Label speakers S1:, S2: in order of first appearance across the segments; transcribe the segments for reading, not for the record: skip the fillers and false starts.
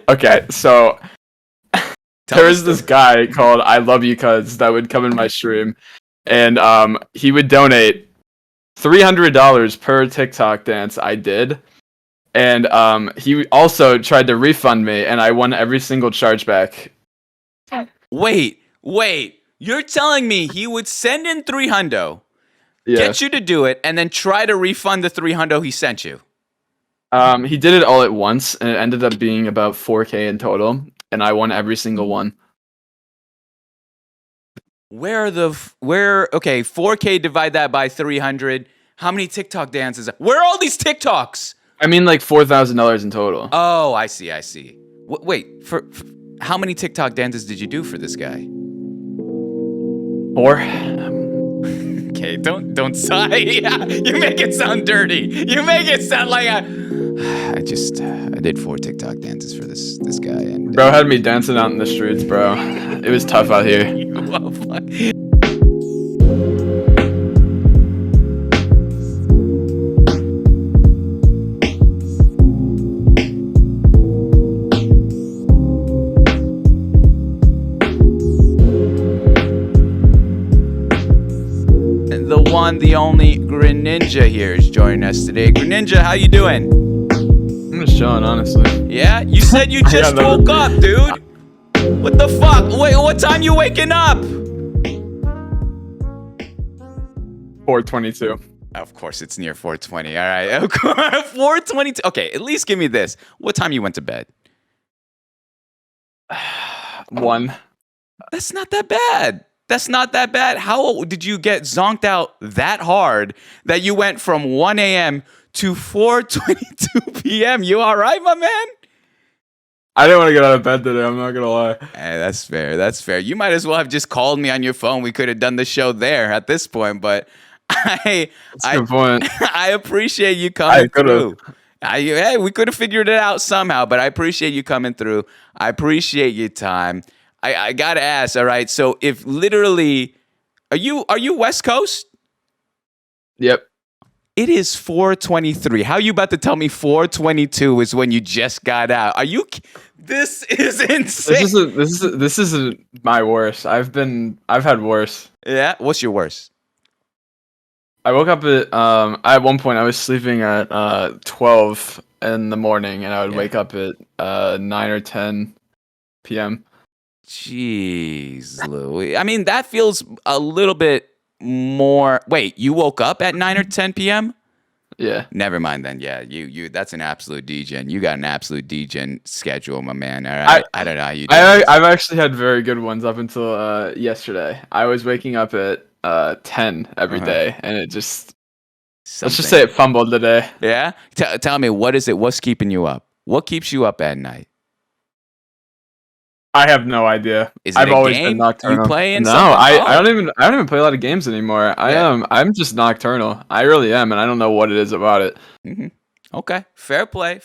S1: Okay, so
S2: Tell
S1: there
S2: me
S1: was this guy called I Love You Cuz that would come in my stream, and he would donate $300 per TikTok dance I did, and he also tried to refund me, and I won every single chargeback.
S2: Wait. You're telling me he would send in 300,
S1: Yeah.
S2: get you to do it, and then try to refund the 300 he sent you?
S1: He did it all at once, and it ended up being about 4K in total, and I won every single one.
S2: Okay, 4K, divide that by 300. How many TikTok dances? Where are all these TikToks?
S1: I mean, like $4,000 in total.
S2: Oh, I see. Wait, for how many TikTok dances did you do for this guy?
S1: 4.
S2: Okay, don't sigh. Yeah, you make it sound dirty. You make it sound like I did 4 TikTok dances for this guy, and
S1: Bro had me dancing out in the streets, bro. It was tough out here.
S2: Well, fuck. The one, the only Greninja here is joining us today. Greninja, how you doing?
S1: I'm just chilling, honestly.
S2: Yeah? You said you just woke up, dude. What the fuck? Wait, what time you waking up?
S1: 4:22.
S2: Of course, it's near 4:20. All right. Of course, 4:22. Okay, at least give me this. What time you went to bed?
S1: 1.
S2: That's not that bad. How did you get zonked out that hard that you went from 1 a.m. to 4:22 p.m.? You all right, my man?
S1: I didn't want to get out of bed today, I'm not gonna lie.
S2: Hey, that's fair. You might as well have just called me on your phone. We could have done the show there at this point, but
S1: That's a good point.
S2: I appreciate you coming through. Hey, we could have figured it out somehow, but I appreciate you coming through. I appreciate your time. I gotta ask, all right, so if literally, are you West Coast?
S1: Yep.
S2: It is 4:23. How are you about to tell me 4:22 is when you just got out? Are you? This is insane.
S1: This isn't my worst. I've had worse.
S2: Yeah. What's your worst?
S1: I woke up at one point I was sleeping at 12 in the morning, and I would wake up at 9 or 10 p.m.
S2: Jeez, Louis. I mean, that feels a little bit more. Wait, you woke up at 9 or 10 p.m.?
S1: Yeah.
S2: Never mind then. Yeah, you. That's an absolute degen. You got an absolute degen schedule, my man. All right. I don't know how you do this.
S1: I've actually had very good ones up until yesterday. I was waking up at 10 every day, and it just let's just say it fumbled today.
S2: Yeah. Tell me, what is it? What's keeping you up? What keeps you up at night?
S1: I have no idea.
S2: Is it
S1: I've
S2: a
S1: always
S2: game
S1: been nocturnal.
S2: you play in?
S1: No,
S2: something?
S1: I don't even play a lot of games anymore. I'm just nocturnal. I really am, and I don't know what it is about it.
S2: Mm-hmm. Okay, fair play.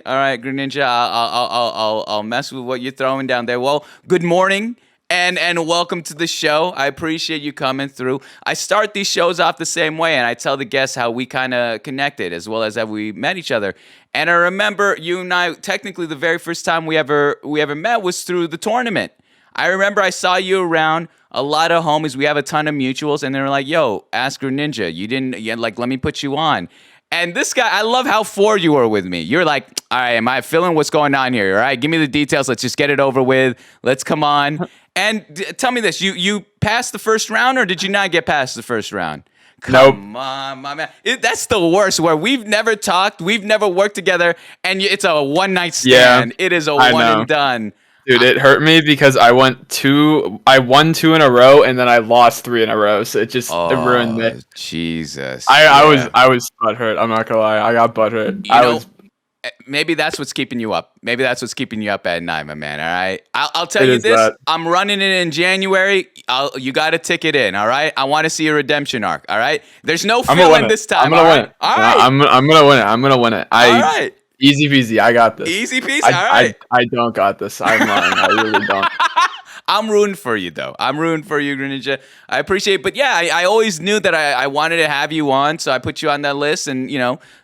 S2: All right, Greninja, I'll mess with what you're throwing down there. Well, good morning. And welcome to the show. I appreciate you coming through. I start these shows off the same way, and I tell the guests how we kind of connected as well as how we met each other. And I remember you and I, technically the very first time we ever met was through the tournament. I remember I saw you around, a lot of homies. We have a ton of mutuals, and they were like, yo, ask Greninja. Let me put you on. And this guy, I love how forward you were with me. You're like, all right, am I feeling what's going on here? All right, give me the details. Let's just get it over with. Let's come on. And tell me this, you passed the first round, or did you not get past the first round? Come on, my man. That's the worst, where we've never talked, we've never worked together, and it's a one-night stand. Yeah, it is a one and done.
S1: Dude, it hurt me because I won 2 in a row, and then I lost 3 in a row. So it ruined me.
S2: Jesus.
S1: I was butthurt. I'm not gonna lie. I got butthurt.
S2: Maybe that's what's keeping you up. Maybe that's what's keeping you up at night, my man. All right. I'll tell you this. I'm running it in January. You got to ticket in. All right. I want to see a redemption arc. All right. There's no feeling this time.
S1: I'm gonna win it.
S2: All right.
S1: I'm gonna win it. I'm gonna win it.
S2: All right.
S1: Easy peasy. I got this.
S2: Easy peasy. All right.
S1: I don't got this. I'm lying. I really don't.
S2: I'm rooting for you, though. I'm rooting for you, Greninja. I appreciate it. But yeah, I always knew that I wanted to have you on, so I put you on that list. And,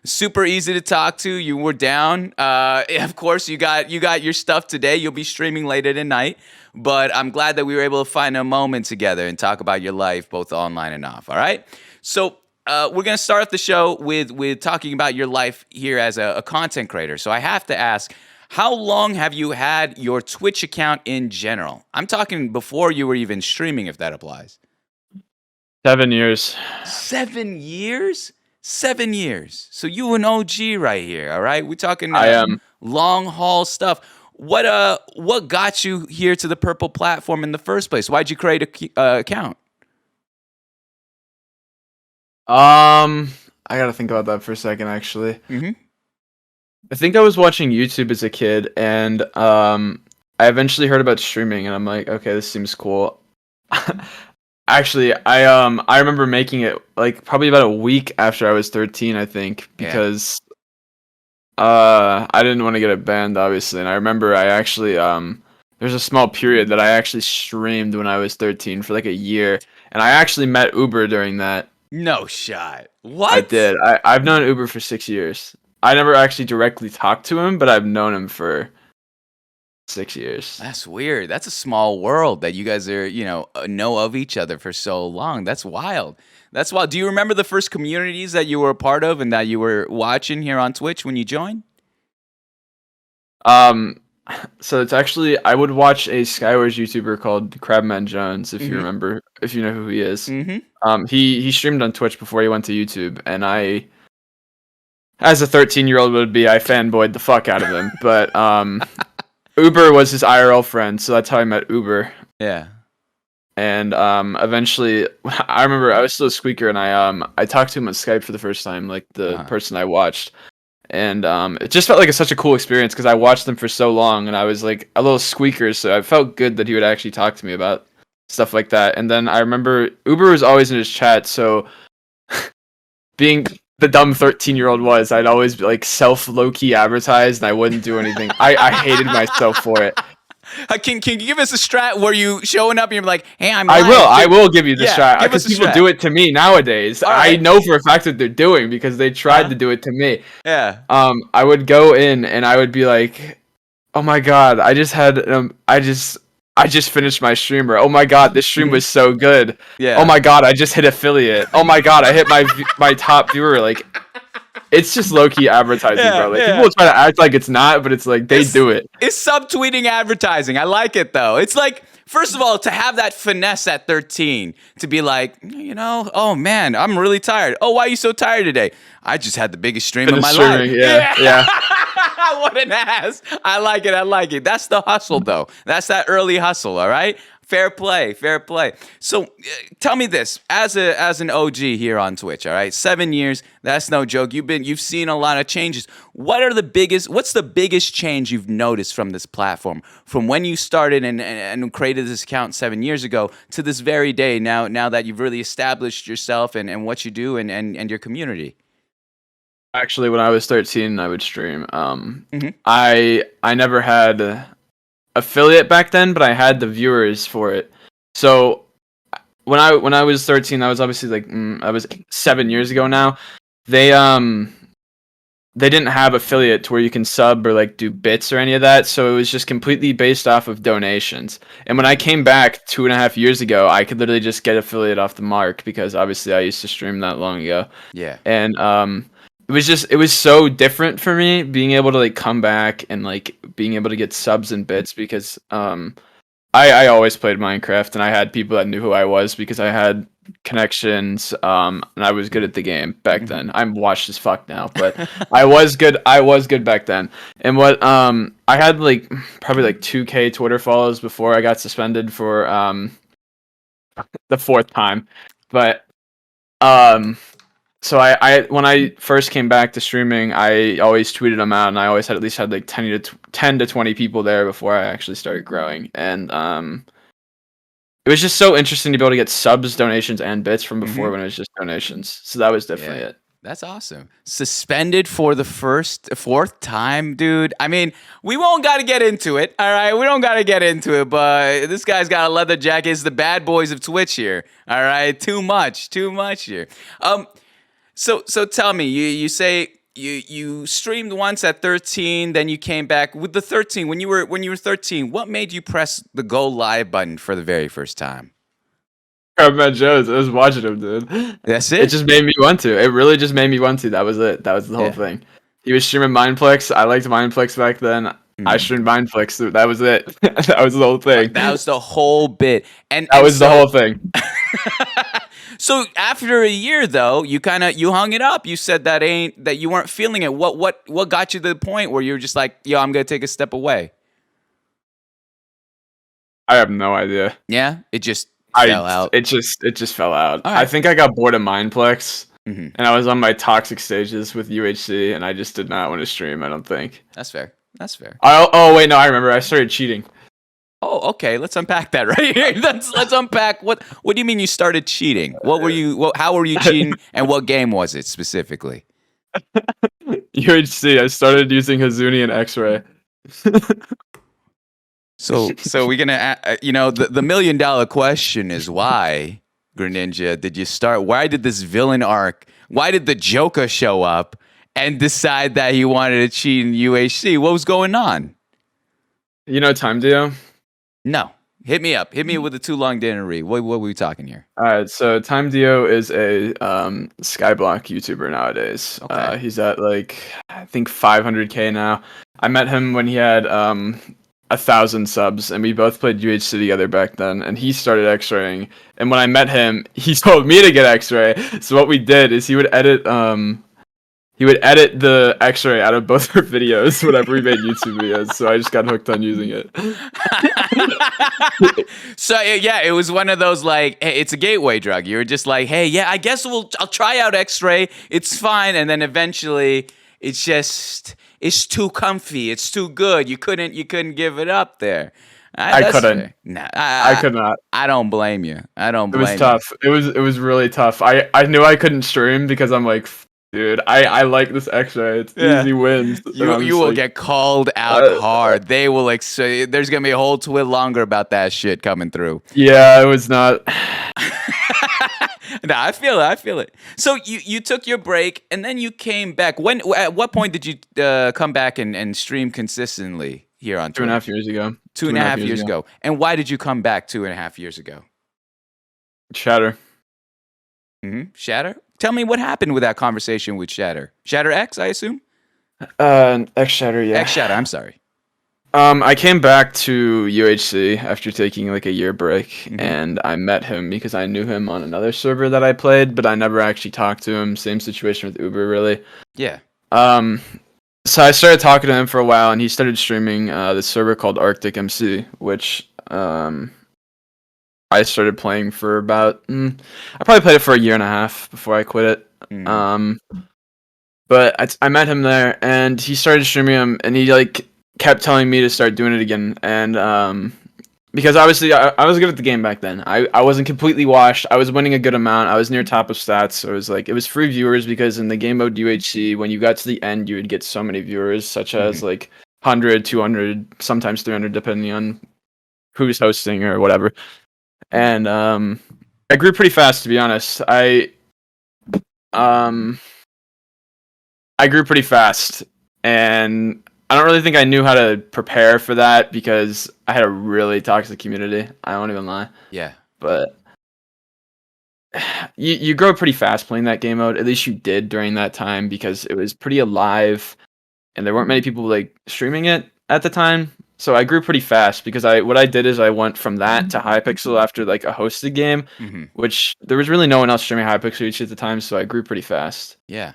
S2: super easy to talk to. You were down. Of course, you got your stuff today. You'll be streaming later tonight. But I'm glad that we were able to find a moment together and talk about your life, both online and off. All right? So we're going to start off the show with talking about your life here as a content creator. So I have to ask, how long have you had your Twitch account in general? I'm talking before you were even streaming, if that applies.
S1: 7 years.
S2: 7 years? 7 years. So you an OG right here, all right? We're talking
S1: I am.
S2: long haul stuff. What got you here to the Purple platform in the first place? Why'd you create a account?
S1: I gotta think about that for a second, actually.
S2: Mm-hmm.
S1: I think I was watching YouTube as a kid, and I eventually heard about streaming, and I'm like, okay, this seems cool. Actually, I remember making it like probably about a week after I was 13, I think, because I didn't want to get it banned, obviously, and I remember I actually there's a small period that I actually streamed when I was 13 for like a year, and I actually met Uber during that.
S2: No shot. What?
S1: I did. I've known Uber for 6 years. I never actually directly talked to him, but I've known him for 6 years.
S2: That's weird. That's a small world that you guys are, know of each other for so long. That's wild. That's wild. Do you remember the first communities that you were a part of and that you were watching here on Twitch when you joined?
S1: So it's actually, I would watch a Skywars YouTuber called Crabman Jones, if you remember, if you know who he is.
S2: Mm-hmm.
S1: He streamed on Twitch before he went to YouTube, and I, as a 13-year-old would be, I fanboyed the fuck out of him. But Uber was his IRL friend, so that's how I met Uber.
S2: Yeah.
S1: And eventually, I remember I was still a squeaker, and I talked to him on Skype for the first time, like the person I watched. And it just felt like such a cool experience because I watched them for so long, and I was like a little squeaker, so I felt good that he would actually talk to me about stuff like that. And then I remember Uber was always in his chat, so being the dumb 13-year-old was, I'd always be like low-key advertised, and I wouldn't do anything. I hated myself for it.
S2: Can you give us a strat where you showing up and you're like, hey, I'm
S1: live. I will give you the
S2: Yeah,
S1: strat because people do it to me nowadays.
S2: Right.
S1: I know for a fact that they're doing because they tried to do it to me.
S2: Yeah.
S1: I would go in and I would be like, oh my god, I just finished my stream, or oh my god, this stream was so good.
S2: Yeah.
S1: Oh my god, I just hit affiliate. Oh my god, I hit my top viewer. Like, it's just low-key advertising, bro. Like, people try to act like it's not, but it's like they do it.
S2: It's subtweeting advertising. I like it, though. It's like, first of all, to have that finesse at 13, to be like, oh man, I'm really tired. Oh, why are you so tired today? I just had the biggest stream of my life.
S1: Yeah.
S2: What an ass. I like it. That's the hustle, though. That's that early hustle, all right? Fair play. So tell me this, as an OG here on Twitch, all right? 7 years, that's no joke. You've seen a lot of changes. What's the biggest change you've noticed from this platform, from when you started and created this account 7 years ago to this very day, now that you've really established yourself and what you do and your community?
S1: Actually, when I was 13, I would stream. I never had affiliate back then, but I had the viewers for it. So when I was 13, that was obviously like I was 7 years ago now. They didn't have affiliate to where you can sub or like do bits or any of that, so it was just completely based off of donations. And when I came back 2.5 years ago, I could literally just get affiliate off the mark because obviously I used to stream that long ago.
S2: Yeah.
S1: And it was so different for me being able to like come back and like being able to get subs and bits because I always played Minecraft and I had people that knew who I was because I had connections and I was good at the game back then. I'm washed as fuck now, but I was good back then. And what I had like probably like 2K Twitter follows before I got suspended for the fourth time. But so I when I first came back to streaming, I always tweeted them out, and I always had at least had like 10 to 20 people there before I actually started growing. And it was just so interesting to be able to get subs, donations, and bits from before when it was just donations. So that was definitely it.
S2: That's awesome. Suspended for the fourth time, dude. I mean, we won't got to get into it. All right, we don't got to get into it. But this guy's got a leather jacket. It's the bad boys of Twitch here. All right, too much here. So tell me, you say you streamed once at 13, then you came back with the 13. When you were 13, what made you press the go live button for the very first time?
S1: I met Joe's. I was watching him, dude.
S2: That's it?
S1: It just made me want to. It really just made me want to. That was it. That was the whole thing. He was streaming Mindplex. I liked Mindplex back then. I streamed Mindplex. That was it. That was the whole thing.
S2: That was the whole bit.
S1: That was the whole thing.
S2: So after a year, though, you hung it up. You said that you weren't feeling it. What got you to the point where you were just like, yo, I'm gonna take a step away?
S1: I have no idea.
S2: Yeah, it just fell out.
S1: It just fell out.
S2: Right.
S1: I think I got bored of Mindplex, and I was on my toxic stages with UHC, and I just did not want to stream. I don't think.
S2: That's fair.
S1: Oh wait, no, I remember. I started cheating.
S2: Oh, okay. Let's unpack that right here. Let's unpack what do you mean you started cheating? How were you cheating, and what game was it specifically?
S1: UHC. I started using Hazuni and X-Ray.
S2: So we're gonna, the $1 million question is why, Greninja, did you start? Why did this villain arc? Why did the Joker show up and decide that he wanted to cheat in UHC? What was going on?
S1: You know Time Dio?
S2: No. Hit me up. Hit me with a too long didn't read. What were we talking here?
S1: All right, so Time Dio is a Skyblock YouTuber nowadays.
S2: Okay.
S1: He's at I think 500K now. I met him when he had 1,000 subs, and we both played UHC together back then. And he started X-raying, and when I met him, he told me to get X-ray. So what we did is he would edit the X-ray out of both our videos whenever we made YouTube videos. So I just got hooked on using it.
S2: So yeah, it was one of those hey, it's a gateway drug. You were just like, hey, yeah, I guess I'll try out X-ray. It's fine, and then eventually it's too comfy. It's too good. You couldn't give it up there.
S1: I couldn't.
S2: Nah,
S1: I could not.
S2: I don't blame you.
S1: It was tough. It was really tough. I knew I couldn't stream because I'm like, dude, I like this X-ray. It's easy wins.
S2: You will get called out hard. They will there's gonna be a whole twit longer about that shit coming through.
S1: Yeah, it was not.
S2: No, I feel it. So you took your break and then you came back. At what point did you come back and stream consistently here on Twitch?
S1: 2.5 years ago.
S2: 2.5 years ago. And why did you come back 2.5 years ago?
S1: Shatter.
S2: Shatter? Tell me what happened with that conversation with Shatter. Shatter X, I assume?
S1: X Shatter, yeah.
S2: X Shatter, I'm sorry.
S1: I came back to UHC after taking a year break, and I met him because I knew him on another server that I played, but I never actually talked to him. Same situation with Uber, really.
S2: Yeah.
S1: So I started talking to him for a while, and he started streaming this server called Arctic MC, which I started playing for about. I probably played it for a year and a half before I quit it. But I met him there, and he started streaming him, and he kept telling me to start doing it again, and because obviously I was good at the game back then. I wasn't completely washed. I was winning a good amount. I was near top of stats. So it was free viewers because in the game mode UHC, when you got to the end, you would get so many viewers, such as 100, 200, sometimes 300, depending on who's hosting or whatever. And I grew pretty fast, to be honest. I grew pretty fast, and I don't really think I knew how to prepare for that because I had a really toxic community. I won't even lie.
S2: Yeah.
S1: But you grow pretty fast playing that game mode. At least you did during that time because it was pretty alive, and there weren't many people streaming it at the time. So I grew pretty fast because what I did is I went from that to Hypixel after a hosted game, which there was really no one else streaming Hypixel each at the time. So I grew pretty fast.
S2: Yeah.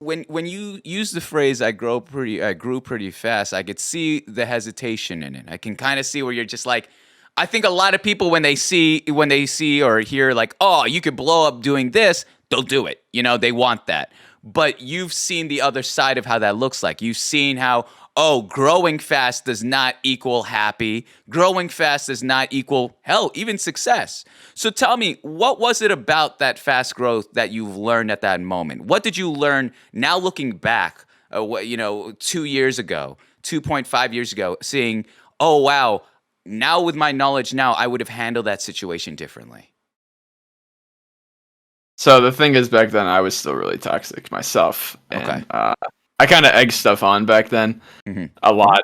S2: When you use the phrase I grew pretty fast, I could see the hesitation in it. I can kind of see where you're just I think a lot of people when they see or hear oh, you could blow up doing this, they'll do it. They want that. But you've seen the other side of how that looks like. You've seen how, oh, growing fast does not equal happy. Growing fast does not equal, hell, even success. So tell me, what was it about that fast growth that you've learned at that moment? What did you learn now looking back, 2 years ago, 2.5 years ago, seeing, oh, wow, now with my knowledge now, I would have handled that situation differently?
S1: So the thing is, back then I was still really toxic myself,
S2: Okay.
S1: and I kind of egged stuff on back then
S2: Hmm.
S1: a lot.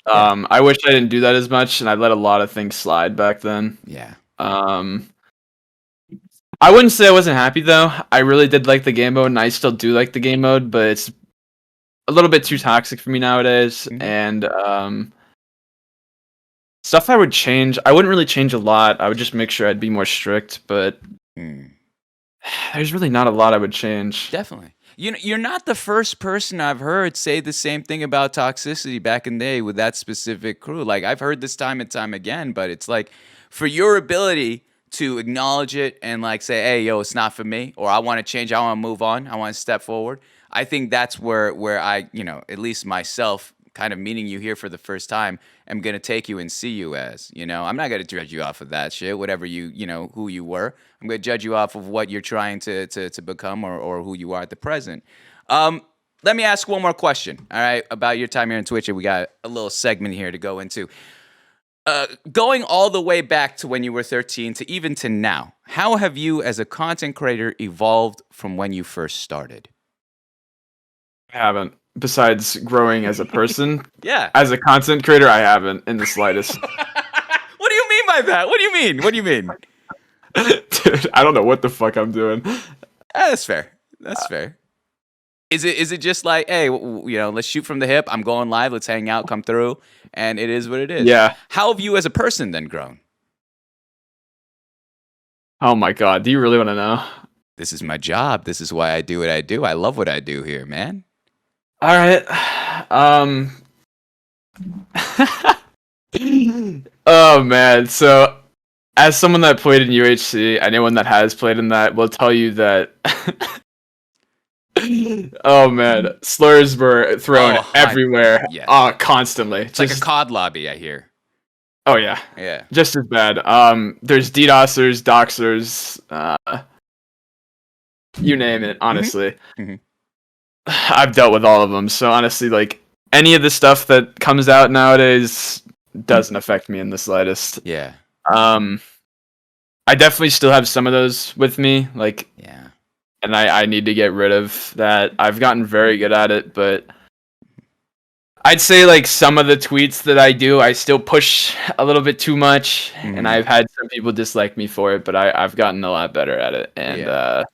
S2: Yeah.
S1: I wish I didn't do that as much, and I let a lot of things slide back then.
S2: Yeah.
S1: Um, I wouldn't say I wasn't happy though. I really did like the game mode, and I still do like the game mode, but it's a little bit too toxic for me nowadays.
S2: Hmm.
S1: And stuff I would change, I wouldn't really change a lot. I would just make sure I'd be more strict, but
S2: Mm.
S1: there's really not a lot I would change.
S2: Definitely. You're not the first person I've heard say the same thing about toxicity back in the day with that specific crew. Like, I've heard this time and time again, but it's like, for your ability to acknowledge it and like say, hey, yo, it's not for me, or I want to change, I want to move on, I want to step forward. I think that's where I, at least myself, kind of meeting you here for the first time, am gonna take you and see you as. I'm not gonna judge you off of that shit, whatever who you were. I'm gonna judge you off of what you're trying to become, or who you are at the present. Let me ask one more question, all right, about your time here on Twitch. We got a little segment here to go into. Going all the way back to when you were 13 to even to now, how have you as a content creator evolved from when you first started?
S1: I haven't. Besides growing as a person,
S2: Yeah.
S1: as a content creator, I haven't in the slightest.
S2: What do you mean by that? What do you mean? What do you mean?
S1: Dude, I don't know what the fuck I'm doing.
S2: That's fair. That's fair. Is it just like, hey, let's shoot from the hip. I'm going live. Let's hang out. Come through, and it is what it is.
S1: Yeah.
S2: How have you as a person then grown?
S1: Oh my god, do you really want to know?
S2: This is my job. This is why I do what I do. I love what I do here, man.
S1: All right. Oh man. So, as someone that played in UHC, anyone that has played in that will tell you that. Oh man, slurs were thrown everywhere,
S2: yeah.
S1: constantly.
S2: It's like a COD lobby, I hear.
S1: Oh yeah,
S2: Yeah.
S1: just as bad. There's DDoSers, Doxers, you name it. Honestly,
S2: Mm-hmm.
S1: I've dealt with all of them. So honestly, like any of the stuff that comes out nowadays doesn't affect me in the slightest.
S2: Yeah.
S1: I definitely still have some of those with me, like,
S2: Yeah.
S1: and I need to get rid of that. I've gotten very good at it, but I'd say like some of the tweets that I do, I still push a little bit too much, and I've had some people dislike me for it, but I've gotten a lot better at it, and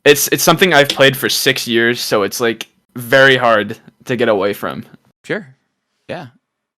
S1: it's something I've played for 6 years, so it's like very hard to get away from.
S2: Sure. Yeah.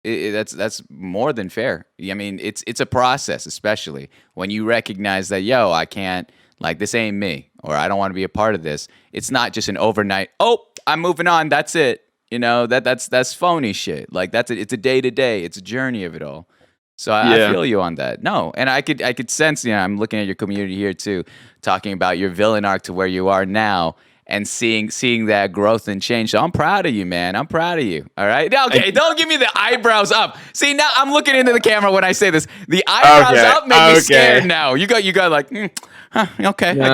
S2: That's more than fair. I mean, it's a process, especially when you recognize that, yo, I can't, like, this ain't me, or I don't want to be a part of this. It's not just an overnight, oh, I'm moving on, that's it. That's phony shit. Like, it's a day-to-day, it's a journey of it all. So I feel you on that. No, and I could sense, I'm looking at your community here too, talking about your villain arc to where you are now, and seeing that growth and change. So I'm proud of you, man. I'm proud of you. All right. Okay, don't give me the eyebrows up. See, now I'm looking into the camera when I say this. The eyebrows up make me scared now. You got like, okay.
S1: No.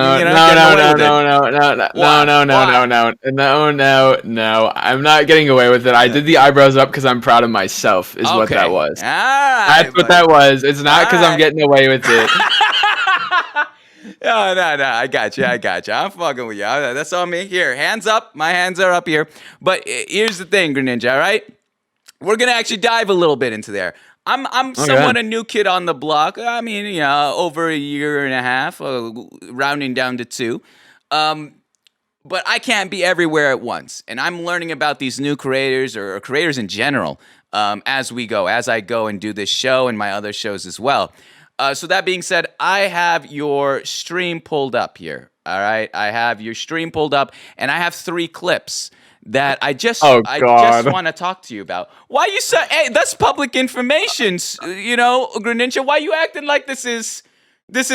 S1: I'm not getting away with it. I did the eyebrows up because I'm proud of myself. Is what that was.
S2: All right,
S1: that's what that was. It's not because I'm getting away with it.
S2: No, I got you. I'm fucking with you. That's on me. Here, hands up. My hands are up here. But here's the thing, Greninja, all right? We're going to actually dive a little bit into there. I'm somewhat a new kid on the block. I mean, over a year and a half, rounding down to 2. But I can't be everywhere at once. And I'm learning about these new creators or creators in general as I go and do this show and my other shows as well. So that being said, I have your stream pulled up here. All right, I have your stream pulled up, and I have 3 clips that I just want to talk to you about. Why you say? Hey, that's public information. Greninja. Why you acting like this is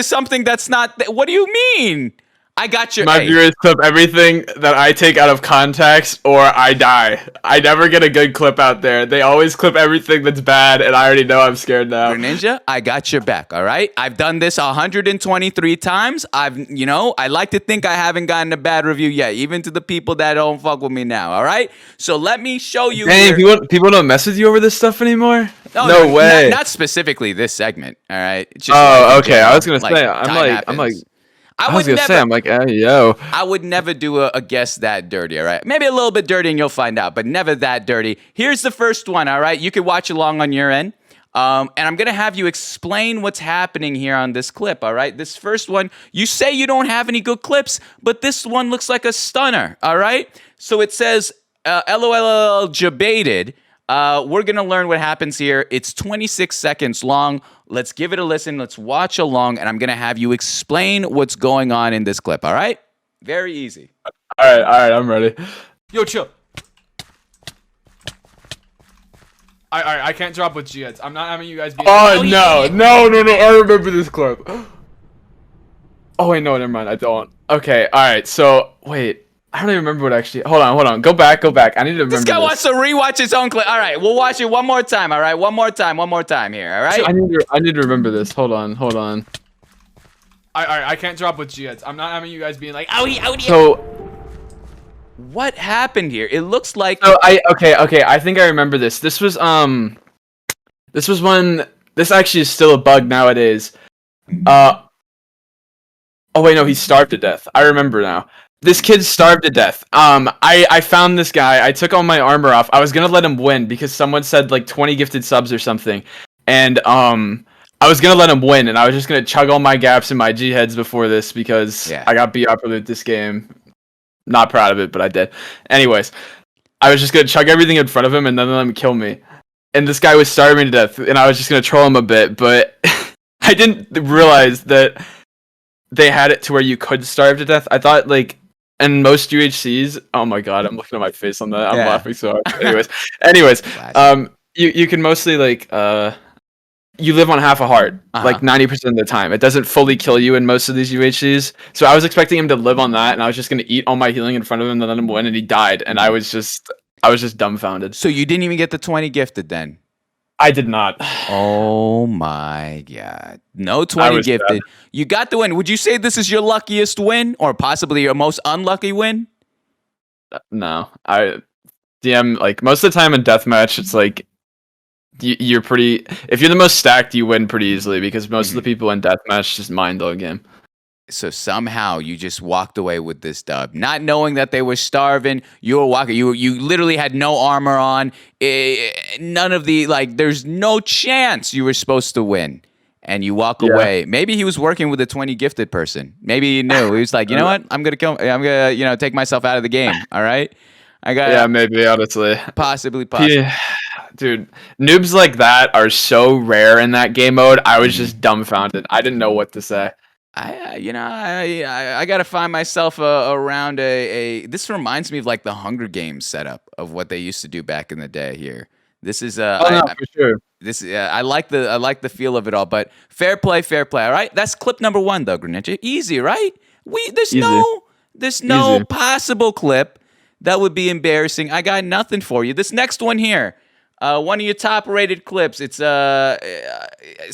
S2: something that's not? What do you mean? I got your.
S1: My
S2: Hey,
S1: viewers clip everything that I take out of context, or I die. I never get a good clip out there. They always clip everything that's bad, and I already know I'm scared now.
S2: Greninja, I got your back, all right? I've done this 123 times. I like to think I haven't gotten a bad review yet, even to the people that don't fuck with me now, all right? So let me show you
S1: Dang,
S2: here.
S1: people don't mess with you over this stuff anymore?
S2: No,
S1: No way.
S2: Not specifically this segment, all right? It's just
S1: Oh,
S2: life in
S1: okay. I
S2: general.
S1: was gonna say, I'm like,
S2: I
S1: I was
S2: would
S1: gonna say,
S2: never.
S1: I'm like, hey, yo.
S2: I would never do a guess that dirty, all right? Maybe a little bit dirty and you'll find out, but never that dirty. Here's the first one, all right? You can watch along on your end. And I'm going to have you explain what's happening here on this clip, all right? This first one, you say you don't have any good clips, but this one looks like a stunner, all right? So it says, LOL debated. We're going to learn what happens here. It's 26 seconds long. Let's give it a listen. Let's watch along, and I'm going to have you explain what's going on in this clip, all right? Very easy.
S1: All right, I'm ready.
S3: Yo, chill. I can't drop with G-Heads. I'm not having you guys be.
S1: Oh no! I remember this clip. Oh wait, no, never mind. I don't. Okay, all right. So wait, I don't even remember what actually. Hold on. Go back. I need to remember
S2: This guy wants to rewatch his own clip. All right, we'll watch it one more time. All right, one more time here. All right.
S1: I need to remember this. Hold on.
S3: I can't drop with G-Heads. I'm not having you guys being like,
S1: So
S2: What happened here? It looks like.
S1: okay. I think I remember this. This was when this actually is still a bug nowadays. Oh wait, no, he starved to death. I remember now. This kid starved to death. I found this guy. I took all my armor off. I was gonna let him win because someone said like 20 gifted subs or something, and I was gonna let him win, and I was just gonna chug all my gaps in my G heads before this because I got beat up with this game. Not proud of it, but I did. Anyways, I was just gonna chug everything in front of him and then let him kill me. And this guy was starving to death, and I was just gonna troll him a bit, but I didn't realize that they had it to where you could starve to death. I thought like in most UHCs, oh my god, I'm looking at my face on that. I'm laughing so hard. Anyways, you can mostly like you live on half a heart, like 90% of the time. It doesn't fully kill you in most of these UHCs. So I was expecting him to live on that, and I was just gonna eat all my healing in front of him and let him win, and he died, and I was just dumbfounded.
S2: So you didn't even get the 20 gifted then?
S1: I did not.
S2: Oh my god. No 20 gifted. Sad. You got the win. Would you say this is your luckiest win or possibly your most unlucky win?
S1: No. DM, like most of the time in deathmatch, it's like you're pretty. If you're the most stacked, you win pretty easily because most of the people in deathmatch just mind the game.
S2: So somehow you just walked away with this dub, not knowing that they were starving. You were walking. You literally had no armor on. None of the there's no chance you were supposed to win, and you walk away. Maybe he was working with a 20 gifted person. Maybe he knew. He was like, you know what? I'm gonna take myself out of the game. All right.
S1: Maybe honestly,
S2: possibly.
S1: Yeah. Dude, noobs like that are so rare in that game mode. I was just dumbfounded. I didn't know what to say.
S2: I gotta find myself around a. This reminds me of like the Hunger Games setup of what they used to do back in the day. Here, this is
S1: for sure.
S2: This I like the feel of it all. But fair play. All right, that's clip number 1, though, Greninja. Easy, right? There's no possible clip that would be embarrassing. I got nothing for you. This next one here. One of your top-rated clips. It's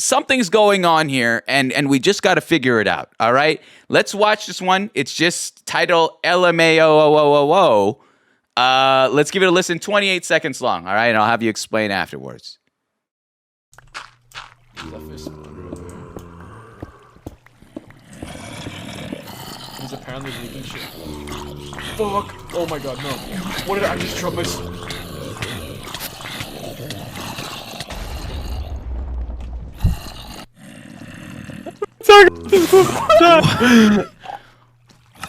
S2: something's going on here, and we just got to figure it out. All right, let's watch this one. It's just titled LMAO. Let's give it a listen. 28 seconds long. All right, and I'll have you explain afterwards.
S3: He's apparently leaking shit. Fuck! Oh my god, no! What did I just drop my?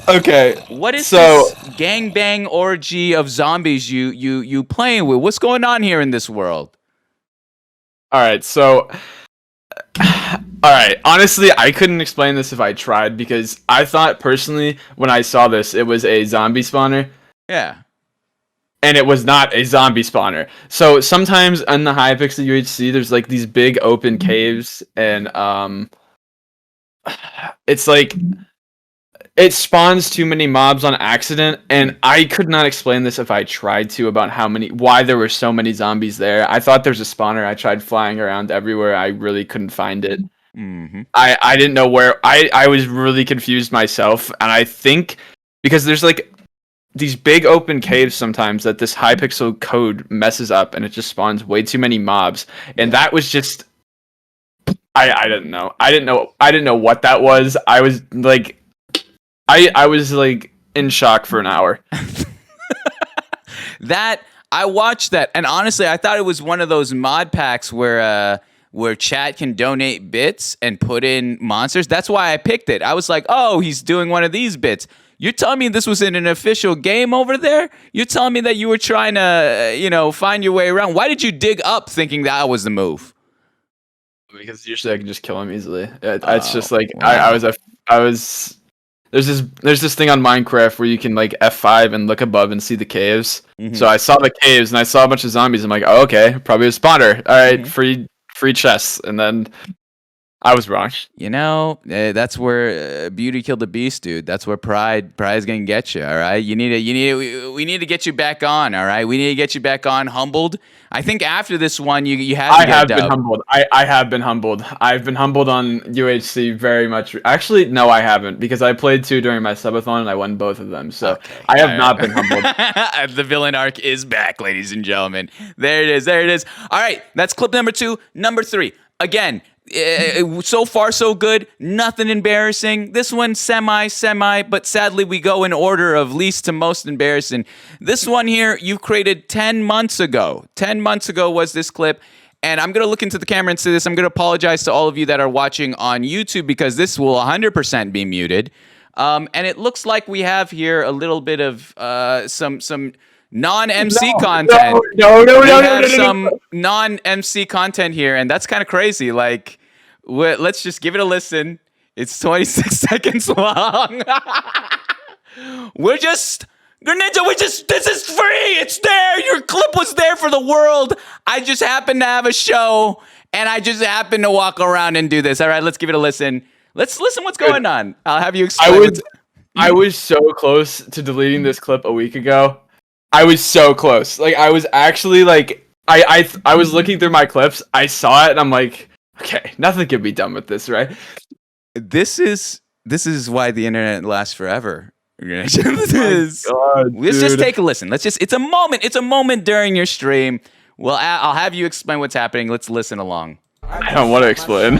S1: Okay.
S2: What is this gangbang orgy of zombies you playing with? What's going on here in this world?
S1: All right. So, all right. Honestly, I couldn't explain this if I tried because I thought personally when I saw this, it was a zombie spawner.
S2: Yeah.
S1: And it was not a zombie spawner. So sometimes in the Hypixel UHC, there's like these big open caves, and it's like it spawns too many mobs on accident, and I could not explain this if I tried to about why there were so many zombies there. I thought there's a spawner. I tried flying around everywhere. I really couldn't find it.
S2: Mm-hmm.
S1: I didn't know where. I was really confused myself, and I think because there's like these big open caves sometimes that this Hypixel code messes up, and it just spawns way too many mobs, and that was just. I didn't know. I didn't know what that was. I was like. I was like in shock for an hour.
S2: That I watched that, and honestly, I thought it was one of those mod packs where chat can donate bits and put in monsters. That's why I picked it. I was like, oh, he's doing one of these bits. You're telling me this was in an official game over there? You're telling me that you were trying to, find your way around? Why did you dig up thinking that was the move?
S1: Because usually I can just kill him easily. It's just like
S2: wow.
S1: I was. There's this thing on Minecraft where you can like F5 and look above and see the caves.
S2: Mm-hmm.
S1: So I saw the caves and I saw a bunch of zombies. I'm like, oh, okay, probably a spawner. All right, free chests. And then I was wrong.
S2: That's where beauty killed the beast, dude. That's where pride is gonna get you. All right, we need to get you back on. All right, we need to get you back on, humbled. I think after this one, you have to
S1: I
S2: get
S1: have
S2: dubbed.
S1: been humbled. I have been humbled. I've been humbled on UHC very much. Actually, no, I haven't, because I played 2 during my subathon and I won both of them. So
S2: okay.
S1: I have not been humbled.
S2: The villain arc is back, ladies and gentlemen. There it is. All right, that's clip number 2. Number 3. Again, so far so good. Nothing embarrassing. This one semi, but sadly we go in order of least to most embarrassing. This one here you created 10 months ago. 10 months ago was this clip. And I'm going to look into the camera and say this. I'm going to apologize to all of you that are watching on YouTube because this will 100% be muted. And it looks like we have here a little bit of some non-MC content.
S1: No.
S2: Some non-MC content here, and that's kind of crazy. Like, let's just give it a listen. It's 26 seconds long. Greninja, this is free. It's there. Your clip was there for the world. I just happened to have a show, and I just happened to walk around and do this. All right, let's give it a listen. Let's listen what's going on. I'll have you explain.
S1: I was so close to deleting this clip a week ago. I was so close. Like, I was actually like, I was looking through my clips. I saw it, and I'm like, okay, nothing can be done with this, right?
S2: This is why the internet lasts forever. Let's just take a listen. It's a moment during your stream. Well, I'll have you explain what's happening. Let's listen along.
S1: I don't want to explain.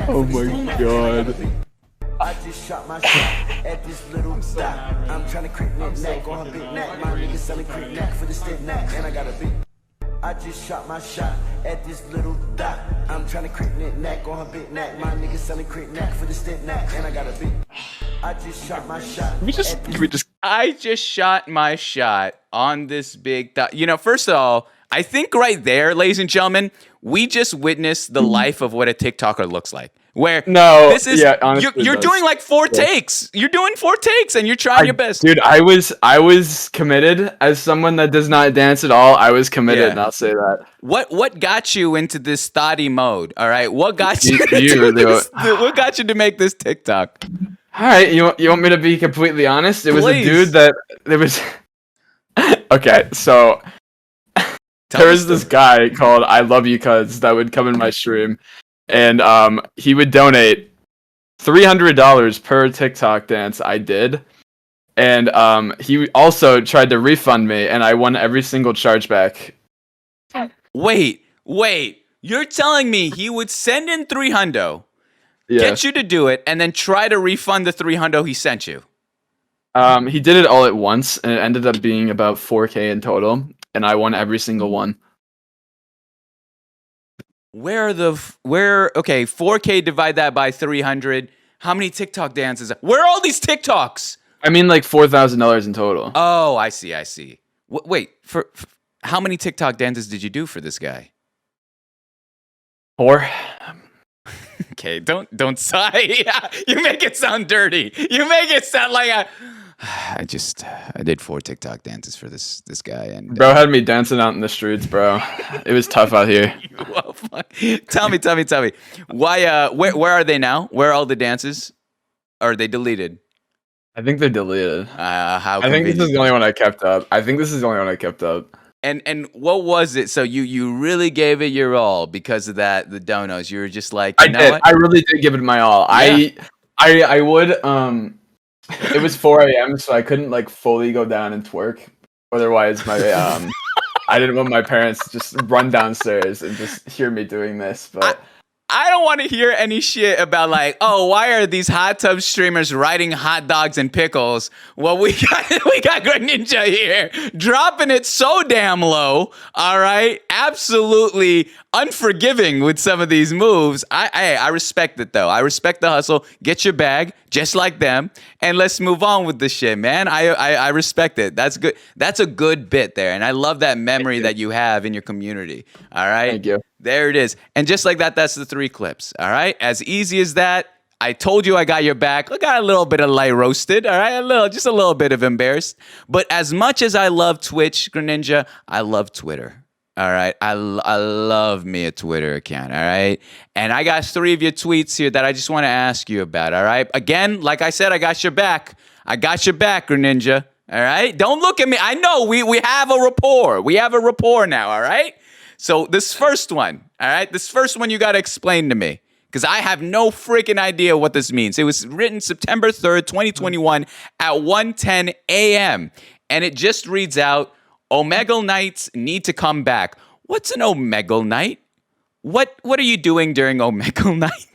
S1: Oh my god.
S4: I just shot my shot at this little dot. I'm trying to crit neck on her big neck. My nigga selling crit neck for the stiff neck, and I got a big. I just shot my shot at this little dot. I'm trying to crit neck on her big neck. My nigga selling crit neck for the stiff neck, and I got a big. I just shot my shot.
S2: I just shot my shot on this big dot. First of all, I think right there, ladies and gentlemen, we just witnessed the life of what a TikToker looks like. Where honestly, you're doing like 4 takes. You're doing 4 takes and you're trying your best.
S1: Dude, I was committed. As someone that does not dance at all, I was committed, and I'll say that.
S2: What got you into this thotty mode? All right. What got you what got you to make this TikTok?
S1: All right, you want me to be completely honest? It was a dude that there was okay, so there was this guy called I Love You Cuz that would come in my stream. And he would donate $300 per TikTok dance I did. And he also tried to refund me, and I won every single chargeback.
S2: Wait. You're telling me he would send in $300, get you to do it, and then try to refund the $300 he sent you?
S1: He did it all at once, and it ended up being about 4K in total, and I won every single one.
S2: Okay, 4K, divide that by 300. How many TikTok dances? Where are all these TikToks?
S1: I mean, like $4,000 in total.
S2: Oh, I see. Wait, for how many TikTok dances did you do for this guy?
S1: 4.
S2: Okay, don't sigh. You make it sound dirty. You make it sound like I did 4 TikTok dances for this guy, and
S1: Bro had me dancing out in the streets, bro. It was tough out here.
S2: well, fuck. Tell me. Why? Where are they now? Where are all the dances? Are they deleted?
S1: I think they're deleted.
S2: How?
S1: I think this is
S2: convenient.
S1: the only one I kept up.
S2: And what was it? So you really gave it your all because of that, the donos. You were just like,
S1: I
S2: you know
S1: did.
S2: what?
S1: I really did give it my all.
S2: Yeah.
S1: I would it was 4 a.m. so I couldn't like fully go down and twerk. Otherwise my I didn't want my parents to just run downstairs and just hear me doing this, but
S2: I don't want to hear any shit about like, oh, why are these hot tub streamers riding hot dogs and pickles? Well, we got Greninja here dropping it so damn low. All right, absolutely unforgiving with some of these moves. I respect it though. I respect the hustle. Get your bag, just like them, and let's move on with the shit, man. I respect it. That's good. That's a good bit there, and I love that memory that you have in your community. All right,
S1: thank you.
S2: There it is. And just like that, that's the 3 clips. All right. As easy as that. I told you I got your back. I got a little bit of light roasted. All right. Just a little bit of embarrassed. But as much as I love Twitch, Greninja, I love Twitter. All right. I love me a Twitter account. All right. And I got 3 of your tweets here that I just want to ask you about. All right. Again, like I said, I got your back. I got your back, Greninja. All right. Don't look at me. I know we have a rapport. We have a rapport now. All right. So this first one, all right? This first one you got to explain to me because I have no freaking idea what this means. It was written September 3rd, 2021 at 1:10 a.m. And it just reads out, Omegle Knights need to come back. What's an Omegle Knight? What are you doing during Omegle Night?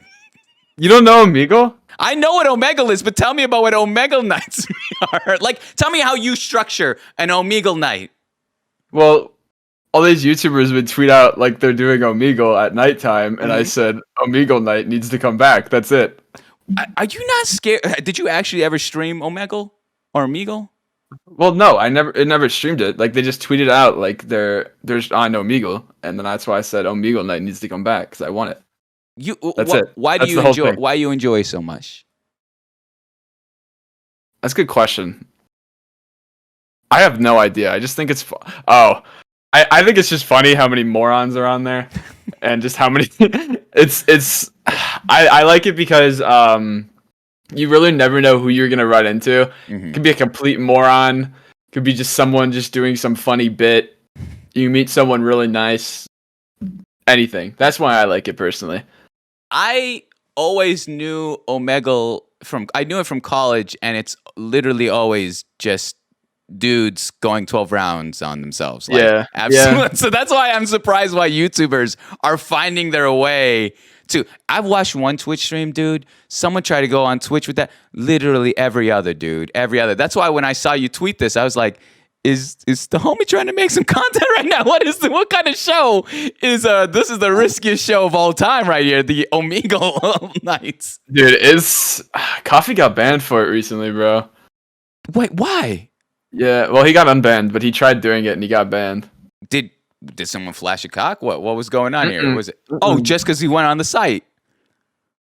S1: You don't know Omegle?
S2: I know what Omegle is, but tell me about what Omegle Knights are. Like, tell me how you structure an Omegle Night.
S1: Well, all these YouTubers would tweet out like they're doing Omegle at nighttime, and I said Omegle Night needs to come back. That's it.
S2: Are you not scared? Did you actually ever stream Omegle or Omegle?
S1: Well, no, it never streamed it. Like they just tweeted out like there's on Omegle, and then that's why I said Omegle Night needs to come back because I want it. That's it.
S2: Why do
S1: That's
S2: you
S1: the whole
S2: enjoy?
S1: thing.
S2: Why you enjoy so much?
S1: That's a good question. I have no idea. I just think it's I think it's just funny how many morons are on there, and just how many. I like it because you really never know who you're gonna run into.
S2: Mm-hmm.
S1: Could be a complete moron. Could be just someone just doing some funny bit. You meet someone really nice. Anything. That's why I like it personally.
S2: I always knew Omegle I knew it from college, and it's literally always just dudes going 12 rounds on themselves. Like,
S1: Yeah.
S2: absolutely.
S1: Yeah.
S2: So that's why I'm surprised why YouTubers are finding their way to. I've watched one Twitch stream, dude. Someone tried to go on Twitch with that. Literally every other, dude. Every other. That's why when I saw you tweet this, I was like, is the homie trying to make some content right now? What kind of show is this is the riskiest show of all time right here, the Omegle Nights.
S1: Dude, Coffee got banned for it recently, bro.
S2: Wait, why?
S1: Yeah, well, he got unbanned, but he tried doing it and he got banned.
S2: Did someone flash a cock? What was going on here? Was it just because he went on the site?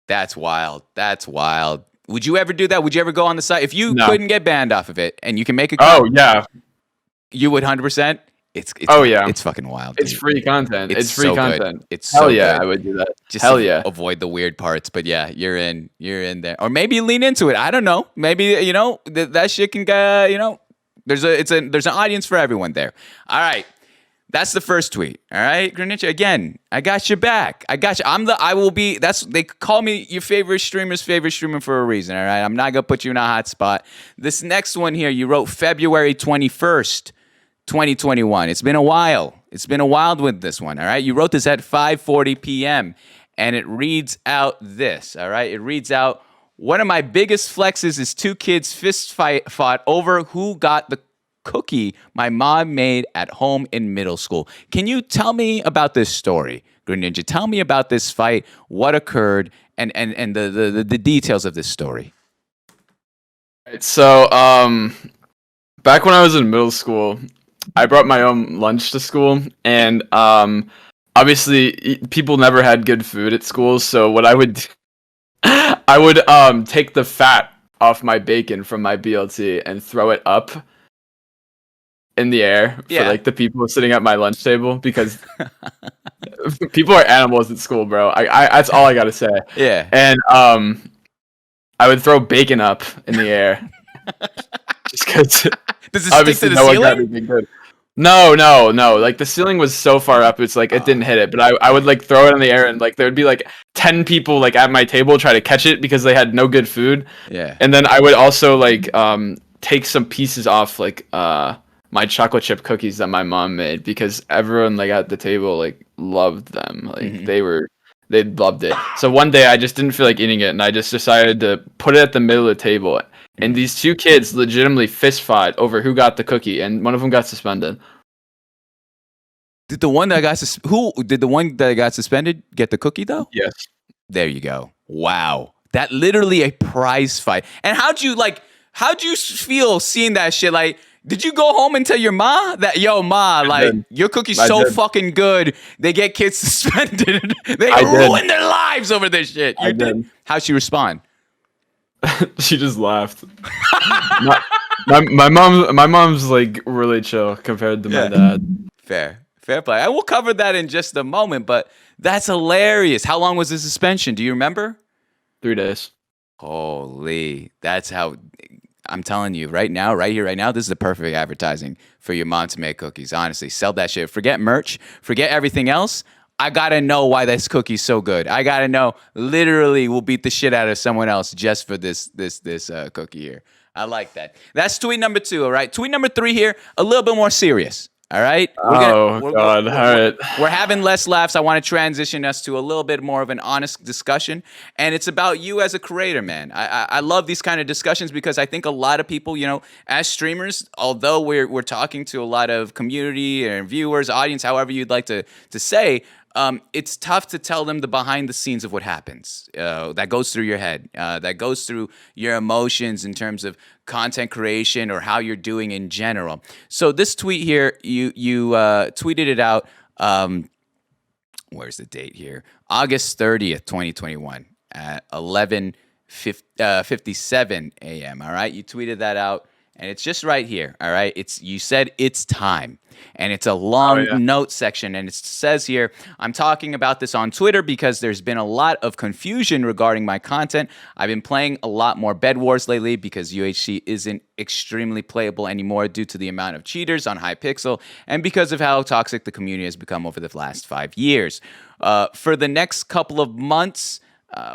S2: That's wild. That's wild. Would you ever do that? Would you ever go on the site if you couldn't get banned off of it and you can make a cock?
S1: Oh yeah,
S2: you would 100%. It's fucking wild.
S1: It's
S2: dude.
S1: free content. It's free
S2: so
S1: content.
S2: Good. It's
S1: Hell
S2: so
S1: yeah,
S2: good.
S1: I would do that.
S2: Just
S1: Hell yeah.
S2: Avoid the weird parts, but yeah, you're in there, or maybe lean into it. I don't know. Maybe that shit can go. There's an audience for everyone there. All right. That's the first tweet. All right, Greninja. Again, I got your back. I got you. They call me your favorite streamer for a reason. All right. I'm not gonna put you in a hot spot. This next one here, you wrote February 21st, 2021. It's been a while. It's been a while with this one. All right. You wrote this at 5:40 p.m. and it reads out this. All right. It reads out, one of my biggest flexes is 2 kids fought over who got the cookie my mom made at home in middle school. Can you tell me about this story, Greninja? Tell me about this fight, what occurred, and the details of this story.
S1: So, back when I was in middle school, I brought my own lunch to school, and obviously people never had good food at school. So what I would take the fat off my bacon from my BLT and throw it up in the air for
S2: Yeah.
S1: like the people sitting at my lunch table because people are animals at school, bro. I that's all I gotta say.
S2: Yeah.
S1: And I would throw bacon up in the air just because
S2: Does it stick
S1: obviously
S2: to the
S1: no one got
S2: ceiling?
S1: anything good. No. Like the ceiling was so far up, it's like it didn't hit it. But I would like throw it in the air, and like there would be like 10 people like at my table try to catch it because they had no good food.
S2: Yeah.
S1: And then I would also like take some pieces off like my chocolate chip cookies that my mom made because everyone like at the table like loved them. Like they loved it. So one day I just didn't feel like eating it, and I just decided to put it at the middle of the table. And these two kids legitimately fist fought over who got the cookie, and one of them got suspended.
S2: Did the one that got suspended get the cookie though?
S1: Yes.
S2: There you go. Wow. That literally a prize fight. And how'd you feel seeing that shit? Like, did you go home and tell your ma that, yo, ma, like,
S1: did.
S2: your cookie's
S1: I
S2: so
S1: did.
S2: fucking good, they get kids suspended. They
S1: I did.
S2: ruin their lives over this shit. You
S1: I did.
S2: How'd she respond?
S1: She just laughed. my mom's like really chill compared to my dad.
S2: Fair play. I will cover that in just a moment, but that's hilarious. How long was the suspension? Do you remember?
S1: 3 days.
S2: Holy, that's how. I'm telling you right now, right here, right now, this is the perfect advertising for your mom to make cookies. Honestly, sell that shit. Forget merch. Forget everything else. I gotta know why this cookie's so good. I gotta know. Literally, we'll beat the shit out of someone else just for this cookie here. I like that. That's tweet number 2. All right. Tweet number 3 here, a little bit more serious. All right.
S1: God. All right.
S2: We're having less laughs. I want to transition us to a little bit more of an honest discussion. And it's about you as a creator, man. I love these kind of discussions because I think a lot of people, you know, as streamers, although we're talking to a lot of community and viewers, audience, however you'd like to say, it's tough to tell them the behind the scenes of what happens. That goes through your head. That goes through your emotions in terms of content creation or how you're doing in general. So this tweet here, you tweeted it out. Where's the date here? August 30th, 2021 at 11:57 a.m. All right, you tweeted that out. And it's just right here, all right? You said it's time. And it's a long note section. And it says here, I'm talking about this on Twitter because there's been a lot of confusion regarding my content. I've been playing a lot more Bed Wars lately because UHC isn't extremely playable anymore due to the amount of cheaters on Hypixel and because of how toxic the community has become over the last 5 years. For the next couple of months,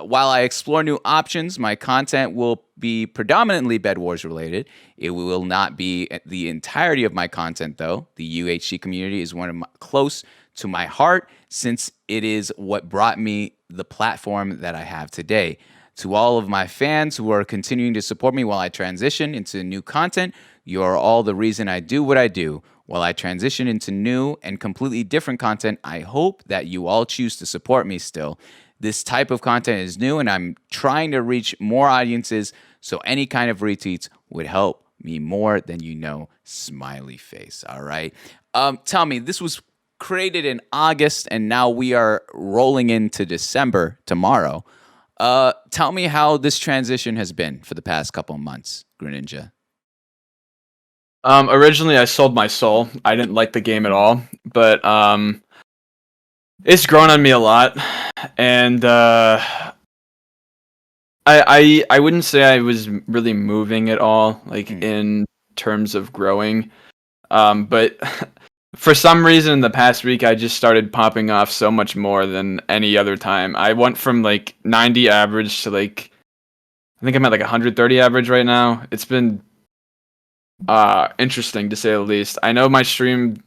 S2: while I explore new options, my content will be predominantly Bed Wars related. It will not be the entirety of my content, though. The UHC community is close to my heart since it is what brought me the platform that I have today. To all of my fans who are continuing to support me while I transition into new content, you are all the reason I do what I do. While I transition into new and completely different content, I hope that you all choose to support me still. This type of content is new, and I'm trying to reach more audiences, so any kind of retweets would help me more than you know. Smiley face. All right. Tell me, this was created in August, and now we are rolling into December tomorrow. Tell me how this transition has been for the past couple of months, Greninja.
S1: Originally, I sold my soul. I didn't like the game at all, but it's grown on me a lot, and I wouldn't say I was really moving at all, like in terms of growing, but for some reason in the past week I just started popping off so much more than any other time. I went from like 90 average to like I think I'm at like 130 average right now. It's been interesting to say the least. I know my stream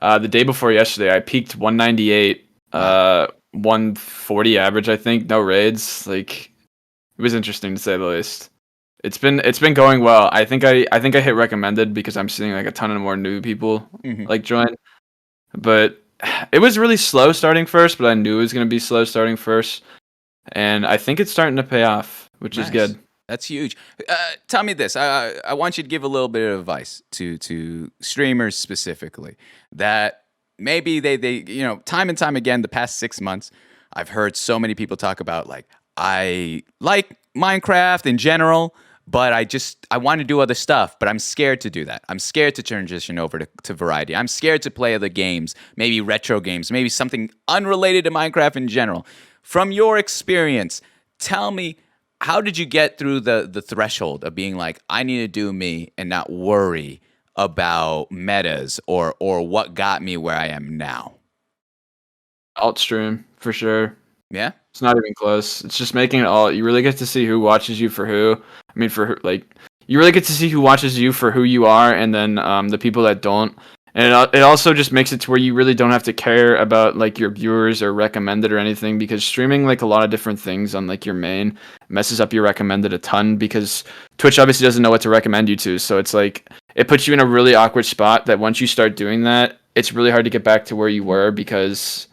S1: the day before yesterday I peaked 198. 140 average, I think. No raids. Like, it was interesting to say the least. It's been going well. I think I hit recommended because I'm seeing like a ton of more new people like join. But it was really slow starting first, but I knew it was gonna be slow starting first, and I think it's starting to pay off, which is good.
S2: That's huge. Tell me this. I want you to give a little bit of advice to streamers specifically that. Maybe they you know, time and time again, the past 6 months, I've heard so many people talk about, like, I like Minecraft in general, but I want to do other stuff, but I'm scared to do that. I'm scared to transition over to variety. I'm scared to play other games, maybe retro games, maybe something unrelated to Minecraft in general. From your experience, tell me, how did you get through the threshold of being like, I need to do me and not worry about metas or what got me where I am now?
S1: Alt stream for sure.
S2: Yeah?
S1: It's not even close. It's just making it all. You really get to see who watches you for who. I mean, you really get to see who watches you for who you are, and then the people that don't. And it also just makes it to where you really don't have to care about like your viewers or recommended or anything, because streaming like a lot of different things on like your main messes up your recommended a ton, because Twitch obviously doesn't know what to recommend you to. So it's like it puts you in a really awkward spot that once you start doing that, it's really hard to get back to where you were, because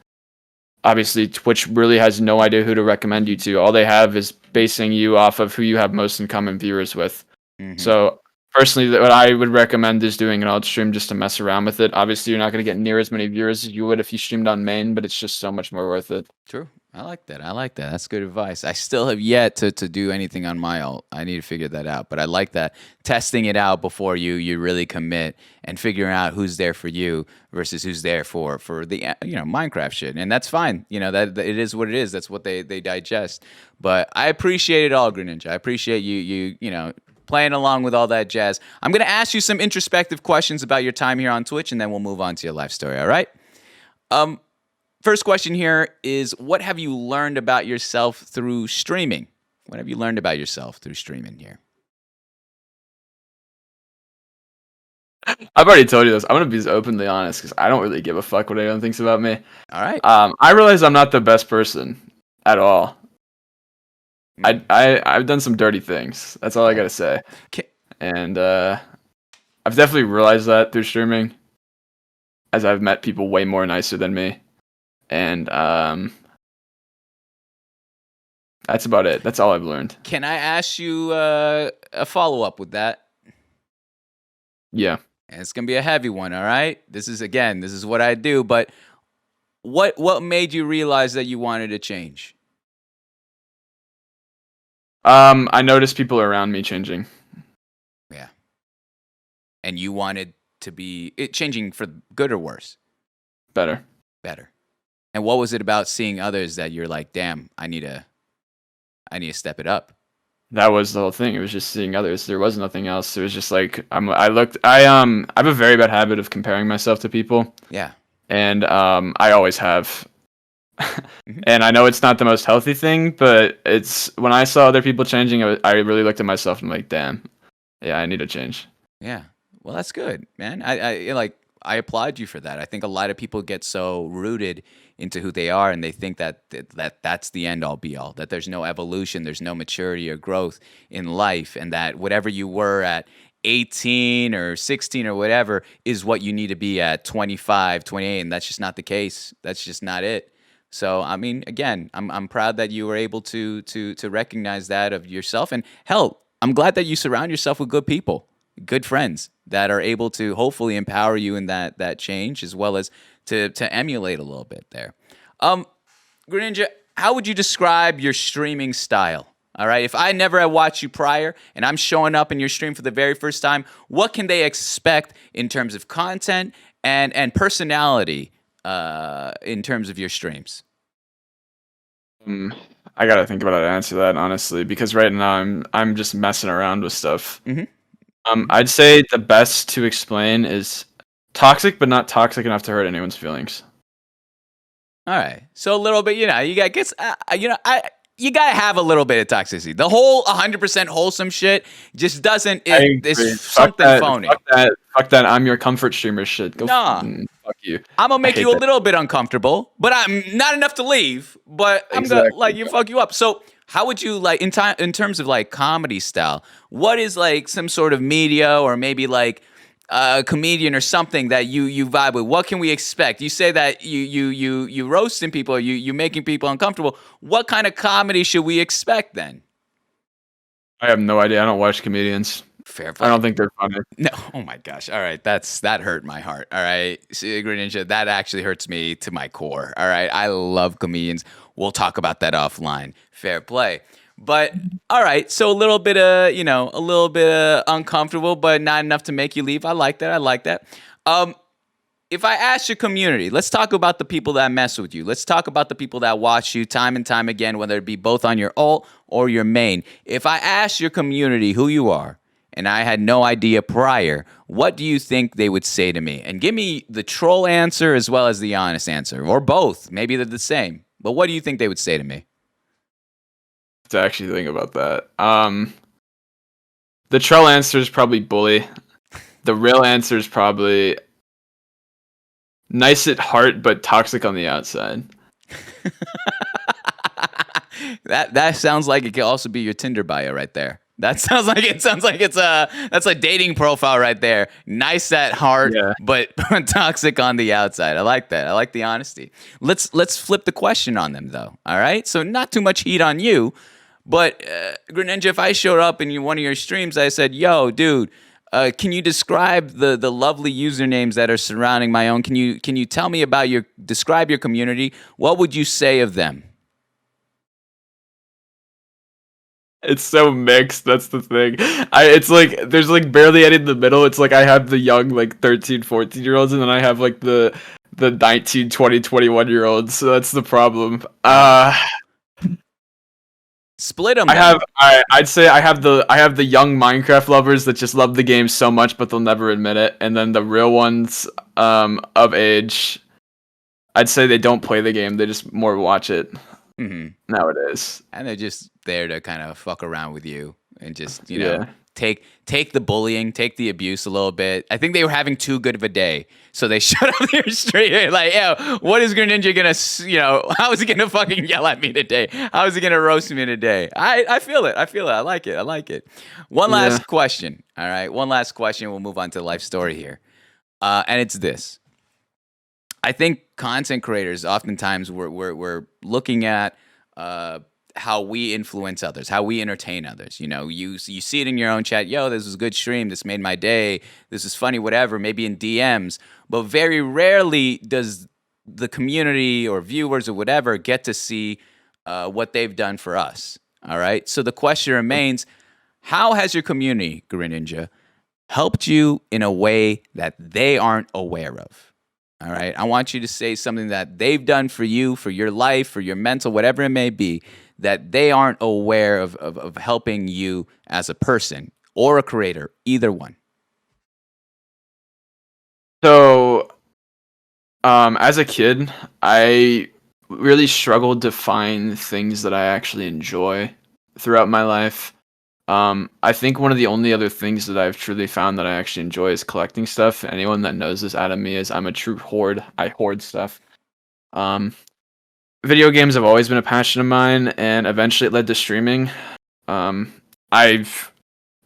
S1: obviously Twitch really has no idea who to recommend you to. All they have is basing you off of who you have most in common viewers with.
S2: Mm-hmm.
S1: So personally, what I would recommend is doing an alt stream just to mess around with it. Obviously, you're not going to get near as many viewers as you would if you streamed on main, but it's just so much more worth it.
S2: True. I like that. That's good advice. I still have yet to do anything on my alt. I need to figure that out. But I like that, testing it out before you really commit, and figuring out who's there for you versus who's there for the Minecraft shit. And that's fine. That it is what it is. That's what they digest. But I appreciate it all, Greninja. I appreciate you playing along with all that jazz. I'm going to ask you some introspective questions about your time here on Twitch, and then we'll move on to your life story, all right? First question here is, what have you learned about yourself through streaming? What have you learned about yourself through streaming here?
S1: I've already told you this. I'm going to be openly honest, because I don't really give a fuck what anyone thinks about me.
S2: All right.
S1: I realize I'm not the best person at all. I've done some dirty things. That's all I gotta say.
S2: Okay.
S1: And I've definitely realized that through streaming, as I've met people way more nicer than me. And that's about it. That's all I've learned.
S2: Can I ask you a follow-up with that?
S1: Yeah.
S2: And it's gonna be a heavy one, all right? This is what I do, but what made you realize that you wanted to change?
S1: I noticed people around me changing.
S2: Yeah. And you wanted to be changing for good or worse?
S1: Better.
S2: And what was it about seeing others that you're like, damn, I need to step it up?
S1: That was the whole thing. It was just seeing others. There was nothing else. It was just like I have a very bad habit of comparing myself to people.
S2: Yeah.
S1: And I always have. And I know it's not the most healthy thing, but it's when I saw other people changing, I really looked at myself and like, damn, yeah, I need to change.
S2: Yeah. Well, that's good, man. I applaud you for that. I think a lot of people get so rooted into who they are, and they think that's the end all be all, that there's no evolution, there's no maturity or growth in life, and that whatever you were at 18 or 16 or whatever is what you need to be at 25, 28, and that's just not the case. That's just not it. So, I mean, again, I'm proud that you were able to recognize that of yourself, and hell, I'm glad that you surround yourself with good people, good friends that are able to hopefully empower you in that change, as well as to emulate a little bit there. Greninja, how would you describe your streaming style? All right, if I never had watched you prior and I'm showing up in your stream for the very first time, what can they expect in terms of content and personality in terms of your streams?
S1: I gotta think about how to answer that, honestly, because right now I'm just messing around with stuff.
S2: Mm-hmm.
S1: I'd say the best to explain is toxic, but not toxic enough to hurt anyone's feelings.
S2: All right, so a little bit, you gotta have a little bit of toxicity. The whole 100% wholesome shit just doesn't. It's something phony.
S1: Fuck that. I'm your comfort streamer shit. Fuck you.
S2: I'm gonna make you a little bit uncomfortable, but I'm not enough to leave. But I'm gonna fuck you up. So how would you in terms of like comedy style? What is like some sort of media or maybe like a comedian or something that you vibe with? What can we expect? You say that you roasting people, you making people uncomfortable. What kind of comedy should we expect then?
S1: I have no idea. I don't watch comedians.
S2: Fair play.
S1: I don't think they're funny.
S2: No. Oh my gosh. All right. That hurt my heart. All right. See, Greninja, that actually hurts me to my core. All right. I love comedians. We'll talk about that offline. Fair play. But all right, so a little bit of, a little bit uncomfortable, but not enough to make you leave. I like that. I like that. If I ask your community, let's talk about the people that mess with you. Let's talk about the people that watch you time and time again, whether it be both on your ult or your main. If I ask your community who you are, and I had no idea prior, what do you think they would say to me? And give me the troll answer as well as the honest answer, or both. Maybe they're the same. But what do you think they would say to me?
S1: To actually think about that. The troll answer is probably bully. The real answer is probably nice at heart but toxic on the outside.
S2: That sounds like it could also be your Tinder bio right there. That sounds like that's a dating profile right there. Nice at heart, but toxic on the outside. I like that. I like the honesty. Let's flip the question on them though. All right. So not too much heat on you, but Greninja, if I showed up in one of your streams, I said, "Yo, dude, can you describe the lovely usernames that are surrounding my own? Can you tell me about describe your community? What would you say of them?"
S1: It's so mixed. That's the thing. It's like there's like barely any in the middle. It's like I have the young like 13, 14-year-olds, and then I have like the 19, 20, 21-year-olds. So that's the problem.
S2: Split them.
S1: I'd say I have the young Minecraft lovers that just love the game so much, but they'll never admit it. And then the real ones of age, I'd say they don't play the game. They just more watch it.
S2: Mm-hmm.
S1: Nowadays,
S2: and they're just there to kind of fuck around with you and just take the bullying, take the abuse a little bit. I think they were having too good of a day, so they shut up their stream. Like, yo, what is Greninja gonna, how is he gonna fucking yell at me today? How is he gonna roast me today? I feel it. I like it. One last question. All right, one last question. We'll move on to the life story here, and it's this. I think content creators, oftentimes we're looking at how we influence others, how we entertain others. You see it in your own chat. Yo, this was a good stream. This made my day. This is funny, whatever, maybe in DMs. But very rarely does the community or viewers or whatever get to see what they've done for us. All right. So the question remains, how has your community, Greninja, helped you in a way that they aren't aware of? All right. I want you to say something that they've done for you, for your life, for your mental, whatever it may be, that they aren't aware of helping you as a person or a creator, either one.
S1: So, as a kid, I really struggled to find things that I actually enjoy throughout my life. I think one of the only other things that I've truly found that I actually enjoy is collecting stuff. Anyone that knows this out of me is I'm a true hoard. I hoard stuff. Video games have always been a passion of mine, and eventually it led to streaming. As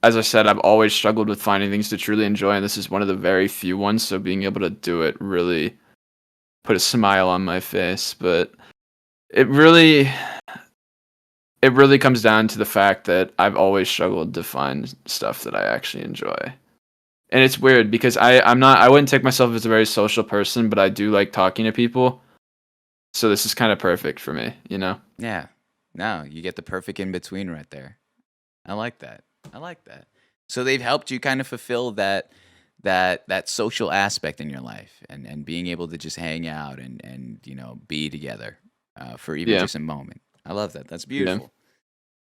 S1: I said, I've always struggled with finding things to truly enjoy, and this is one of the very few ones, so being able to do it really put a smile on my face. But it really comes down to the fact that I've always struggled to find stuff that I actually enjoy. And it's weird because I wouldn't take myself as a very social person, but I do like talking to people. So this is kind of perfect for me,
S2: Yeah. No, you get the perfect in between right there. I like that. So they've helped you kind of fulfill that social aspect in your life and being able to just hang out and be together for even just a moment. I love that. That's beautiful. Yeah.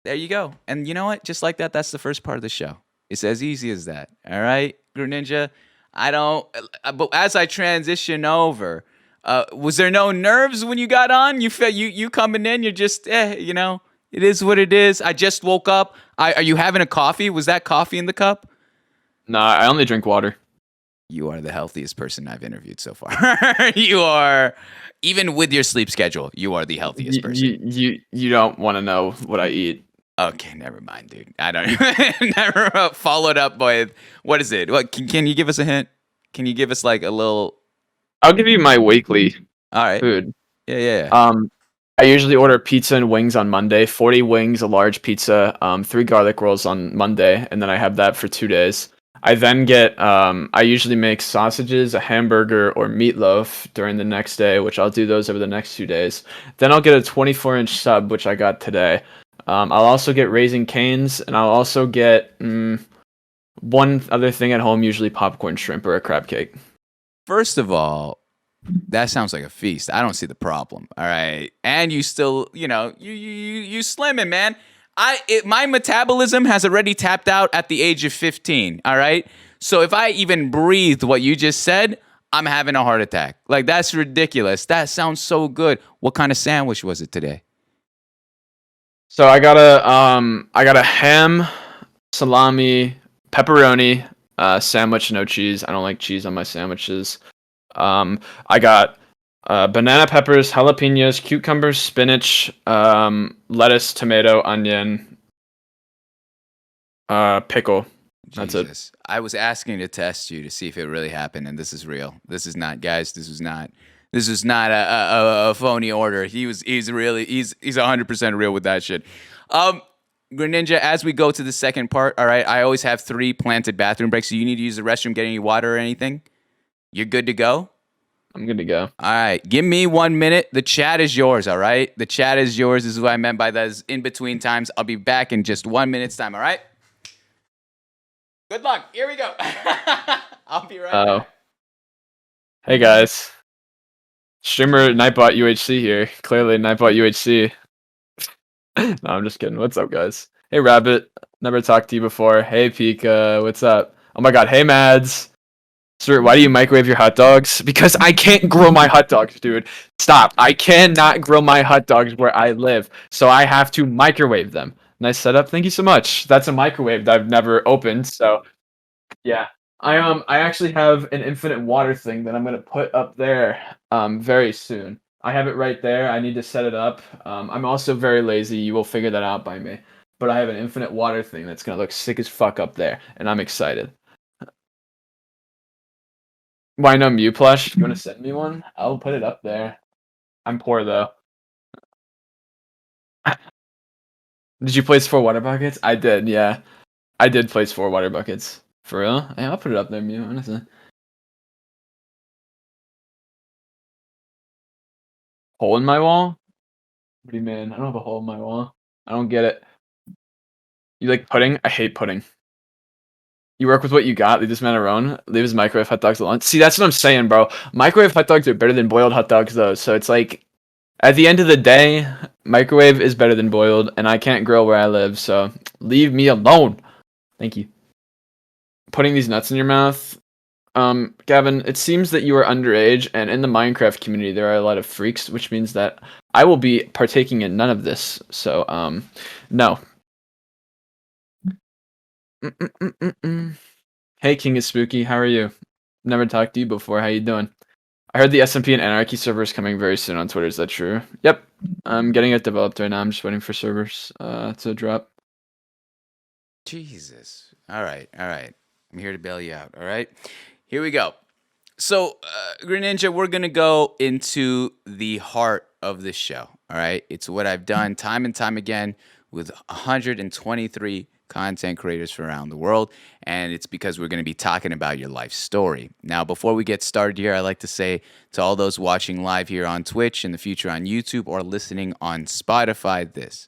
S2: There you go. And you know what? Just like that, that's the first part of the show. It's as easy as that. All right, Greninja? But as I transition over, was there no nerves when you got on? You felt you coming in, you're just, it is what it is. I just woke up. Are you having a coffee? Was that coffee in the cup?
S1: No, I only drink water.
S2: You are the healthiest person I've interviewed so far. You are, even with your sleep schedule, you are the healthiest person.
S1: You don't want to know what I eat.
S2: Okay, never mind, dude. I don't even never followed up with what is it? What can you give us a hint? Can you give us like a little?
S1: I'll give you my weekly food.
S2: Yeah.
S1: I usually order pizza and wings on Monday. 40 wings, a large pizza, 3 garlic rolls on Monday, and then I have that for 2 days. I then get I usually make sausages, a hamburger, or meatloaf during the next day, which I'll do those over the next 2 days. Then I'll get a 24-inch sub, which I got today. I'll also get Raising Cane's, and I'll also get one other thing at home, usually popcorn shrimp or a crab cake.
S2: First of all, that sounds like a feast. I don't see the problem. All right, and you still, you slimming, man. My metabolism has already tapped out at the age of 15. All right, so if I even breathed what you just said, I'm having a heart attack. Like, that's ridiculous. That sounds so good. What kind of sandwich was it today?
S1: So I got a ham, salami, pepperoni, sandwich, no cheese. I don't like cheese on my sandwiches. I got banana peppers, jalapenos, cucumbers, spinach, lettuce, tomato, onion, pickle. That's
S2: Jesus. I was asking to test you to see if it really happened, and this is real. This is not, guys. This is not a phony order. He's 100% real with that shit. Greninja, as we go to the second part, all right, I always have 3 planted bathroom breaks. So you need to use the restroom, get any water or anything? You're good to go?
S1: I'm good to go.
S2: All right, give me 1 minute. The chat is yours, all right? The chat is yours. This is what I meant by those in-between times. I'll be back in just 1 minute's time, all right? Good luck. Here we go. I'll be right back.
S1: Hey, guys. Streamer Nightbot UHC here. Clearly, Nightbot UHC. No, I'm just kidding. What's up, guys? Hey, Rabbit. Never talked to you before. Hey, Pika. What's up? Oh my god. Hey, Mads. Sir, why do you microwave your hot dogs? Because I can't grill my hot dogs, dude. Stop. I cannot grill my hot dogs where I live, so I have to microwave them. Nice setup. Thank you so much. That's a microwave that I've never opened, so yeah. I actually have an infinite water thing that I'm gonna put up there very soon. I have it right there. I need to set it up. I'm also very lazy. You will figure that out by me. But I have an infinite water thing that's gonna look sick as fuck up there, and I'm excited. Why no Mew plush? You wanna send me one? I'll put it up there. I'm poor though. Did you place 4 water buckets? I did, yeah. I did place 4 water buckets. For real? Yeah, I'll put it up there, Mew, honestly. Hole in my wall? What do you mean? I don't have a hole in my wall. I don't get it. You like pudding? I hate pudding. You work with what you got. Leave this man alone. Leave his microwave hot dogs alone. See, that's what I'm saying, bro. Microwave hot dogs are better than boiled hot dogs, though. So it's like, at the end of the day, microwave is better than boiled, and I can't grill where I live. So leave me alone. Thank you. Putting these nuts in your mouth. Gavin, it seems that you are underage, and in the Minecraft community, there are a lot of freaks, which means that I will be partaking in none of this. So, no. Hey, King is Spooky. How are you? Never talked to you before. How you doing? I heard the SMP and Anarchy server is coming very soon on Twitter. Is that true? Yep. I'm getting it developed right now. I'm just waiting for servers to drop.
S2: Jesus. All right. I'm here to bail you out. All right. Here we go. So, Greninja, we're going to go into the heart of this show. All right. It's what I've done time and time again with 123 content creators from around the world. And it's because we're going to be talking about your life story. Now, before we get started here, I'd like to say to all those watching live here on Twitch, in the future on YouTube, or listening on Spotify, this.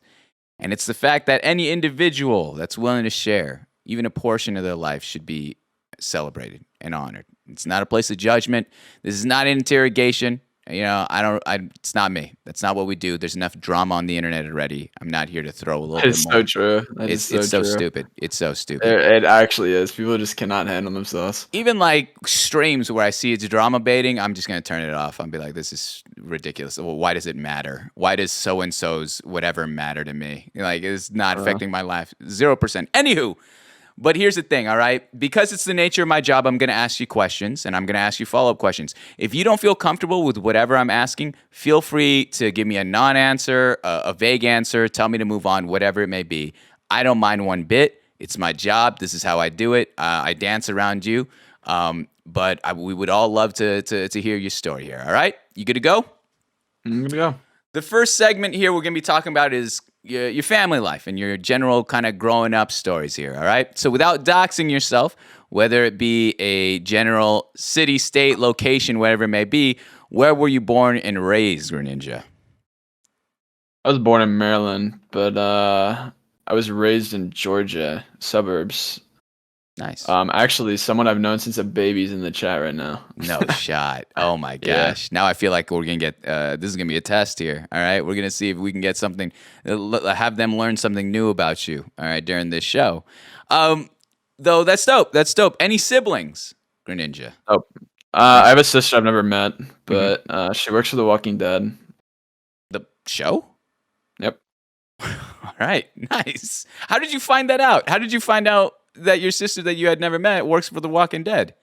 S2: And it's the fact that any individual that's willing to share even a portion of their life should be celebrated and honored. It's not a place of judgment. This is not an interrogation. You know, it's not me. That's not what we do. There's enough drama on the internet already. I'm not here to throw a little bit more.
S1: It's so true.
S2: It's so stupid. It's so stupid.
S1: It actually is. People just cannot handle themselves.
S2: Even like streams where I see it's drama baiting, I'm just going to turn it off. I'll be like, this is ridiculous. Well, why does it matter? Why does so-and-so's whatever matter to me? Like, it's not affecting my life. 0%. Anywho. But here's the thing, all right? Because it's the nature of my job, I'm going to ask you questions, and I'm going to ask you follow-up questions. If you don't feel comfortable with whatever I'm asking, feel free to give me a non-answer, a vague answer, tell me to move on, whatever it may be. I don't mind one bit. It's my job. This is how I do it. I dance around you. But we would all love to hear your story here, all right? You good to go?
S1: I'm good to go.
S2: The first segment here we're going to be talking about is your family life and your general kind of growing up stories here, all right? So without doxing yourself, whether it be a general city, state, location, whatever it may be, where were you born and raised, Greninja?
S1: I was born in Maryland, but I was raised in Georgia suburbs.
S2: Nice.
S1: Actually, someone I've known since a baby's in the chat right now.
S2: No shot. Oh my
S1: Yeah.
S2: gosh. Now I feel like we're gonna get this is gonna be a test here. All right. We're gonna see if we can get something have them learn something new about you, all right, during this show. Though that's dope. That's dope. Any siblings, Greninja?
S1: Oh, I have a sister I've never met, but she works for The Walking Dead.
S2: The show?
S1: Yep.
S2: All right. Nice. How did you find that out? How did you find out that your sister that you had never met works for The Walking Dead?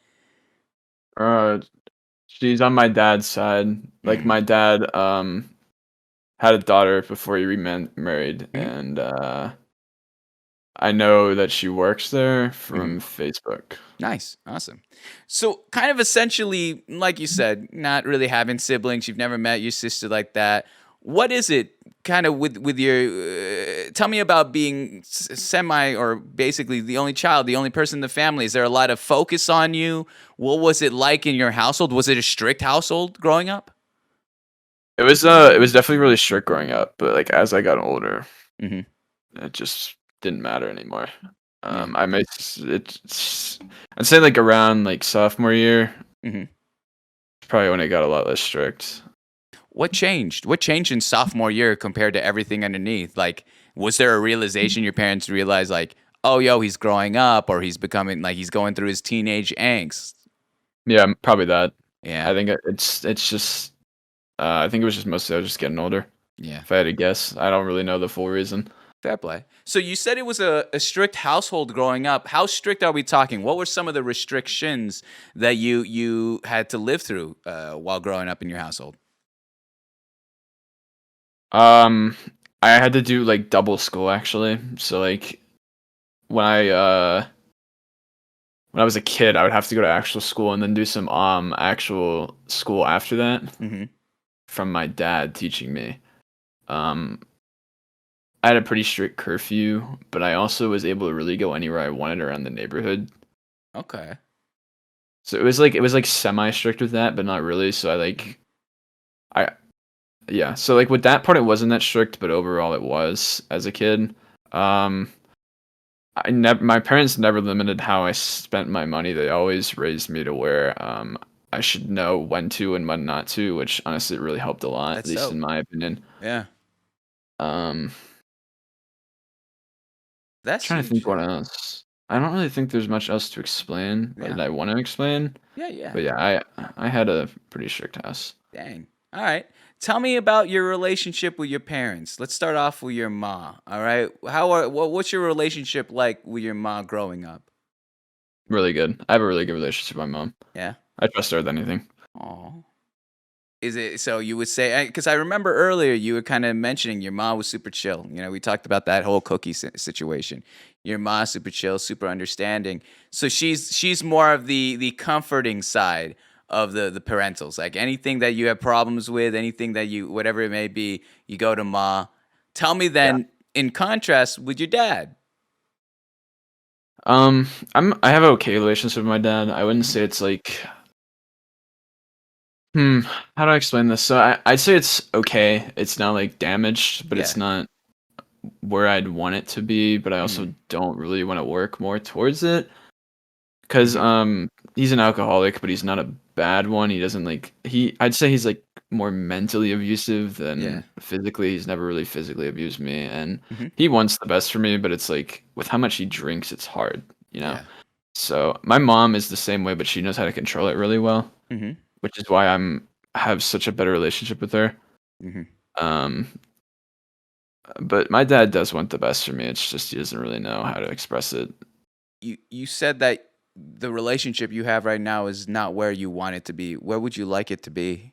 S1: Uh, she's on my dad's side. Like my dad had a daughter before he remarried, and I know that she works there from Facebook.
S2: Nice. Awesome. So, kind of essentially, like you said, not really having siblings, you've never met your sister like that. What is it kind of with your tell me about being semi or basically the only child, the only person in the family. Is there a lot of focus on you? What was it like in your household? Was it a strict household growing up?
S1: It was definitely really strict growing up, but like as I got older,
S2: Mhm.
S1: it just didn't matter anymore.
S2: Yeah.
S1: I made it's I'd say like around like sophomore year,
S2: Mhm.
S1: probably when it got a lot less strict.
S2: What changed? What changed in sophomore year compared to everything underneath? Like, was there a realization your parents realized, like, oh, yo, he's growing up, or he's becoming like he's going through his teenage angst?
S1: Yeah, probably that.
S2: Yeah,
S1: I think it's just I think it was just mostly I was just getting older.
S2: yeah,
S1: If I had to guess, I don't really know the full reason.
S2: fair play. So you said it was a strict household growing up. How strict are we talking? What were some of the restrictions that you had to live through while growing up in your household?
S1: Um, I had to do like double school actually. So like when I uh when I was a kid, I would have to go to actual school and then do some actual school after that
S2: Mm-hmm.
S1: from my dad teaching me. Um, I had a pretty strict curfew, but I also was able to really go anywhere I wanted around the neighborhood.
S2: Okay.
S1: So it was like semi strict with that, but not really. So I yeah. So like with that part, it wasn't that strict, but overall it was as a kid. Um, my parents never limited how I spent my money. They always raised me to where I should know when to and when not to, which honestly really helped a lot, at
S2: That's
S1: least
S2: dope.
S1: in my opinion.
S2: Yeah,
S1: Um,
S2: that's
S1: trying to think
S2: huge.
S1: what else. I don't really think there's much else to explain
S2: Yeah,
S1: that I want to explain.
S2: yeah, yeah.
S1: But yeah, I had a pretty strict house.
S2: Dang. All right. Tell me about your relationship with your parents. Let's start off with your ma. All right. What's your relationship like with your ma growing up?
S1: Really good. I have a really good relationship with my mom.
S2: Yeah.
S1: I trust her with anything.
S2: Oh. Is it so you would say because I remember earlier you were kind of mentioning your mom was super chill. You know, we talked about that whole cookie situation. Your mom's super chill, super understanding. So she's more of the comforting side of the parentals. Like anything that you have problems with, anything that you whatever it may be, you go to ma. Tell me
S1: Yeah.
S2: then in contrast with your dad.
S1: I have an okay relationship with my dad. I wouldn't say it's like Hmm, how do I explain this? So I'd say it's okay. It's not like damaged, but
S2: Yeah.
S1: it's not where I'd want it to be. But I also
S2: Mhm.
S1: don't really want to work more towards it because
S2: Mhm.
S1: he's an alcoholic, but he's not a bad one. He doesn't like he. I'd say he's like more mentally abusive
S2: Yeah.
S1: than physically. He's never really physically abused me, and
S2: Mhm.
S1: he wants the best for me. But it's like with how much he drinks, it's hard, you know.
S2: Yeah.
S1: So my mom is the same way, but she knows how to control it really well,
S2: Mhm.
S1: which is why have such a better relationship with her.
S2: Mhm.
S1: Um, but my dad does want the best for me. It's just he doesn't really know how to express it.
S2: You said that the relationship you have right now is not where you want it to be. Where would you like it to be?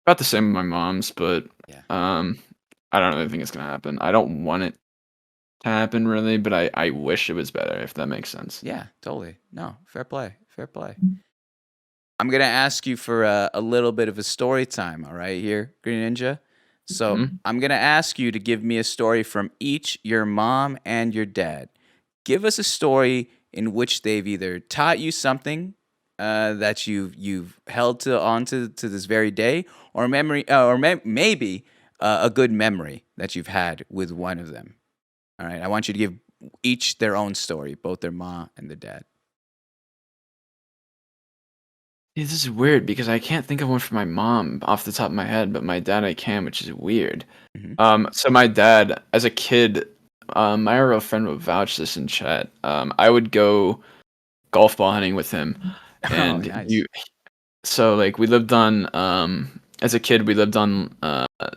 S1: About the same with my mom's, but
S2: Yeah.
S1: um, I don't really think it's gonna happen. I don't want it to happen really, but I wish it was better if that makes sense.
S2: Yeah, totally. No, fair play. Fair play. I'm gonna ask you for a little bit of a story time. All right, here, Green Ninja. So
S1: Mhm.
S2: I'm gonna ask you to give me a story from each your mom and your dad. Give us a story in which they've either taught you something that you've held to onto to this very day, or maybe a good memory that you've had with one of them. All right, I want you to give each their own story, both their mom and their dad.
S1: Yeah, this is weird because I can't think of one for my mom off the top of my head, but my dad I can, which is weird.
S2: Mhm.
S1: So my dad, as a kid, my real friend would vouch this in chat. I would go golf ball hunting with him, and
S2: nice.
S1: so like we lived on as a kid we lived on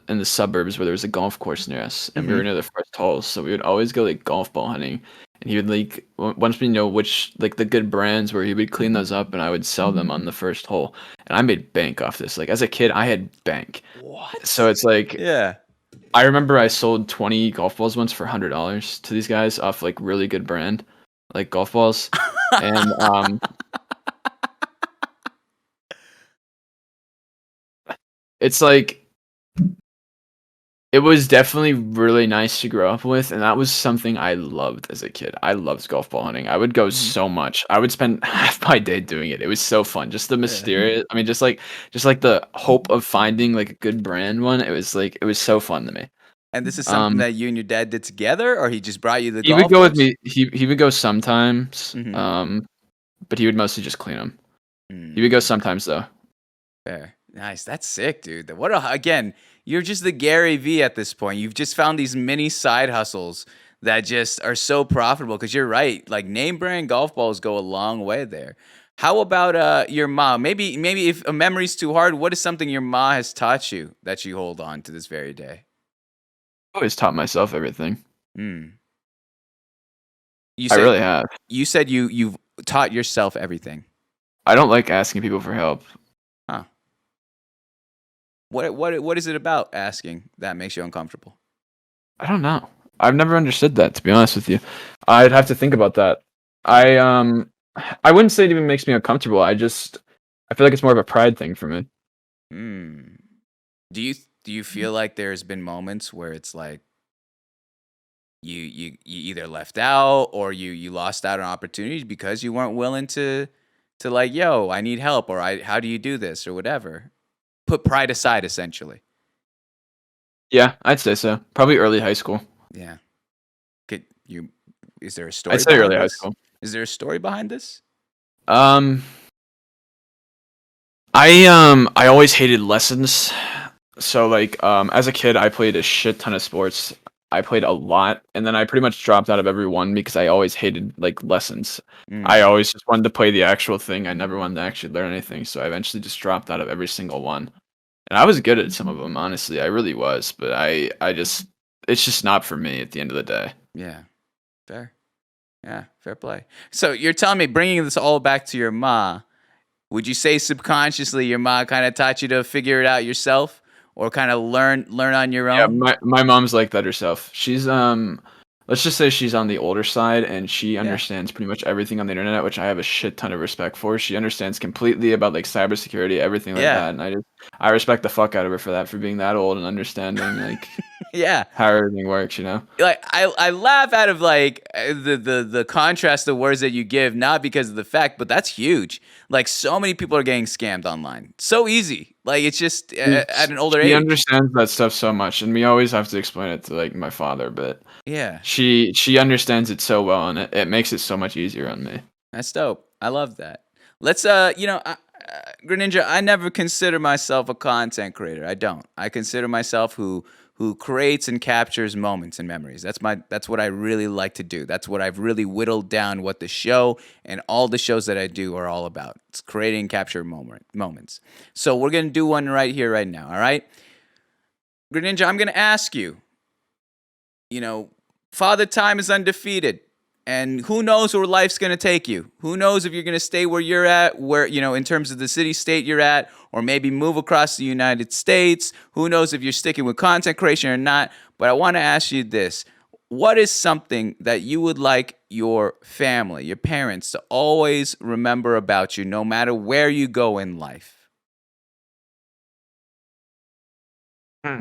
S1: in the suburbs where there was a golf course near us, and we were near the first holes, so we would always go like golf ball hunting, and he would like once we know which like the good brands where he would clean those up and I would sell them on the first hole, and I made bank off this. Like as a kid I had bank.
S2: What?
S1: So it's like
S2: Yeah.
S1: I remember I sold 20 golf balls once for $100 to these guys off like really good brand like golf balls, and it's like it was definitely really nice to grow up with, and that was something I loved as a kid. I loved golf ball hunting. I would go so much. I would spend half my day doing it. It was so fun. Just the mysterious. I mean, just like the hope of finding like a good brand one. It was so fun to me.
S2: And this is something that you and your dad did together, or he just brought you the
S1: He would
S2: golf
S1: go with
S2: balls?
S1: me. He would go sometimes.
S2: Mhm.
S1: But he would mostly just clean them.
S2: Mm,
S1: He would go sometimes though.
S2: fair. Nice. That's sick, dude. Again, you're just the Gary V at this point. You've just found these mini side hustles that just are so profitable because you're right. Like name brand golf balls go a long way there. How about your mom? Maybe if a memory's too hard, what is something your mom has taught you that you hold on to this very day?
S1: I always taught myself everything.
S2: Mm. You
S1: I
S2: said
S1: really have.
S2: you said you've taught yourself everything.
S1: I don't like asking people for help.
S2: Huh. What is it about asking that makes you uncomfortable?
S1: I don't know. I've never understood that, to be honest with you. I'd have to think about that. I wouldn't say it even makes me uncomfortable. I feel like it's more of a pride thing for me.
S2: Mm. Do you feel like there's been moments where it's like you either left out or you lost out on opportunities because you weren't willing to like, yo, I need help, or how do you do this or whatever? Put pride aside, essentially.
S1: Yeah, I'd say so. Probably early high school.
S2: Yeah. Could you? Is there a story
S1: I'd say
S2: behind
S1: early high
S2: this?
S1: school.
S2: Is there a story behind this?
S1: Um, I always hated lessons. So like as a kid I played a shit ton of sports. I played a lot, and then I pretty much dropped out of every one because I always hated like lessons. I
S2: Mm.
S1: always just wanted to play the actual thing. I never wanted to actually learn anything, so I eventually just dropped out of every single one. And I was good at some of them, honestly. I really was, but I just it's just not for me at the end of the day.
S2: Yeah. Fair. Yeah. Fair play. So you're telling me, bringing this all back to your ma, would you say subconsciously your ma kind of taught you to figure it out yourself, or kind of learn on your
S1: Yeah,
S2: own?
S1: my mom's like that herself. She's let's just say she's on the older side and she
S2: Yeah.
S1: understands pretty much everything on the internet, which I have a shit ton of respect for. She understands completely about like cybersecurity, everything like
S2: Yeah.
S1: that, and I respect the fuck out of her for that, for being that old and understanding like
S2: Yeah.
S1: how everything works, you know?
S2: Like I laugh out of like the contrast of words that you give, not because of the fact, but that's huge. Like so many people are getting scammed online, so easy. Like it's just at an older
S1: She
S2: age.
S1: understands that stuff so much, and we always have to explain it to like my father, but
S2: Yeah,
S1: she understands it so well, and it makes it so much easier on me.
S2: that's dope. I love that. Let's Greninja, I never consider myself a content creator. I don't. I consider myself who creates and captures moments and memories. That's what I really like to do. That's what I've really whittled down what the show and all the shows that I do are all about. It's creating and capture moments. So we're gonna do one right here, right now. All right, Greninja, I'm gonna ask you. You know, Father Time is undefeated. And who knows where life's going to take you? Who knows if you're going to stay where you're at, where, in terms of the city state you're at, or maybe move across the United States? Who knows if you're sticking with content creation or not? But I want to ask you this. What is something that you would like your family, your parents, to always remember about you, no matter where you go in life?
S1: Hmm.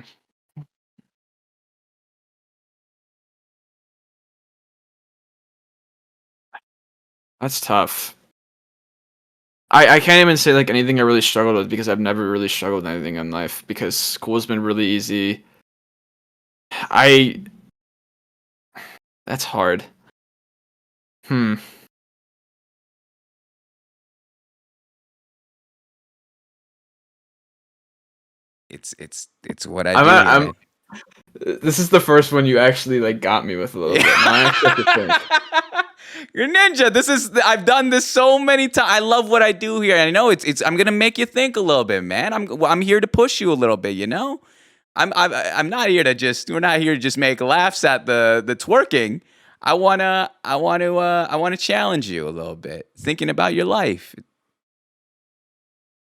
S1: That's tough. I can't even say like anything I really struggled with because I've never really struggled with anything in life because school's been really easy. That's hard. Hmm.
S2: It's what I
S1: I'm,
S2: do
S1: a-
S2: here,
S1: I'm.
S2: man.
S1: This is the first one you actually like got me with a little bit. Now I actually have to think.
S2: You're ninja. I've done this so many times. I love what I do here. And I know it's I'm gonna make you think a little bit, man. I'm here to push you a little bit, you know? I'm not here to just we're not here to just make laughs at the twerking. I wanna challenge you a little bit. Thinking about your life.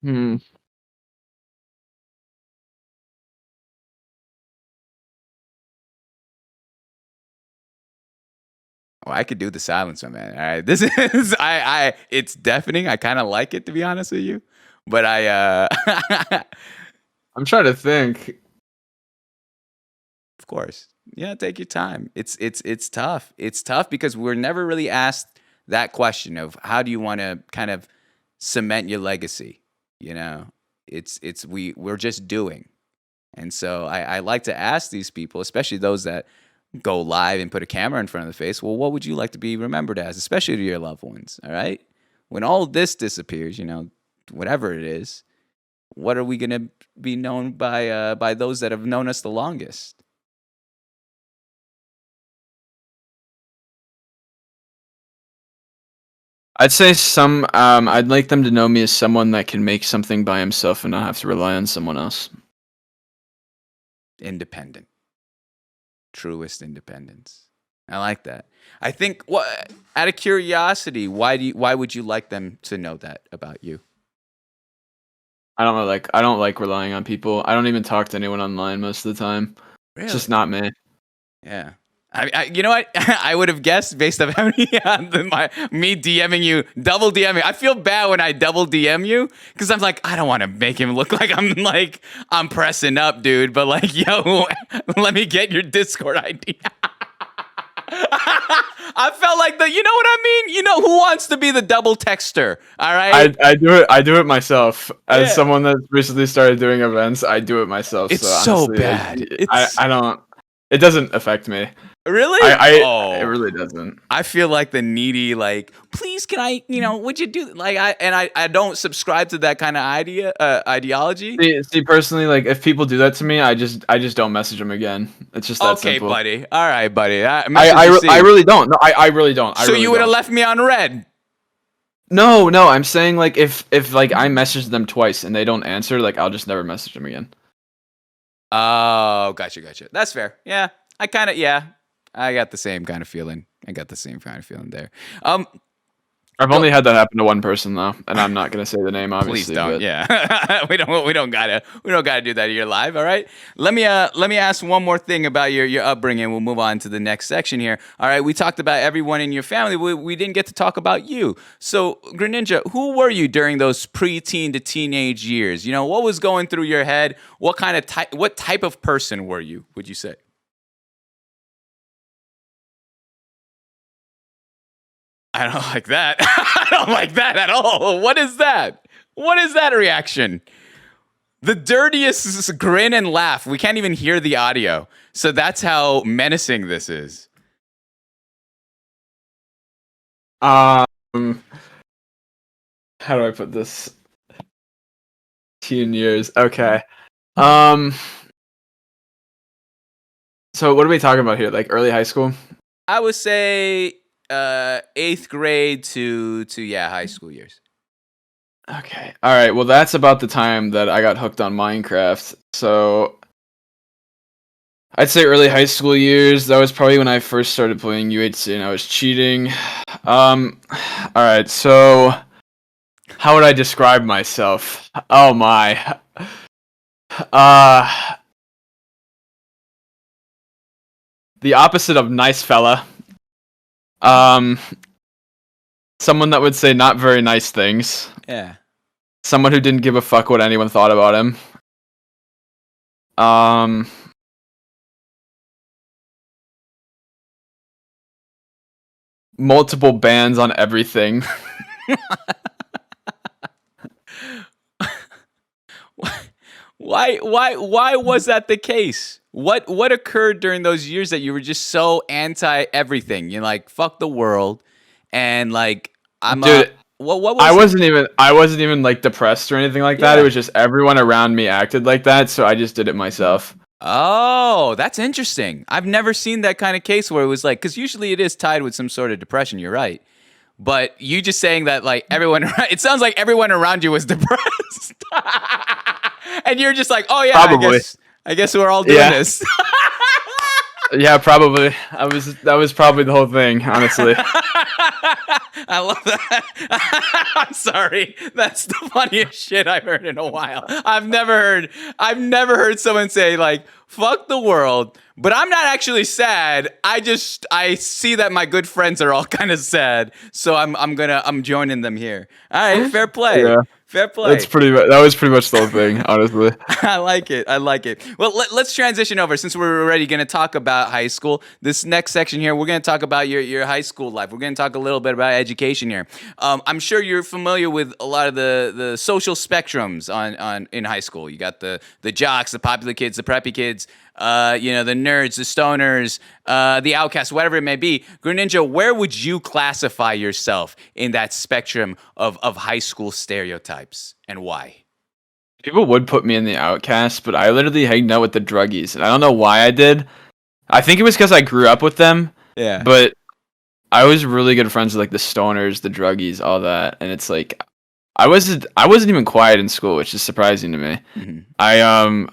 S1: Hmm.
S2: Oh, I could do the silence one, man. All right. This is I it's deafening. I kind of like it, to be honest with you. But
S1: I'm trying to think.
S2: of course. Yeah, take your time. It's tough. It's tough because we're never really asked that question of how do you want to kind of cement your legacy, you know? We're just doing. And so I like to ask these people, especially those that go live and put a camera in front of the face, well, what would you like to be remembered as, especially to your loved ones, all right? When all this disappears, you know, whatever it is, what are we going to be known by those that have known us the longest?
S1: I'd say I'd like them to know me as someone that can make something by himself and not have to rely on someone else.
S2: Independent. Truest independence. I like that. I think out of curiosity, why would you like them to know that about you?
S1: I don't like relying on people. I don't even talk to anyone online most of the time.
S2: Really?
S1: It's just not me.
S2: Yeah. You know what? I would have guessed based on how many me DMing you, double DMing. I feel bad when I double DM you because I'm like, I don't want to make him look like I'm pressing up, dude. But like, yo, let me get your Discord ID. I felt like you know what I mean? You know who wants to be the double texter? All right.
S1: I do it myself. As
S2: Yeah.
S1: someone that's recently started doing events, I do it myself.
S2: It's
S1: so
S2: so
S1: honestly,
S2: bad.
S1: I don't. It doesn't affect me.
S2: Really?
S1: It really doesn't.
S2: I feel like the needy, like, please, can I, would you do like I don't subscribe to that kind of ideology.
S1: See, personally, like if people do that to me, I just don't message them again. It's just that
S2: Okay,
S1: simple.
S2: buddy. All right, buddy.
S1: I really don't. No, I really don't.
S2: So you would have left me on red.
S1: No, I'm saying like if like I message them twice and they don't answer, like I'll just never message them again.
S2: Oh, gotcha. That's fair. Yeah, I got the same kind of feeling. There.
S1: I've only had that happen to one person though, and I'm not gonna say the name. Obviously,
S2: Please don't.
S1: but
S2: Yeah, we don't gotta do that here live. All right. Let me ask one more thing about your upbringing. We'll move on to the next section here. All right. We talked about everyone in your family. We didn't get to talk about you. So Greninja, who were you during those preteen to teenage years? You know, what was going through your head? What type of person were you? Would you say? I don't like that. I don't like that at all. What is that? What is that reaction? The dirtiest grin and laugh. We can't even hear the audio. So that's how menacing this is.
S1: how do I put this? Teen years. Okay. So what are we talking about here? Like early high school?
S2: I would say 8th grade to high school years.
S1: Okay. All right. Well, that's about the time that I got hooked on Minecraft. So I'd say early high school years. That was probably when I first started playing UHC and I was cheating. All right. So how would I describe myself? Oh my. The opposite of nice fella. Someone that would say not very nice things.
S2: Yeah.
S1: Someone who didn't give a fuck what anyone thought about him. Multiple bans on everything.
S2: Why was that the case? What occurred during those years that you were just so anti everything? You're like, fuck the world, and like
S1: Dude,
S2: what
S1: I
S2: was it?
S1: wasn't even like depressed or anything like that. It
S2: Yeah.
S1: was just everyone around me acted like that, so I just did it myself.
S2: Oh, that's interesting. I've never seen that kind of case where it was like, because usually it is tied with some sort of depression. You're right. But you just saying that like everyone, it sounds like everyone around you was depressed. And you're just like, oh yeah,
S1: Probably.
S2: I guess we're all doing
S1: Yeah.
S2: this.
S1: Yeah, probably. That was probably the whole thing, honestly.
S2: I love that. I'm sorry. That's the funniest shit I've heard in a while. I've never heard someone say like, fuck the world, but I'm not actually sad. I see that my good friends are all kind of sad, so I'm joining them here. All right, fair play.
S1: Yeah.
S2: Fair play.
S1: That was pretty much the whole thing, honestly.
S2: I like it. Well, let's transition over since we're already going to talk about high school. This next section here, we're going to talk about your high school life. We're going to talk a little bit about education here. I'm sure you're familiar with a lot of the social spectrums on in high school. You got the jocks, the popular kids, the preppy kids, the nerds, the stoners, the outcasts, whatever it may be. Greninja, where would you classify yourself in that spectrum of high school stereotypes, and why?
S1: People would put me in the outcast, but I literally hanged out with the druggies, and I don't know why I did. I think it was because I grew up with them.
S2: Yeah.
S1: But I was really good friends with like the stoners, the druggies, all that, and it's like I wasn't even quiet in school, which is surprising to me.
S2: Mm-hmm.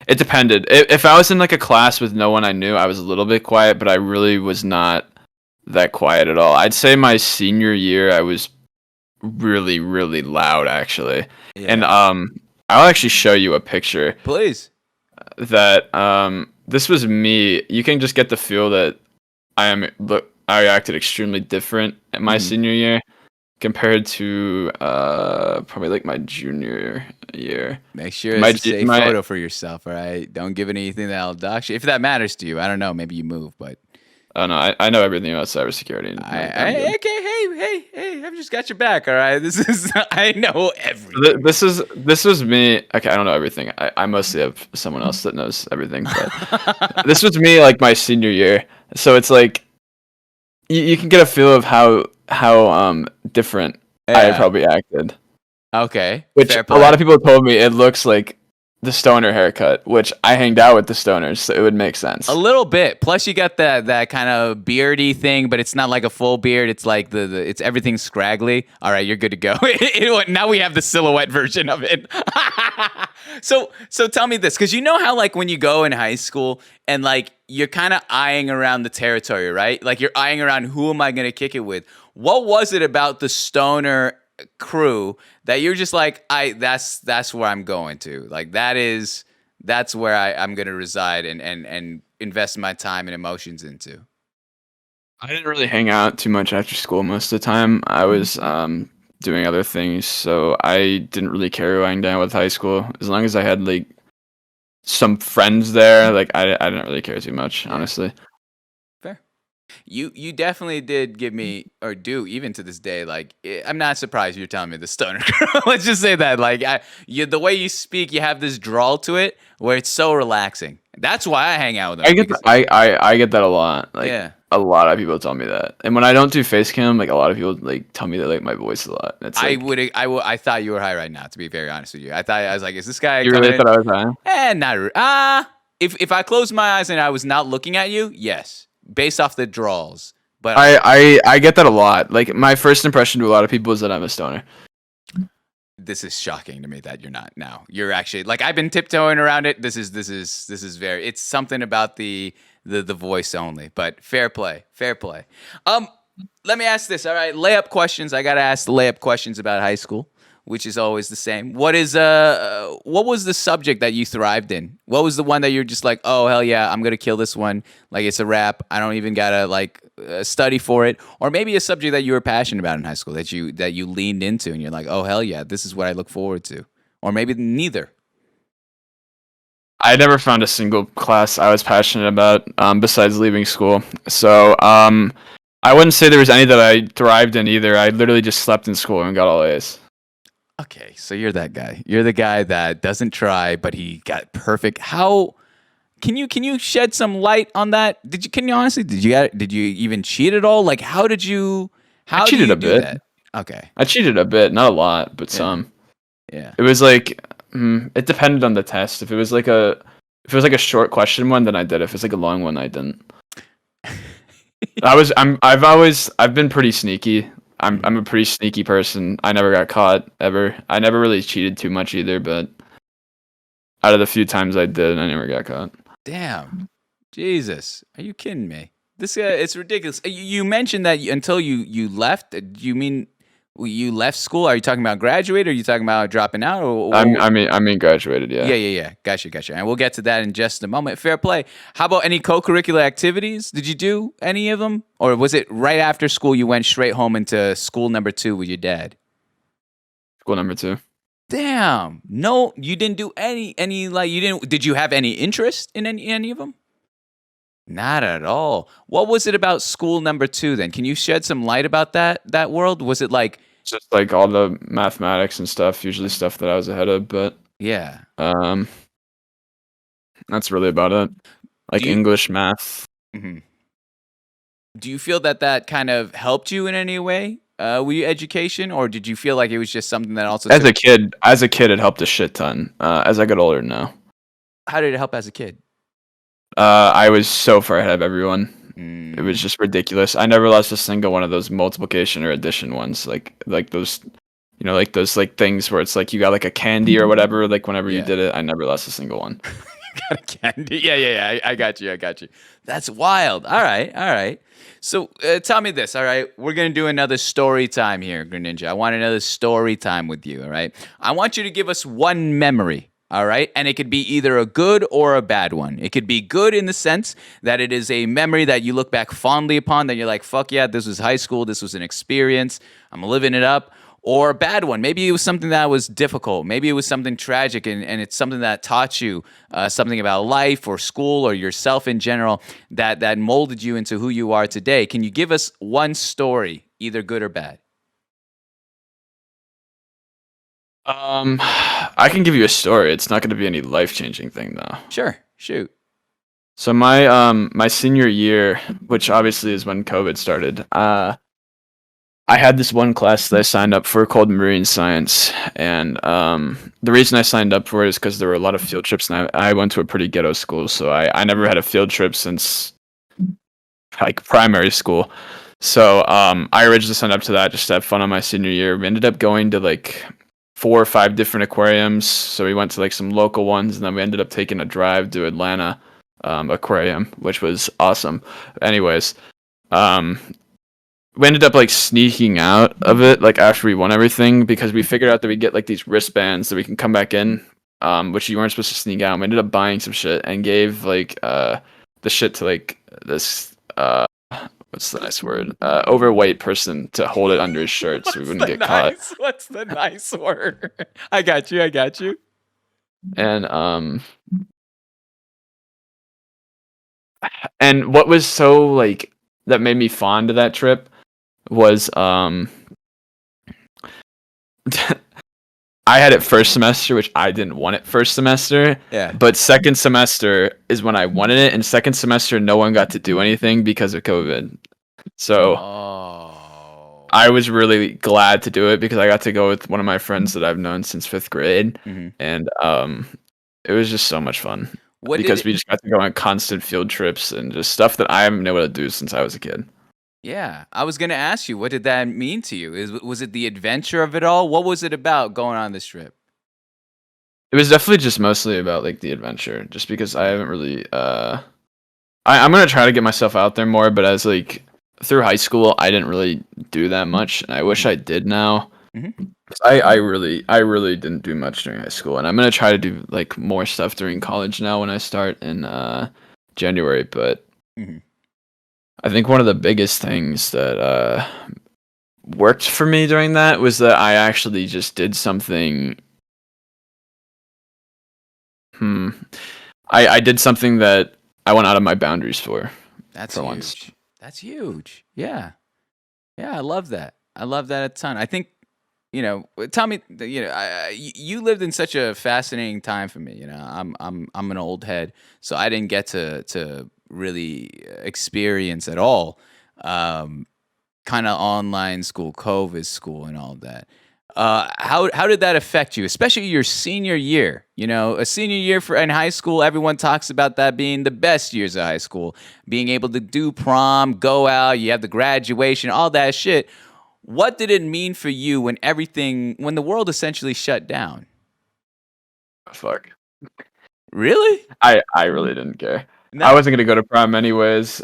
S1: It depended. If I was in like a class with no one I knew, I was a little bit quiet, but I really was not that quiet at all. I'd say my senior year, I was really, really loud, actually.
S2: Yeah.
S1: And I'll actually show you a picture
S2: Please.
S1: that this was me. You can just get the feel that I acted extremely different in my senior year compared to probably like my junior year.
S2: Make sure it's a safe photo for yourself, all right? Don't give anything that'll dox you. If that matters to you, I don't know. Maybe you move, but
S1: Oh no, I know everything about cybersecurity.
S2: Hey, I've just got your back, all right? I know everything.
S1: This was me. Okay, I don't know everything. I mostly have someone else that knows everything. But this was me like my senior year. So it's like you can get a feel of how different I
S2: Yeah.
S1: probably acted.
S2: Okay.
S1: Which
S2: fair
S1: a
S2: play.
S1: lot of people told me it looks like the stoner haircut, which I hanged out with the stoners, so it would make sense.
S2: A little bit. Plus, you got that kind of beardy thing, but it's not like a full beard. It's like it's everything scraggly. All right, you're good to go. Now we have the silhouette version of it. So tell me this, because you know how like when you go in high school and like you're kind of eyeing around the territory, right? Like you're eyeing around who am I going to kick it with? What was it about the stoner crew that you're just like, that's where I'm going to, like that's where I'm gonna reside and invest my time and emotions into?
S1: I didn't really hang out too much after school most of the time. I was doing other things, so I didn't really care who I hanged out with high school. As long as I had like some friends there, like I didn't really care too much, honestly.
S2: Fair. You definitely did give me, or do even to this day, like I'm not surprised you're telling me the stoner girl. Let's just say that, like the way you speak, you have this drawl to it where it's so relaxing. That's why I hang out with them.
S1: I get that a lot. Like
S2: Yeah.
S1: a lot of people tell me that, and when I don't do face cam, like a lot of people like tell me they like my voice a lot. It's like,
S2: I thought you were high right now, to be very honest with you. I was like, is this guy
S1: you
S2: coming
S1: really
S2: in?
S1: thought I was high?
S2: Not if I closed my eyes and I was not looking at you, yes, based off the draws. But
S1: I get that a lot. Like my first impression to a lot of people is that I'm a stoner.
S2: this is shocking to me that you're not now. You're actually, like, I've been tiptoeing around it. This is very, it's something about the voice only, but fair play. Let me ask this. All right. Layup questions. I got to ask the layup questions about high school, which is always the same. What was the subject that you thrived in? What was the one that you're just like, oh, hell yeah, I'm going to kill this one. Like, it's a rap. I don't even got to like study for it. Or maybe a subject that you were passionate about in high school that you leaned into and you're like, oh, hell yeah, this is what I look forward to. Or maybe neither.
S1: I never found a single class I was passionate about besides leaving school. So I wouldn't say there was any that I thrived in either. I literally just slept in school and got all A's.
S2: Okay, so you're that guy. You're the guy that doesn't try, but he got perfect. How can you shed some light on that? Can you honestly did you even cheat at all? Like
S1: I
S2: how do
S1: cheated
S2: you
S1: a
S2: do
S1: bit.
S2: that? Okay.
S1: I cheated a bit, not a lot, but
S2: Yeah.
S1: some.
S2: Yeah.
S1: It was like it depended on the test. If it was like a short question one, then I did. If it's like a long one, I didn't. I've been pretty sneaky. I'm a pretty sneaky person. I never got caught ever. I never really cheated too much either, but out of the few times I did, I never got caught.
S2: Damn. Jesus. Are you kidding me? This it's ridiculous. You mentioned that until you left. Do you mean you left school? Are you talking about graduate? Or are you talking about dropping out?
S1: I mean graduated, yeah.
S2: Yeah. Gotcha. And we'll get to that in just a moment. Fair play. How about any co-curricular activities? Did you do any of them? Or was it right after school you went straight home into school number 2 with your dad?
S1: School number 2.
S2: Damn. No, you didn't do any like you didn't did you have any interest in any of them? Not at all. What was it about school number 2 then? Can you shed some light about that world? Was it like
S1: Just like all the mathematics and stuff, usually stuff that I was ahead of, but
S2: yeah.
S1: that's really about it. Like
S2: Do you,
S1: English, math.
S2: Mhm. Do you feel that kind of helped you in any way with your education, or did you feel like it was just something that also
S1: As a kid, it helped a shit ton. As I got older, no.
S2: How did it help as a kid?
S1: I was so far ahead of everyone. It was
S2: Mm,
S1: just ridiculous. I never lost a single one of those multiplication or addition ones, like those, like those like things where it's like you got like a candy or whatever. Like whenever you
S2: yeah.
S1: did it, I never lost a single one.
S2: Got a candy. Yeah. I got you. That's wild. All right. So tell me this. All right, we're gonna do another story time here, Greninja. I want another story time with you. All right. I want you to give us one memory. All right, and it could be either a good or a bad one. It could be good in the sense that it is a memory that you look back fondly upon, that you're like, fuck yeah, this was high school, this was an experience, I'm living it up. Or a bad one. Maybe it was something that was difficult. Maybe it was something tragic and it's something that taught you something about life or school or yourself in general that molded you into who you are today. Can you give us one story, either good or bad?
S1: I can give you a story. It's not going to be any life changing thing though.
S2: Sure, shoot.
S1: So my senior year, which obviously is when COVID started, I had this one class that I signed up for called Marine Science, and the reason I signed up for it is because there were a lot of field trips, and I went to a pretty ghetto school, so I never had a field trip since like primary school. So I originally signed up to that just to have fun on my senior year. We ended up going to like 4 or 5 different aquariums, so we went to like some local ones, and then we ended up taking a drive to Atlanta aquarium, which was awesome. Anyways, we ended up like sneaking out of it like after we won everything because we figured out that we get like these wristbands that we can come back in, which you weren't supposed to sneak out. We ended up buying some shit and gave like the shit to like this what's the nice word, overweight person to hold it under his shirt so we wouldn't get caught.
S2: What's the nice word? I got you.
S1: And what was so like that made me fond of that trip was I had it first semester, which I didn't want it first semester.
S2: Yeah.
S1: But second semester is when I wanted it, and second semester no one got to do anything because of COVID. So
S2: Oh.
S1: I was really glad to do it because I got to go with one of my friends that I've known since 5th grade, and it was just so much fun because we just got to go on constant field trips and just stuff that I haven't been able to do since I was a kid.
S2: Yeah, I was gonna ask you, what did that mean to you? Was it the adventure of it all? What was it about going on this trip?
S1: It was definitely just mostly about like the adventure, just because I haven't really. I'm gonna try to get myself out there more, but as like through high school, I didn't really do that much, and I wish I did now.
S2: Mhm.
S1: I really didn't do much during high school, and I'm gonna try to do like more stuff during college now when I start in January. But
S2: Mhm.
S1: I think one of the biggest things that worked for me during that was that I actually just did something. I did something that I went out of my boundaries for.
S2: That's
S1: For
S2: huge.
S1: once.
S2: That's huge. Yeah. Yeah, I love that. I love that a ton. I think tell me, you lived in such a fascinating time for me. I'm an old head, so I didn't get to really experience at all, kind of online school, COVID school, and all that. How did that affect you, especially your senior year? A senior year in high school, everyone talks about that being the best years of high school, being able to do prom, go out, you have the graduation, all that shit. What did it mean for you when the world essentially shut down?
S1: Fuck.
S2: Really?
S1: I really didn't care.
S2: No.
S1: I wasn't gonna go to prom anyways.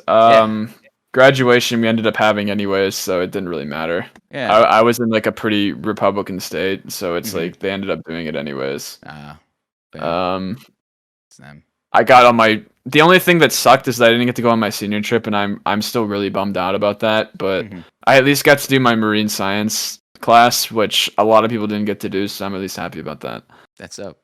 S1: Graduation we ended up having anyways, so it didn't really matter.
S2: Yeah.
S1: I was in like a pretty Republican state, so it's like they ended up doing it anyways.
S2: It's them.
S1: I got on my. The only thing that sucked is that I didn't get to go on my senior trip, and I'm still really bummed out about that. But I at least got to do my marine science class, which a lot of people didn't get to do, so I'm at least happy about that.
S2: That's up.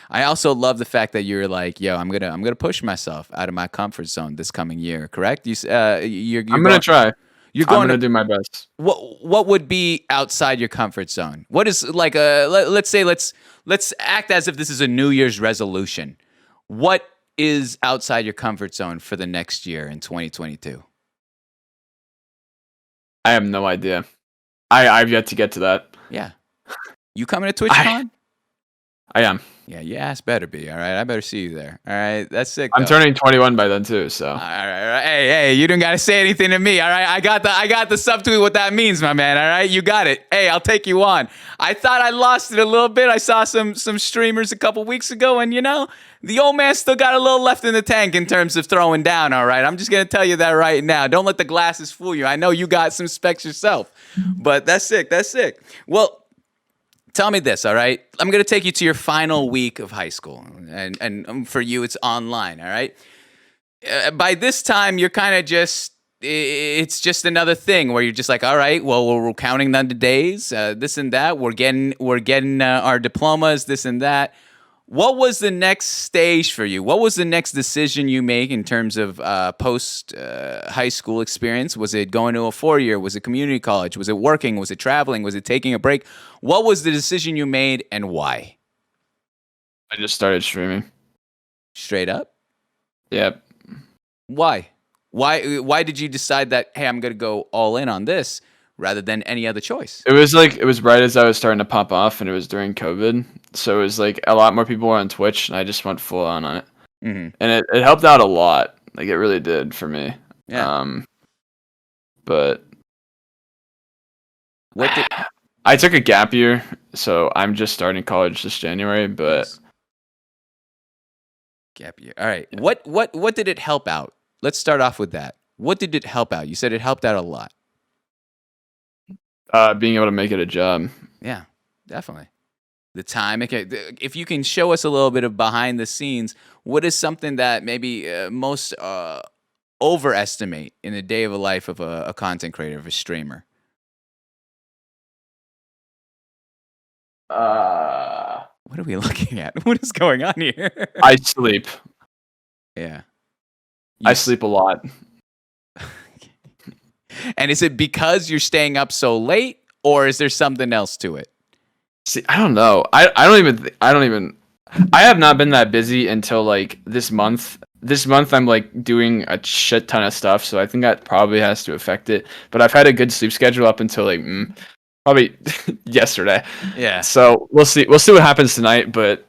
S2: I also love the fact that you're like, yo, I'm gonna push myself out of my comfort zone this coming year. Correct? You're
S1: I'm gonna try.
S2: You're
S1: I'm
S2: going
S1: gonna
S2: to
S1: do my best.
S2: What would be outside your comfort zone? What is like let's say let's act as if this is a New Year's resolution. What is outside your comfort zone for the next year in 2022?
S1: I have no idea. I've yet to get to that.
S2: Yeah. You coming to TwitchCon?
S1: I am.
S2: Yeah, your ass better be. All right, I better see you there. All right, that's sick.
S1: I'm turning 21 by then too. So.
S2: All right. Hey, you don't gotta say anything to me. All right, I got the subtweet what that means, my man. All right, you got it. Hey, I'll take you on. I thought I lost it a little bit. I saw some streamers a couple weeks ago, and the old man still got a little left in the tank in terms of throwing down. All right, I'm just gonna tell you that right now. Don't let the glasses fool you. I know you got some specs yourself, but that's sick. Well. Tell me this, all right? I'm going to take you to your final week of high school, and for you, it's online, all right? By this time, you're kind of it's just another thing where you're just like, all right, well, we're counting down the days, this and that. We're getting our diplomas, this and that. What was the next stage for you? What was the next decision you make in terms of post high school experience? Was it going to a 4-year? Was it community college? Was it working? Was it traveling? Was it taking a break? What was the decision you made and why?
S1: I just started streaming.
S2: Straight up?
S1: Yep.
S2: Why? Why did you decide that, hey, I'm going to go all in on this rather than any other choice?
S1: It was right as I was starting to pop off, and it was during COVID. So it was like a lot more people were on Twitch, and I just went full on it. And it helped out a lot. Like, it really did for me.
S2: Yeah.
S1: But
S2: what
S1: I took a gap year, so I'm just starting college this January, but
S2: gap year. All right. What did it help out? Let's start off with that. What did it help out? You said it helped out a lot.
S1: Being able to make it a job.
S2: Yeah, definitely. The time, if you can show us a little bit of behind the scenes, what is something that maybe most overestimate in the day of a life of a content creator, of a streamer?
S1: What
S2: are we looking at? What is going on here?
S1: I sleep.
S2: Yeah.
S1: I sleep a lot.
S2: And is it because you're staying up so late, or is there something else to it?
S1: See, I don't know. I have not been that busy until like this month. This month I'm like doing a shit ton of stuff, so I think that probably has to affect it. But I've had a good sleep schedule up until like probably yesterday.
S2: Yeah.
S1: So we'll see. We'll see what happens tonight. But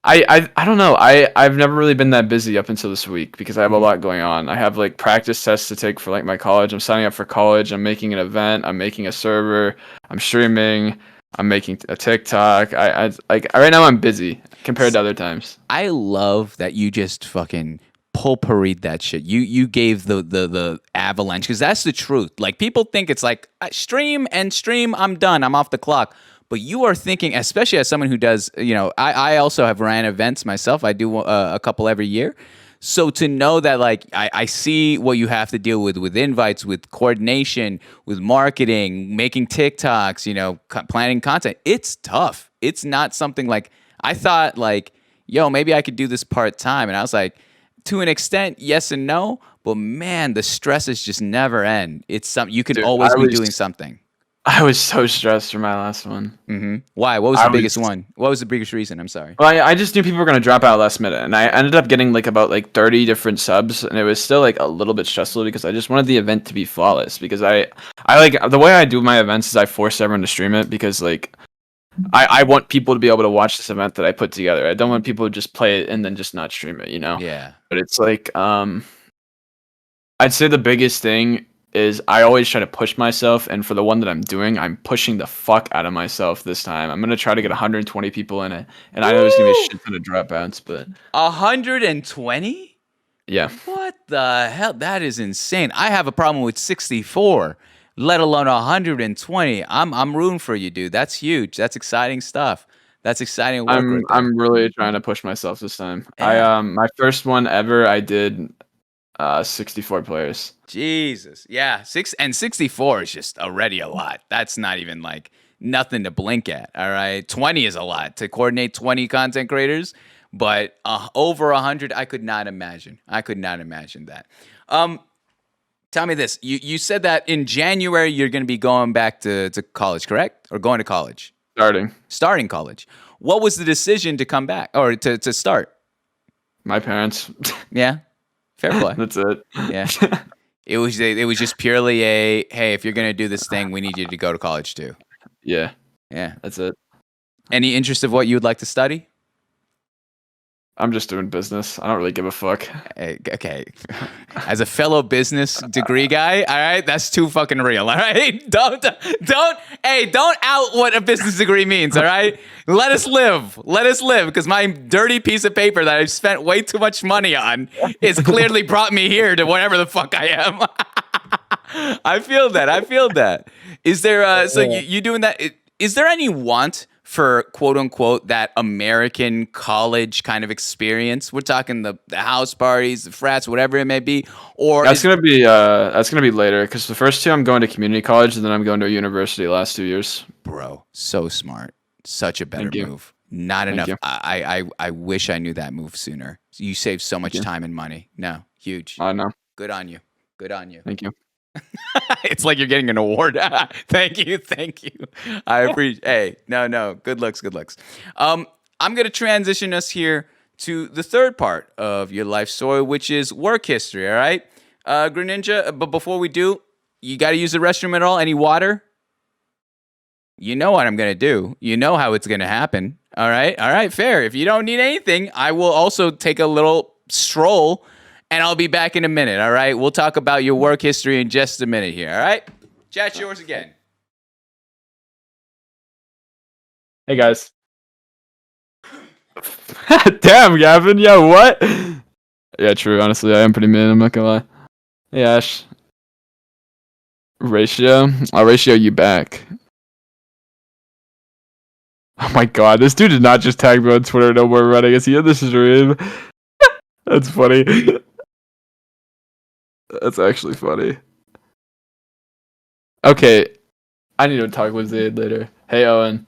S1: I don't know. I've never really been that busy up until this week because I have a lot going on. I have like practice tests to take for like my college. I'm signing up for college. I'm making an event. I'm making a server. I'm streaming. I'm making a TikTok. I like right now I'm busy compared to other times.
S2: I love that you just fucking potpourried that shit. You gave the avalanche, because that's the truth. Like, people think it's like stream, I'm done. I'm off the clock. But you are thinking, especially as someone who does, I also have ran events myself. I do a couple every year. So to know that, like, I see what you have to deal with invites, with coordination, with marketing, making TikToks, planning content, it's tough. It's not something like, I thought like, yo, maybe I could do this part-time. And I was like, to an extent, yes and no. but man, the stresses just never end. It's you can
S1: Dude,
S2: always
S1: I
S2: be
S1: was-
S2: doing something.
S1: I was so stressed for my last one.
S2: Why? What was
S1: I
S2: the biggest
S1: was-
S2: one? What was the biggest reason? I'm sorry.
S1: Well, I just knew people were gonna drop out last minute, and I ended up getting like about like 30 different subs, and it was still like a little bit stressful because I just wanted the event to be flawless. Because I like the way I do my events is I force everyone to stream it because like I want people to be able to watch this event that I put together. I don't want people to just play it and then just not stream it, you know?
S2: Yeah.
S1: But it's like I'd say the biggest thing is I always try to push myself, and for the one that I'm doing, I'm pushing the fuck out of myself this time. I'm gonna try to get 120 people in it, and I know there's gonna be a shit ton of dropouts, but
S2: 120?
S1: yeah,
S2: What the hell? That is insane. I have a problem with 64, let alone 120. I'm rooting for you, dude. That's huge. That's exciting stuff. That's exciting work. Right there.
S1: I'm really trying to push myself this time.
S2: Yeah.
S1: My first one ever, I did 64 players.
S2: Jesus. Yeah. 64 is just already a lot. That's not even like nothing to blink at. All right. 20 is a lot to coordinate 20 content creators, but over 100, I could not imagine. I could not imagine that. Tell me this. You said that in January you're going to be going back to college, correct? Or going to college? Starting college. What was the decision to come back or to start?
S1: My parents.
S2: Yeah. Fair play.
S1: That's it.
S2: Yeah. It was just purely a, hey, if you're going to do this thing, we need you to go to college too.
S1: Yeah,
S2: Yeah.
S1: that's it.
S2: Any interest of what you would like to study?
S1: I'm just doing business. I don't really give a fuck.
S2: Okay. As a fellow business degree guy, all right, that's too fucking real, all right? Don't out what a business degree means, all right? Let us live, because my dirty piece of paper that I've spent way too much money on is clearly brought me here to whatever the fuck I am. I feel that. Is there, so you doing that? Is there any want for quote unquote that American college kind of experience? We're talking the house parties, the frats, whatever it may be. Or
S1: That's gonna be later because the first two I'm going to community college and then I'm going to a university the last 2 years.
S2: Bro, so smart, such a better
S1: Thank you.
S2: move. Not
S1: Thank
S2: enough.
S1: you.
S2: I wish I knew that move sooner. You save so much
S1: you.
S2: time and money. No, huge.
S1: I know.
S2: Good on you.
S1: Thank you.
S2: It's like you're getting an award. Thank you. I appreciate. Hey, no. Good looks. I'm gonna transition us here to the third part of your life story, which is work history. All right, Greninja. But before we do, you got to use the restroom at all? Any water? You know what I'm gonna do. You know how it's gonna happen. All right. Fair. If you don't need anything, I will also take a little stroll. And I'll be back in a minute, all right? We'll talk about your work history in just a minute here, all right? Chat's yours again.
S1: Hey guys. Damn, Gavin. Yeah, what? Yeah, true. Honestly, I am pretty mid. I'm not gonna lie. Hey, Ash. Ratio. I'll ratio you back. Oh my god, this dude did not just tag me on Twitter. No more running. Is he in this stream? That's funny. That's actually funny. Okay, I need to talk with Zayd later. Hey, Owen.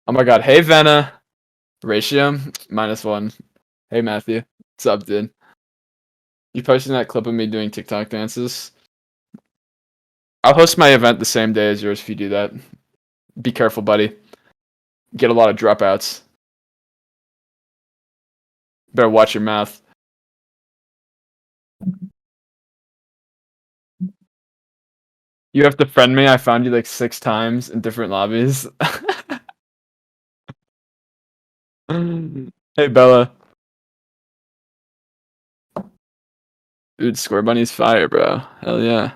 S1: Oh my god. Hey, Venna. Ratio, -1. Hey, Matthew. What's up, dude? You posting that clip of me doing TikTok dances? I'll host my event the same day as yours if you do that. Be careful, buddy. Get a lot of dropouts. Better watch your mouth. You have to friend me. I found you like 6 times in different lobbies. Hey, Bella. Dude, Square Bunny's fire, bro. Hell yeah.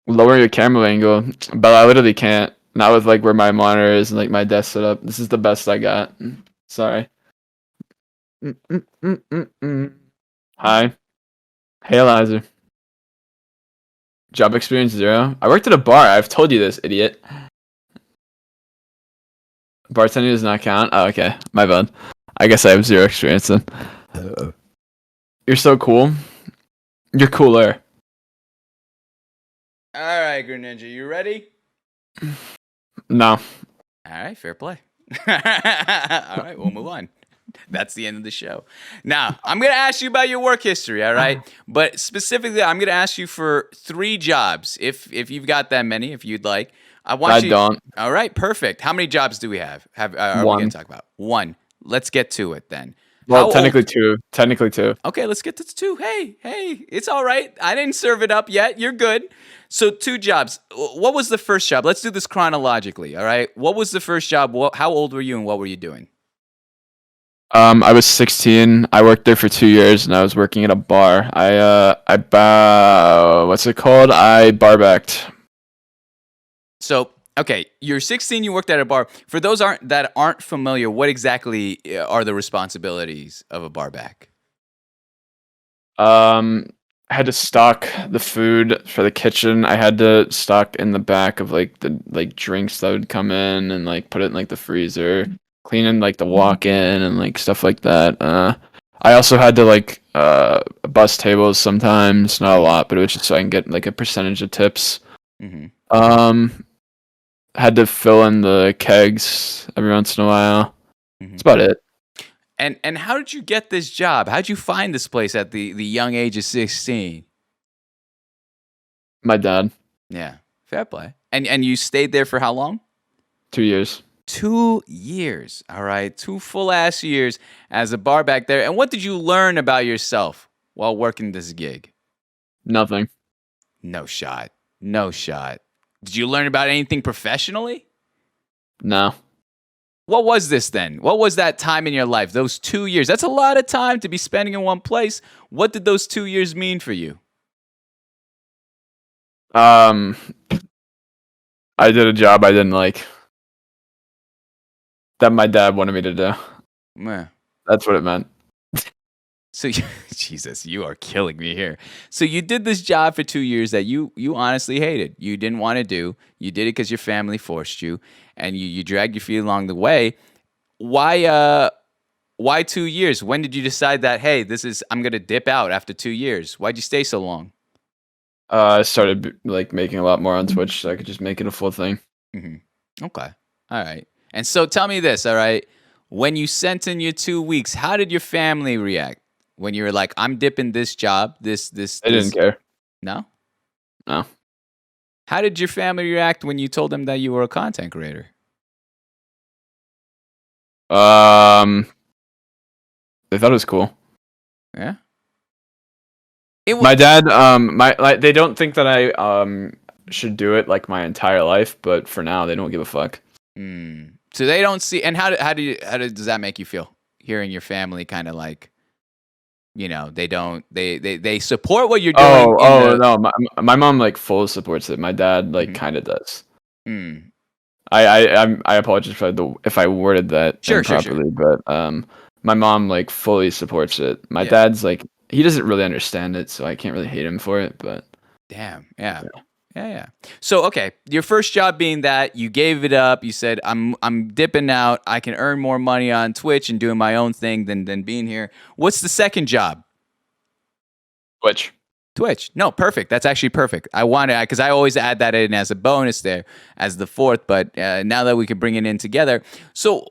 S1: Lower your camera angle. Bella, I literally can't. Not with like where my monitor is and like my desk set up. This is the best I got. Sorry. Hi. Hey, Eliza. Job experience 0. I worked at a bar. I've told you this, idiot. Bartending does not count. Oh, okay. My bad. I guess I have 0 experience then. You're so cool. You're cooler.
S2: All right, Greninja, you ready?
S1: No.
S2: All right, fair play. All right, we'll move on. That's the end of the show. Now, I'm going to ask you about your work history, all right? But specifically, I'm going to ask you for 3 jobs, if you've got that many, if you'd like.
S1: I don't.
S2: All right, perfect. How many jobs do we have? Are we going
S1: One.
S2: to talk about? 1. Let's get to it then.
S1: Well, technically 2. Technically 2.
S2: Okay, let's get to 2. Hey, it's all right. I didn't serve it up yet. You're good. So 2 jobs. What was the first job? Let's do this chronologically, all right? What was the first job? How old were you and what were you doing?
S1: I was 16. I worked there for 2 years, and I was working at a bar. What's it called? I bar-backed.
S2: So, okay, you're 16. You worked at a bar. For those that aren't familiar, what exactly are the responsibilities of a barback?
S1: I had to stock the food for the kitchen. I had to stock in the back of like the drinks that would come in and like put it in like the freezer, cleaning like the walk-in and like stuff like that. I also had to like bus tables sometimes, not a lot, but it was just so I can get like a percentage of tips.
S2: Mm-hmm.
S1: Had to fill in the kegs every once in a while.
S2: Mm-hmm.
S1: That's about it.
S2: And how did you get this job? How did you find this place at the young age of 16?
S1: My dad.
S2: Yeah, fair play. And you stayed there for how long?
S1: 2 years.
S2: 2 years. All right, 2 full-ass years as a bar back there. And what did you learn about yourself while working this gig?
S1: Nothing.
S2: No shot. No shot. Did you learn about anything professionally?
S1: No.
S2: What was this then? What was that time in your life? Those 2 years. That's a lot of time to be spending in one place. What did those 2 years mean for you?
S1: I did a job I didn't like. That my dad wanted me to do.
S2: Meh.
S1: That's what it meant.
S2: So, Jesus, you are killing me here. So you did this job for 2 years that you honestly hated. You didn't want to do. You did it because your family forced you, and you dragged your feet along the way. Why 2 years? When did you decide that, hey, I'm gonna dip out after 2 years? Why'd you stay so long?
S1: I started like making a lot more on Twitch, so I could just make it a full thing.
S2: Mm-hmm. Okay, all right. And so tell me this, all right? When you sent in your 2 weeks, how did your family react? When you were like, I'm dipping this job, this.
S1: I didn't care.
S2: No?
S1: No.
S2: How did your family react when you told them that you were a content creator?
S1: They thought it was cool.
S2: Yeah.
S1: My dad, they don't think that I should do it like my entire life, but for now, they don't give a fuck.
S2: So they don't see. And how does that make you feel? Hearing your family kind of like, you know, they support what you're doing.
S1: No, my mom like fully supports it. My dad like kind of does. I apologize if I worded that improperly, but my mom like fully supports it. My dad's like, he doesn't really understand it, so I can't really hate him for it. But
S2: damn, yeah. So okay, your first job being that you gave it up. You said, I'm dipping out. I can earn more money on Twitch and doing my own thing than being here. What's the second job? Twitch. No, perfect. That's actually perfect. I wanted, because I always add that in as a bonus there as the fourth, but now that we can bring it in together. So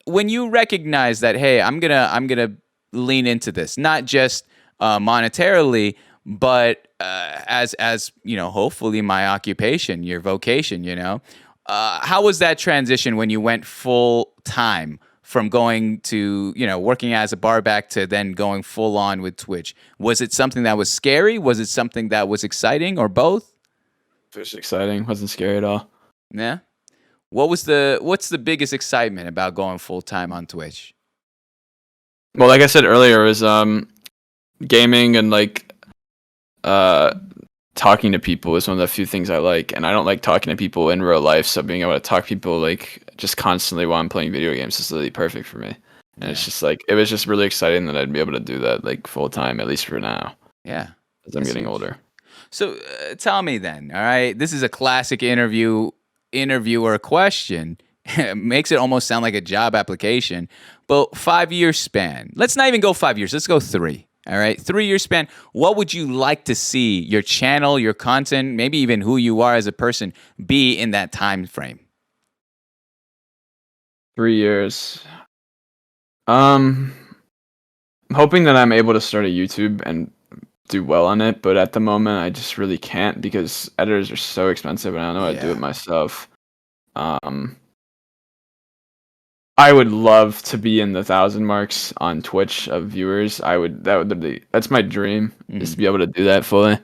S2: when you recognize that, hey, I'm gonna lean into this, not just monetarily, but as you know, hopefully my occupation, your vocation, you know, how was that transition when you went full time? From going to, you know, working as a barback to then going full on with Twitch? Was it something that was scary? Was it something that was exciting, or both?
S1: It was exciting. Wasn't scary at all.
S2: Yeah. What's the biggest excitement about going full time on Twitch?
S1: Well, like I said earlier, it was gaming and like talking to people is one of the few things I like, and I don't like talking to people in real life, so being able to talk to people like just constantly while I'm playing video games is really perfect for me. And it's just like, it was just really exciting that I'd be able to do that like full time, at least for now.
S2: Yeah.
S1: As I'm getting older.
S2: So tell me then, all right, this is a classic interviewer question. It makes it almost sound like a job application, but 5-year span. Let's not even go 5 years. Let's go 3. All right, 3-year span. What would you like to see your channel, your content, maybe even who you are as a person be in that time frame?
S1: 3 years. I'm hoping that I'm able to start a YouTube and do well on it, but at the moment I just really can't because editors are so expensive and I don't know how to do
S2: Yeah.
S1: it myself. I would love to be in the 1,000 marks on Twitch of viewers. That's my dream is to be able to do that fully.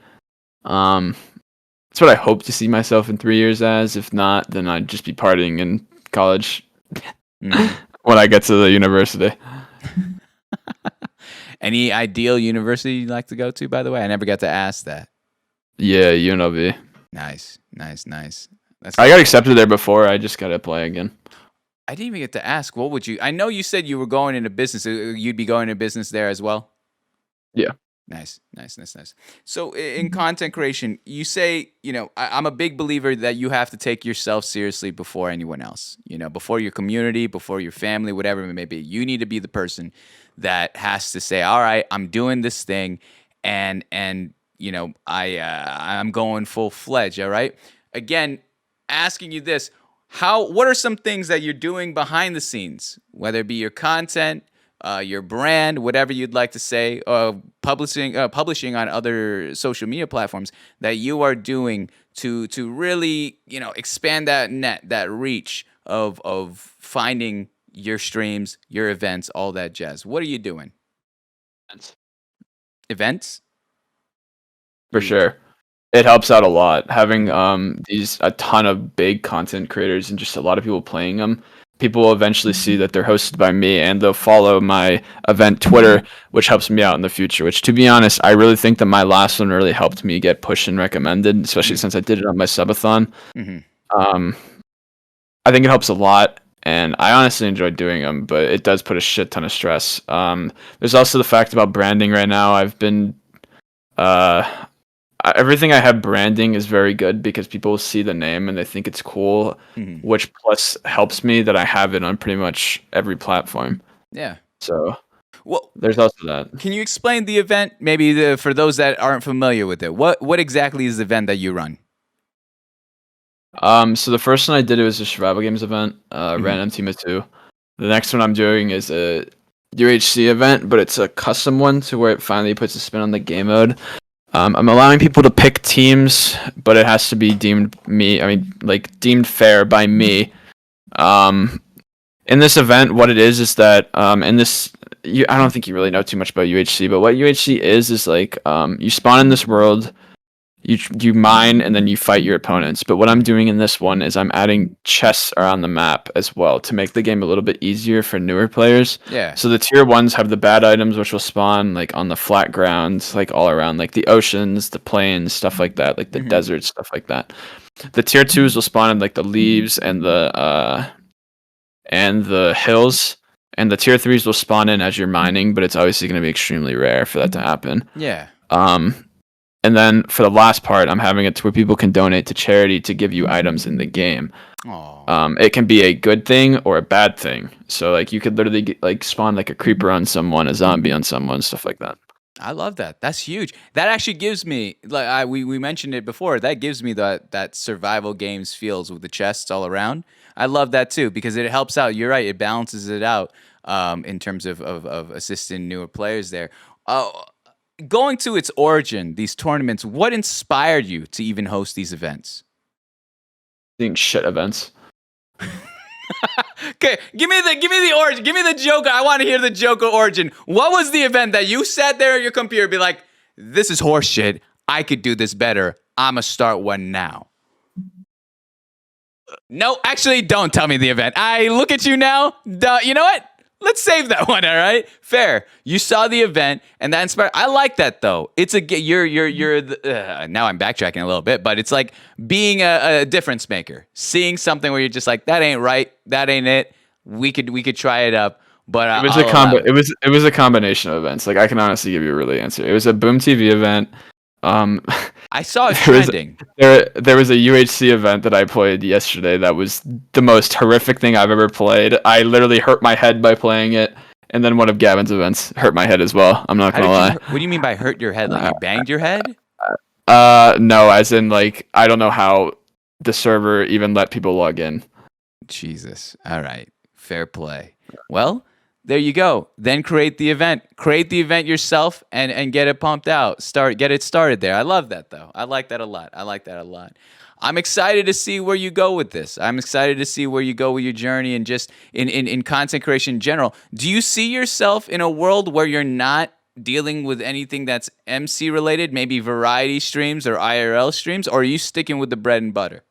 S1: That's what I hope to see myself in 3 years as. If not, then I'd just be partying in college when I get to the university.
S2: Any ideal university you'd like to go to, by the way? I never got to ask that.
S1: Yeah, UNLV.
S2: Nice.
S1: I got accepted there before. I just got to apply again.
S2: I didn't even get to ask. What would you? I know you said you were going into business. You'd be going into business there as well.
S1: Yeah.
S2: Nice. So in content creation, you say, I'm a big believer that you have to take yourself seriously before anyone else. Before your community, before your family, whatever it may be. You need to be the person that has to say, all right, I'm doing this thing, and I'm going full fledged. All right. Again, asking you this. What are some things that you're doing behind the scenes, whether it be your content, your brand, whatever you'd like to say, publishing on other social media platforms that you are doing to really, expand that net, that reach of finding your streams, your events, all that jazz. What are you doing? Events?
S1: For sure. It helps out a lot having a ton of big content creators and just a lot of people playing them. People will eventually see that they're hosted by me and they'll follow my event Twitter, which helps me out in the future. Which, to be honest, I really think that my last one really helped me get pushed and recommended, especially since I did it on my subathon. I think it helps a lot, and I honestly enjoy doing them, but it does put a shit ton of stress. There's also the fact about branding right now. I've been everything I have branding is very good because people see the name and they think it's cool, which plus helps me that I have it on pretty much every platform.
S2: Yeah.
S1: So,
S2: well,
S1: there's also that.
S2: Can you explain the event, maybe for those that aren't familiar with it? What exactly is the event that you run?
S1: So the first one I did, it was a survival games event, random team of 2. The next one I'm doing is a UHC event, but it's a custom one to where it finally puts a spin on the game mode. I'm allowing people to pick teams, but it has to be deemed fair by me. In this event, what it is that I don't think you really know too much about UHC, but what UHC is like you spawn in this world, you mine, and then you fight your opponents. But what I'm doing in this one is I'm adding chests around the map as well to make the game a little bit easier for newer players.
S2: Yeah.
S1: So the tier 1s have the bad items, which will spawn like on the flat grounds, like all around, like the oceans, the plains, stuff like that, like the deserts, stuff like that. The tier 2s will spawn in like the leaves and the hills. And the tier 3s will spawn in as you're mining, but it's obviously going to be extremely rare for that to happen.
S2: Yeah.
S1: And then for the last part, I'm having it to where people can donate to charity to give you items in the game. It can be a good thing or a bad thing. So like you could literally spawn like a creeper on someone, a zombie on someone, stuff like that.
S2: I love that. That's huge. That actually gives me we mentioned it before. That gives me that survival games feels with the chests all around. I love that too because it helps out. You're right. It balances it out in terms of assisting newer players there. Going to its origin, these tournaments, what inspired you to even host these events?
S1: Being shit events.
S2: Okay, give me the origin. Give me the Joker. I want to hear the Joker origin. What was the event that you sat there at your computer and be like, this is horse shit. I could do this better. I'ma start one now. No, actually, don't tell me the event. I look at you now. You know what? Let's save that one, all right? Fair. You saw the event, and that inspired. I like that though. It's now I'm backtracking a little bit, but it's like being a difference maker. Seeing something where you're just like, that ain't right, that ain't it. We could try it up, but
S1: it was a combination of events. Like I can honestly give you a really answer. It was a Boom TV event.
S2: I saw it trending.
S1: There was a UHC event that I played yesterday that was the most horrific thing I've ever played. I literally hurt my head by playing it, and then one of Gavin's events hurt my head as well. I'm not gonna lie.
S2: What do you mean by hurt your head? Like you banged your head?
S1: No, as in like I don't know how the server even let people log in.
S2: Jesus. All right. Fair play. Well, there you go. Then create the event. Create the event yourself and get it pumped out. Get it started there. I love that though. I like that a lot. I'm excited to see where you go with this. I'm excited to see where you go with your journey and just in content creation in general. Do you see yourself in a world where you're not dealing with anything that's MC related, maybe variety streams or IRL streams, or are you sticking with the bread and butter?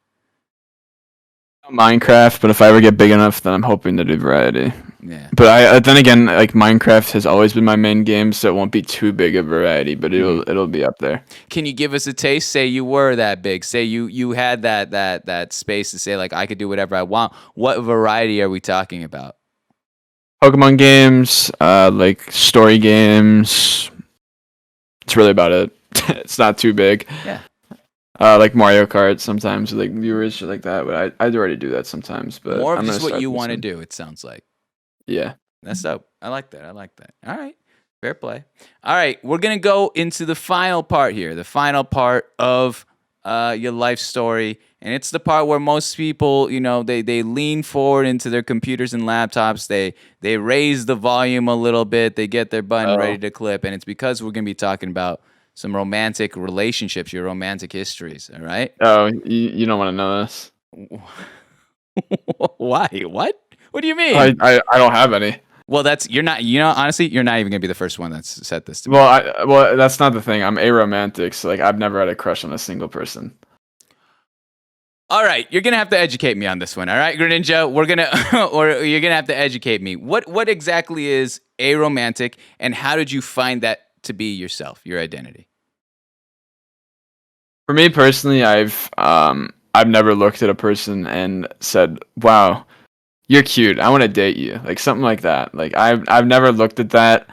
S1: Minecraft, but if I ever get big enough, then I'm hoping to do variety.
S2: Yeah.
S1: But then again, like Minecraft has always been my main game, so it won't be too big of variety, but it'll be up there.
S2: Can you give us a taste? Say you were that big. Say you had that space to say like I could do whatever I want. What variety are we talking about?
S1: Pokemon games, like story games. That's really about it. It's not too big.
S2: Yeah.
S1: Like Mario Kart sometimes, like viewers shit like that. But I already do that sometimes. But
S2: more of
S1: I'm
S2: just
S1: gonna
S2: what you
S1: start
S2: want to
S1: this
S2: do. It sounds like.
S1: Yeah.
S2: That's dope. I like that. All right. Fair play. All right. We're going to go into the final part here, the final part of your life story. And it's the part where most people, they lean forward into their computers and laptops. They raise the volume a little bit. They get their button ready to clip. And it's because we're going to be talking about some romantic relationships, your romantic histories. All right.
S1: Oh, you don't want to know this?
S2: Why? What? What do you mean?
S1: I don't have any.
S2: Well, you're not. Honestly, you're not even gonna be the first one that's said this to me.
S1: Well, that's not the thing. I'm aromantic, so like I've never had a crush on a single person.
S2: All right, you're gonna have to educate me on this one. All right, Greninja, or you're gonna have to educate me. What exactly is aromantic, and how did you find that to be yourself, your identity?
S1: For me personally, I've never looked at a person and said, "Wow, you're cute. I want to date you." Like something like that. Like I've never looked at that.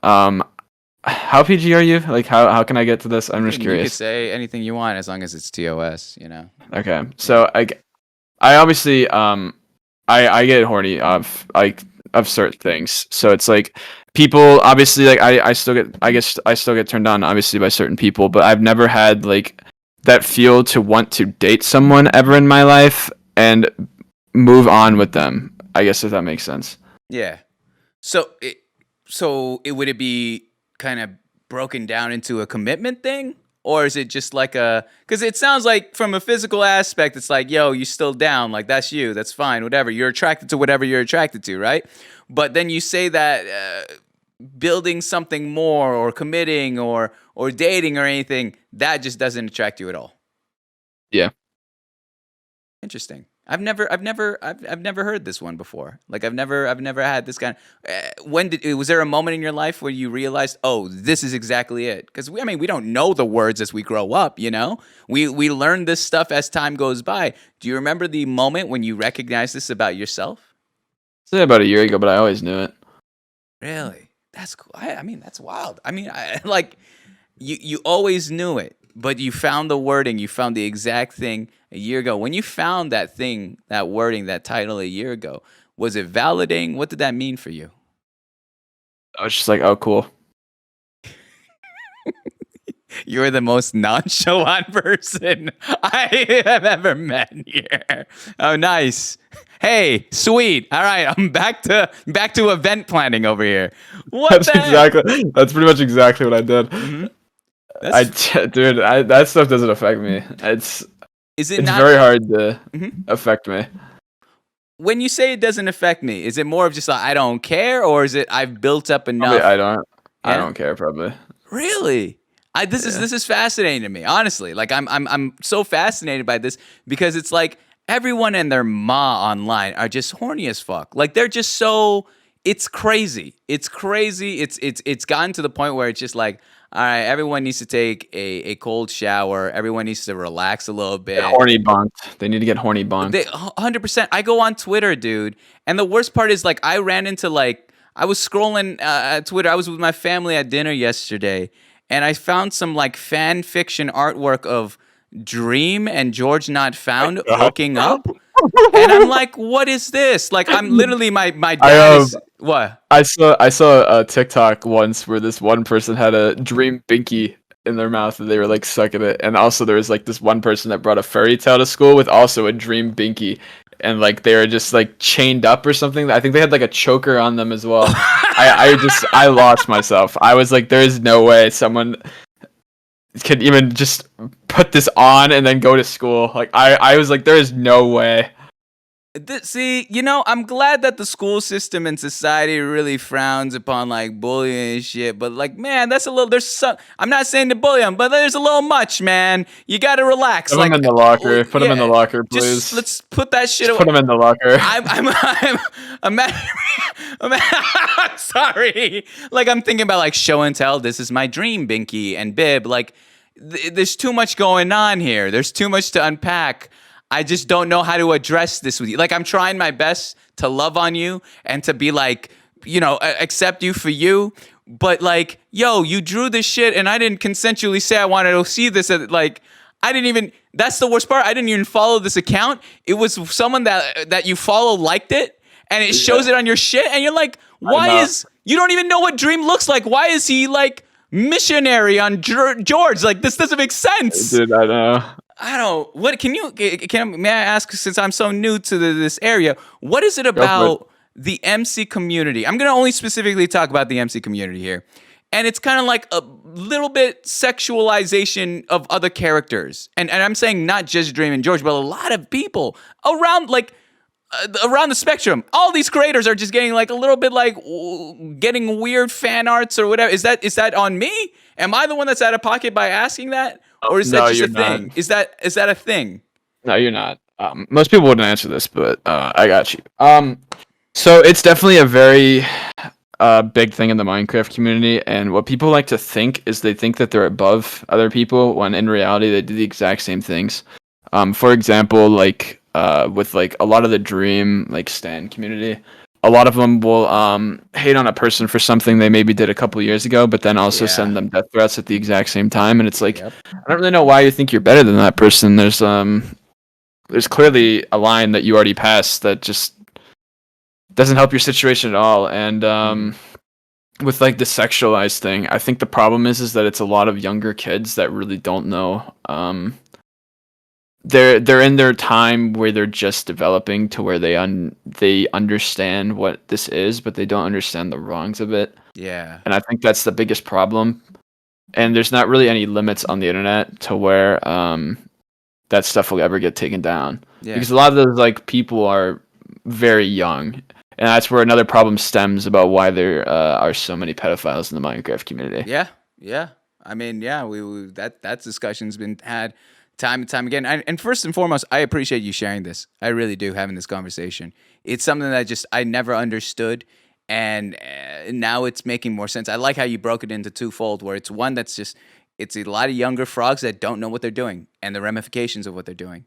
S1: How PG are you? Like how can I get to this? I'm just curious.
S2: You could say anything you want as long as it's TOS.
S1: Okay, so I obviously I get horny of certain things. So it's like people obviously like I still get turned on obviously by certain people, but I've never had like that feel to want to date someone ever in my life and move on with them. I guess if that makes sense.
S2: Yeah. So would it be kind of broken down into a commitment thing? Or is it just like because it sounds like from a physical aspect, it's like, yo, you still down. Like, that's you. That's fine. Whatever. You're attracted to whatever you're attracted to, right? But then you say that building something more or committing or dating or anything, that just doesn't attract you at all.
S1: Yeah.
S2: Interesting. I've never heard this one before. Like I've never had this kind of. Was there a moment in your life where you realized, oh, this is exactly it? Because we don't know the words as we grow up. We learn this stuff as time goes by. Do you remember the moment when you recognized this about yourself?
S1: Say about a year ago, but I always knew it.
S2: Really? That's cool. That's wild. You always knew it, but you found the wording. You found the exact thing a year ago. When you found that thing, that wording, that title a year ago, was it validating? What did that mean for you?
S1: I was just like, oh, cool.
S2: You're the most nonchalant person I have ever met here. Oh, nice. Hey, sweet. All right, I'm back to event planning over here.
S1: That's pretty much exactly what I did.
S2: Mm-hmm.
S1: That stuff doesn't affect me. It's very hard to affect me.
S2: When you say it doesn't affect me, is it more of just like I don't care, or is it I've built up enough?
S1: Probably I don't care probably.
S2: Really? This is fascinating to me, honestly. Like I'm so fascinated by this because it's like everyone and their ma online are just horny as fuck. Like they're just so it's crazy. It's crazy. It's gotten to the point where it's just like, all right, everyone needs to take a cold shower. Everyone needs to relax a little bit.
S1: Get horny bonked. They need to get horny bonked.
S2: 100%. I go on Twitter, dude. And the worst part is like I ran into I was scrolling Twitter. I was with my family at dinner yesterday. And I found some like fan fiction artwork of Dream and George Not Found hooking up. And I'm like, what is this? Like, I'm literally my dad is what?
S1: I saw a TikTok once where this one person had a Dream binky in their mouth and they were like sucking it. And also there was like this one person that brought a fairy tale to school with also a Dream binky. and like they were just like chained up or something. I think they had like a choker on them as well. I lost myself. I was like, there is no way someone could even just put this on and then go to school. Like I was like, there is no way.
S2: See, I'm glad that the school system and society really frowns upon like bullying and shit. But like, man, that's a little. I'm not saying to bully them, but there's a little much, man. You gotta relax.
S1: Put them in the locker. Put them in the locker, please.
S2: Just let's put that shit away.
S1: Put them in the locker.
S2: I'm sorry. Like I'm thinking about like show and tell. This is my dream, Binky and Bib. Like, there's too much going on here. There's too much to unpack. I just don't know how to address this with you. Like, I'm trying my best to love on you and to be like, accept you for you. But like, yo, you drew this shit and I didn't consensually say I wanted to see this. Like, I didn't even, that's the worst part. I didn't even follow this account. It was someone that you follow liked it and it shows it on your shit. And you're like, you don't even know what Dream looks like. Why is he like missionary on George? Like, this doesn't make sense.
S1: Dude, I know.
S2: May I ask, since I'm so new to this area, what is it about the MC community? I'm going to only specifically talk about the MC community here. And it's kind of like a little bit sexualization of other characters. And I'm saying not just Dream and George, but a lot of people around the spectrum. All these creators are just getting like a little bit like getting weird fan arts or whatever. Is that on me? Am I the one that's out of pocket by asking that? Or is that just a thing? Is that a thing?
S1: No, you're not. Most people wouldn't answer this, but I got you. So it's definitely a very big thing in the Minecraft community, and what people like to think is they think that they're above other people when in reality they do the exact same things. For example, like with like a lot of the Dream like stan community, a lot of them will hate on a person for something they maybe did a couple years ago, but then also send them death threats at the exact same time. And it's like, I don't really know why you think you're better than that person. There's clearly a line that you already passed that just doesn't help your situation at all. And with like the sexualized thing, I think the problem is that it's a lot of younger kids that really don't know. They're in their time where they're just developing to where they understand what this is, but they don't understand the wrongs of it.
S2: Yeah.
S1: And I think that's the biggest problem. And there's not really any limits on the internet to where that stuff will ever get taken down. Yeah. Because a lot of those like people are very young, and that's where another problem stems about why there are so many pedophiles in the Minecraft community.
S2: Yeah. I mean, that discussion's been had time and time again. And first and foremost, I appreciate you sharing this. I really do, having this conversation. It's something that I never understood, and now it's making more sense. I like how you broke it into twofold, where it's one that's just, it's a lot of younger frogs that don't know what they're doing and the ramifications of what they're doing.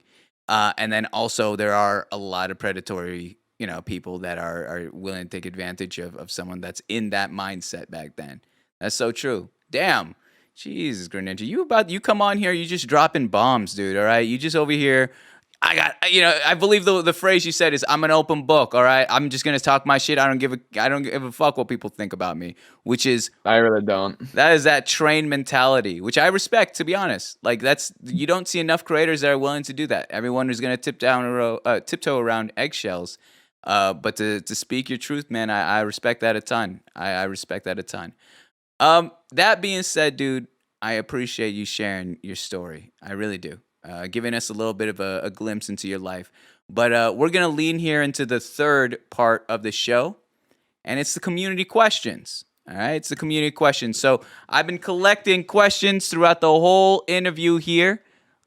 S2: And then also there are a lot of predatory, people that are willing to take advantage of someone that's in that mindset back then. That's so true. Damn. Jesus, Greninja, you come on here, you just dropping bombs, dude, all right? You just over here, I believe the phrase you said is, I'm an open book, all right? I'm just going to talk my shit. I don't give a fuck what people think about me, which is...
S1: I really don't.
S2: That is that trained mentality, which I respect, to be honest. Like, you don't see enough creators that are willing to do that. Everyone is going to tiptoe around eggshells. But to speak your truth, man, I respect that a ton. I respect that a ton. That being said, dude, I appreciate you sharing your story. I really do. Giving us a little bit of a glimpse into your life. But we're going to lean here into the third part of the show, and it's the community questions. All right, it's the community questions. So I've been collecting questions throughout the whole interview here,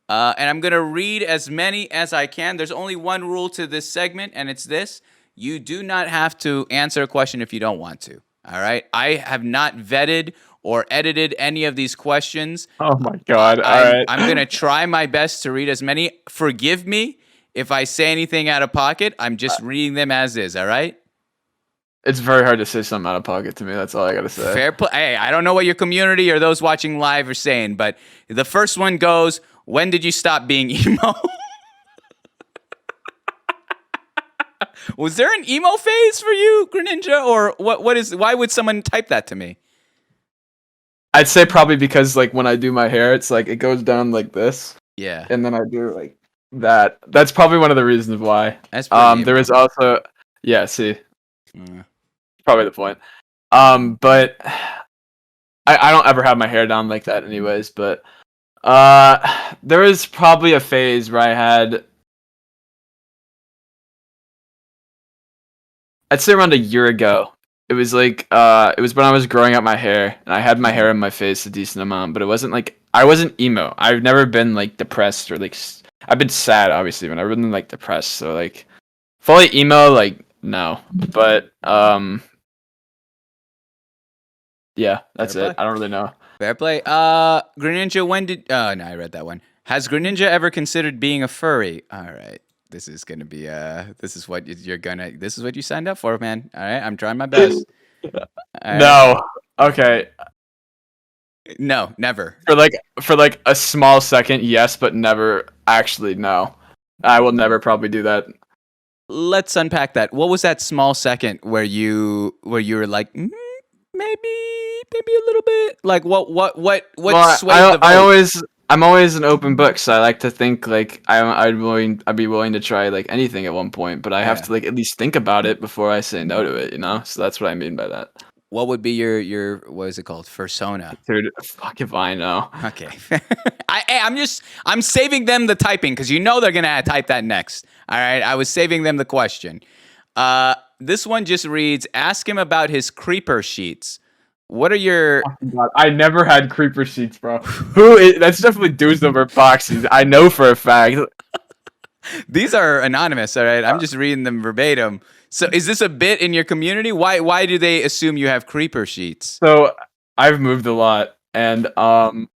S2: and I'm going to read as many as I can. There's only one rule to this segment, and it's this. You do not have to answer a question if you don't want to. All right. I have not vetted or edited any of these questions.
S1: Oh my God. All right.
S2: I'm going to try my best to read as many. Forgive me if I say anything out of pocket. I'm just reading them as is. All right.
S1: It's very hard to say something out of pocket to me. That's all I got to say.
S2: Fair play. Hey, I don't know what your community or those watching live are saying, but the first one goes, when did you stop being emo? Was there an emo phase for you, Greninja, or why would someone type that to me?
S1: I'd say probably because like when I do my hair, it's like it goes down like this.
S2: Yeah.
S1: And then I do like That's probably one of the reasons why.
S2: That's pretty.
S1: There was also, yeah. See,
S2: Mm.
S1: probably the point. But I don't ever have my hair down like that, anyways. But there was probably a phase where I had, I'd say around a year ago. It was like it was when I was growing out my hair, and I had my hair in my face a decent amount, but it wasn't like I wasn't emo. I've never been like depressed or like I've been sad, obviously, but I've been like depressed. So like fully emo, like no. But yeah, that's
S2: Fair
S1: it.
S2: play.
S1: I don't really know.
S2: Fair play. Greninja, when did? Oh no, I read that one. Has Greninja ever considered being a furry? All right, this is gonna be this is what you're gonna. This is what you signed up for, man. All right, I'm trying my best. All right.
S1: No. Okay.
S2: No, never.
S1: For like a small second, yes, but never actually no. I will never probably do that.
S2: Let's unpack that. What was that small second where you were like, maybe a little bit? Like what
S1: Well,
S2: swayed the vote?
S1: I'm always an open book, so I like to think like I'd be willing to try like anything at one point, but I have
S2: Yeah.
S1: to like at least think about it before I say no to it, you know? So that's what I mean by that.
S2: What would be your what is it called? Fursona.
S1: Dude, fuck if I know.
S2: Okay. I'm saving them the typing because you know they're gonna type that next. All right. I was saving them the question. This one just reads, ask him about his creeper sheets. What are your
S1: God, I never had creeper sheets, bro. That's definitely Doozum or Boxy. I know for a fact.
S2: These are anonymous, all right? I'm just reading them verbatim. So is this a bit in your community? Why do they assume you have creeper sheets?
S1: So I've moved a lot, and I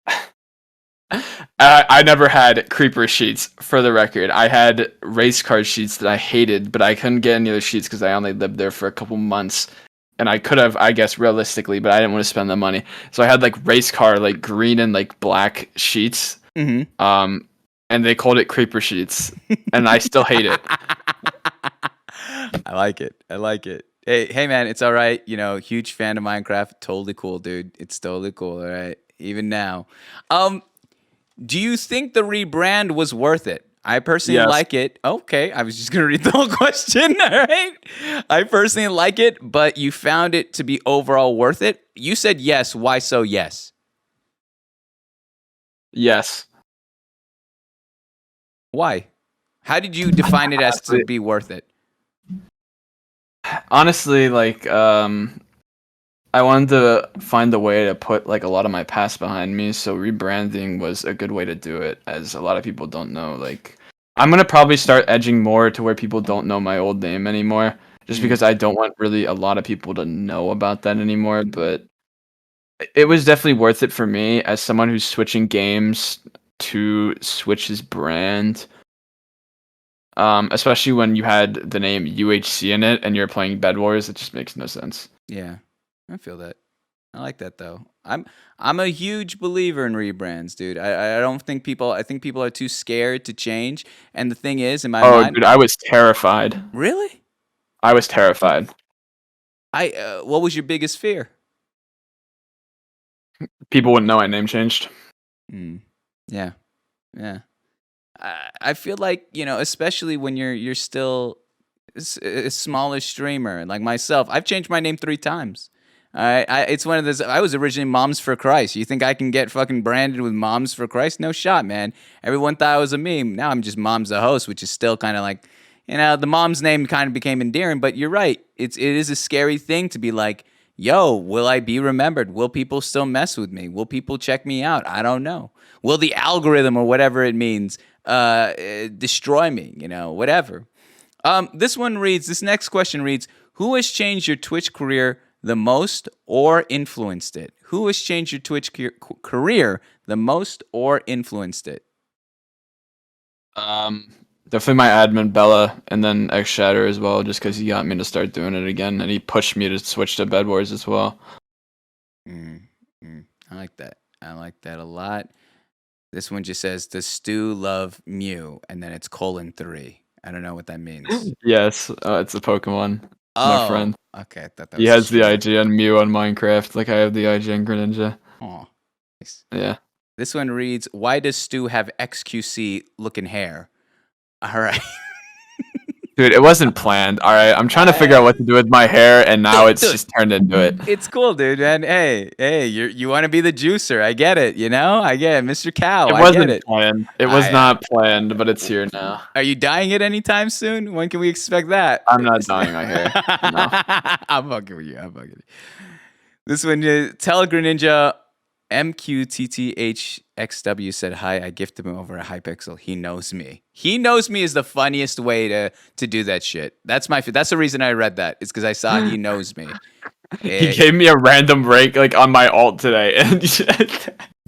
S1: never had creeper sheets. For the record, I had race car sheets that I hated, but I couldn't get any other sheets because I only lived there for a couple months, and I could have, I guess, realistically, but I didn't want to spend the money. So I had like race car, like green and like black sheets.
S2: Mm-hmm.
S1: And they called it creeper sheets, and I still hate it.
S2: I like it. I like it. Hey, man, it's all right. You know, huge fan of Minecraft. Totally cool, dude. It's totally cool. All right, even now. Do you think the rebrand was worth it? I personally
S1: Yes.
S2: like it. Okay, I was just gonna read the whole question. All right. I personally like it, but you found it to be overall worth it. You said yes. Why so? Yes.
S1: Yes.
S2: Why? How did you define it as to be worth it?
S1: Honestly, like, I wanted to find a way to put like a lot of my past behind me, so rebranding was a good way to do it, as a lot of people don't know. Like, I'm gonna probably start edging more to where people don't know my old name anymore, just because I don't want really a lot of people to know about that anymore. But it was definitely worth it for me as someone who's switching games to switch his brand. Especially when you had the name UHC in it and you're playing Bed Wars, it just makes no sense.
S2: Yeah, I feel that. I like that though. I'm a huge believer in rebrands, dude. I don't think people. I think people are too scared to change. And the thing is, in my mind,
S1: Dude, I was terrified.
S2: really,
S1: I was terrified.
S2: what was your biggest fear?
S1: People wouldn't know my name changed.
S2: Yeah, yeah. I feel like, you know, especially when you're still a smaller streamer like myself. I've changed my name 3 times. All right, it's one of those. I was originally Moms for Christ. You think I can get fucking branded with Moms for Christ? No shot, man. Everyone thought I was a meme. Now I'm just Momsthehost, which is still kind of like, you know, the mom's name kind of became endearing. But you're right. It is a scary thing to be like, yo, will I be remembered? Will people still mess with me? Will people check me out? I don't know. Will the algorithm or whatever it means destroy me? You know, whatever. This next question reads, who has changed your Twitch career the most or influenced it? Who has changed your Twitch career the most or influenced it?
S1: Definitely my admin Bella, and then X Shatter as well, just because he got me to start doing it again, and he pushed me to switch to Bed Wars as well.
S2: I like that. I like that a lot. This one just says, does Stu love Mew? And then it's :3. I don't know what that means.
S1: Yes, it's a Pokemon. My friend.
S2: Okay. I thought that
S1: He
S2: was
S1: has the
S2: strange.
S1: IGN Mew on Minecraft, like I have the IGN Greninja.
S2: Aw, nice.
S1: Yeah.
S2: This one reads, why does Stu have XQC looking hair? All right.
S1: Dude, it wasn't planned. All right, I'm trying to figure out what to do with my hair, and now it's
S2: Dude.
S1: just turned into it.
S2: It's cool, dude, man. Hey, you want to be the juicer. I get it, you know? I get it. Mr. Cow,
S1: It
S2: I
S1: wasn't
S2: get it.
S1: planned. It was
S2: I,
S1: not planned, but it's here now.
S2: Are you dyeing it anytime soon? When can we expect that?
S1: I'm not dyeing my hair. No.
S2: I'm fucking with you. I'm fucking with you. This one, tell Greninja MQTTHXW said, hi, I gifted him over a Hypixel. He knows me. He knows me is the funniest way to do that shit. That's the reason I read that. It's because I saw he knows me.
S1: He gave me a random rank like on my alt today, and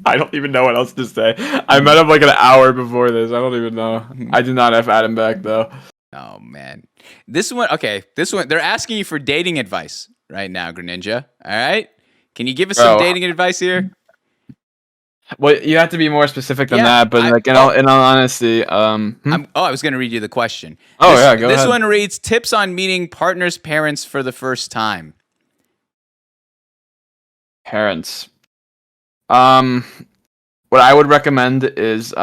S1: I don't even know what else to say. I met him like an hour before this. I don't even know. I did not have Adam back though.
S2: Oh man, this one. They're asking you for dating advice right now, Greninja. All right, can you give us some dating advice here?
S1: Well, you have to be more specific than
S2: Yeah,
S1: that, but like in all honesty,
S2: I was going to read you the question.
S1: Oh,
S2: This-
S1: yeah, go
S2: This
S1: ahead.
S2: one reads: tips on meeting partner's parents for the first time.
S1: parents. What I would recommend is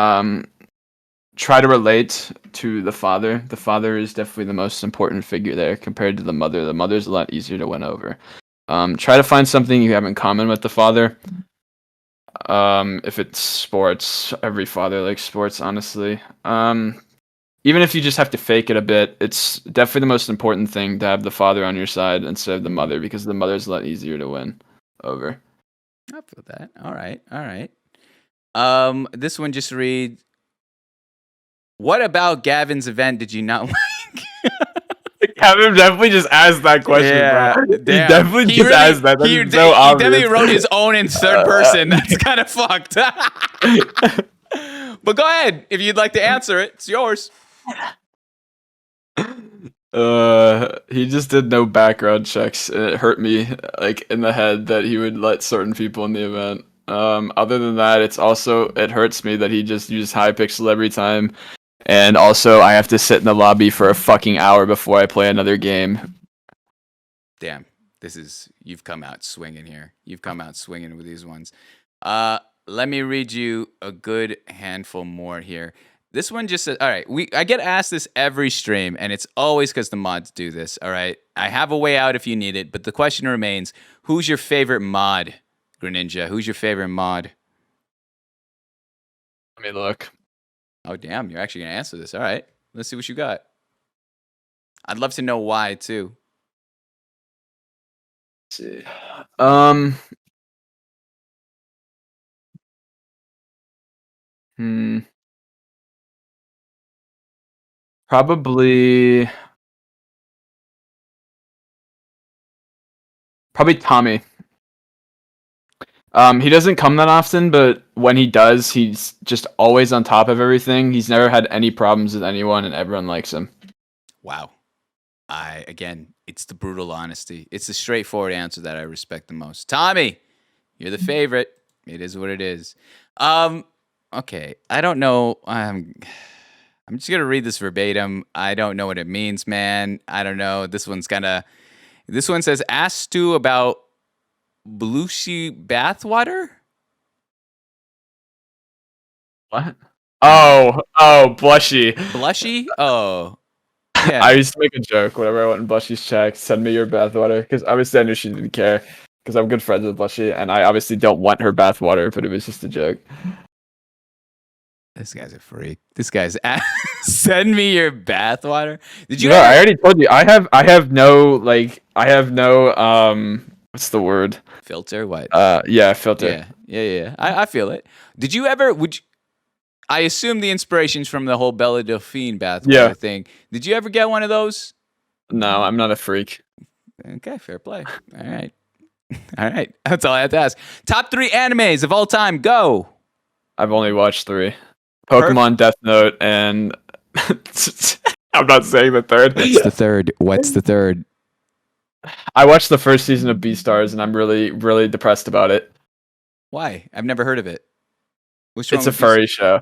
S1: try to relate to the father. The father is definitely the most important figure there compared to the mother. The mother's a lot easier to win over. Try to find something you have in common with the father. If it's sports, every father likes sports, honestly. Even if you just have to fake it a bit, it's definitely the most important thing to have the father on your side instead of the mother, because the mother's a lot easier to win over.
S2: I feel that. All right. This one just reads: what about Gavin's event did you not like?
S1: Kevin definitely just asked that question, bro. He
S2: damn.
S1: definitely just asked that. That's
S2: He
S1: so obvious.
S2: definitely wrote his own in third person. That's kind of fucked. But go ahead. If you'd like to answer it, it's yours.
S1: He just did no background checks, and it hurt me like in the head that he would let certain people in the event. Other than that, it hurts me that he just used Hypixel every time. And also, I have to sit in the lobby for a fucking hour before I play another game.
S2: Damn, you've come out swinging here. You've come out swinging with these ones. Let me read you a good handful more here. This one just says, all right, I get asked this every stream, and it's always because the mods do this, all right? I have a way out if you need it, but the question remains, who's your favorite mod, Greninja? Who's your favorite mod?
S1: Let me look.
S2: Oh, damn, you're actually going to answer this. All right, let's see what you got. I'd love to know why, too.
S1: Let's see. Probably Tommy. He doesn't come that often, but when he does, he's just always on top of everything. He's never had any problems with anyone, and everyone likes him.
S2: Wow. Again, it's the brutal honesty. It's the straightforward answer that I respect the most. Tommy, you're the favorite. It is what it is. Okay. I don't know. I'm just gonna read this verbatim. I don't know what it means, man. I don't know. This one says, ask Stu about Blushy bathwater?
S1: What? Oh, Blushy.
S2: Blushy? Oh. Yeah.
S1: I used to make a joke whenever I went in Blushy's chat, send me your bathwater, because obviously I knew she didn't care, because I'm good friends with Blushy, and I obviously don't want her bathwater, but it was just a joke.
S2: This guy's a freak. This guy's send me your bathwater. Did you?
S1: No, I already told you. I have no what's the word?
S2: Filter? What?
S1: Yeah, filter.
S2: Yeah. I feel it. Did you ever? I assume the inspiration's from the whole Bella Delphine bathwater thing. Did you ever get one of those?
S1: No, I'm not a freak.
S2: Okay, fair play. All right. That's all I have to ask. Top 3 animes of all time. Go.
S1: I've only watched 3. Pokemon, Death Note, and I'm not saying the third.
S2: What's the third?
S1: I watched the first season of Beastars, and I'm really, really depressed about it.
S2: Why? I've never heard of it.
S1: It's a furry show.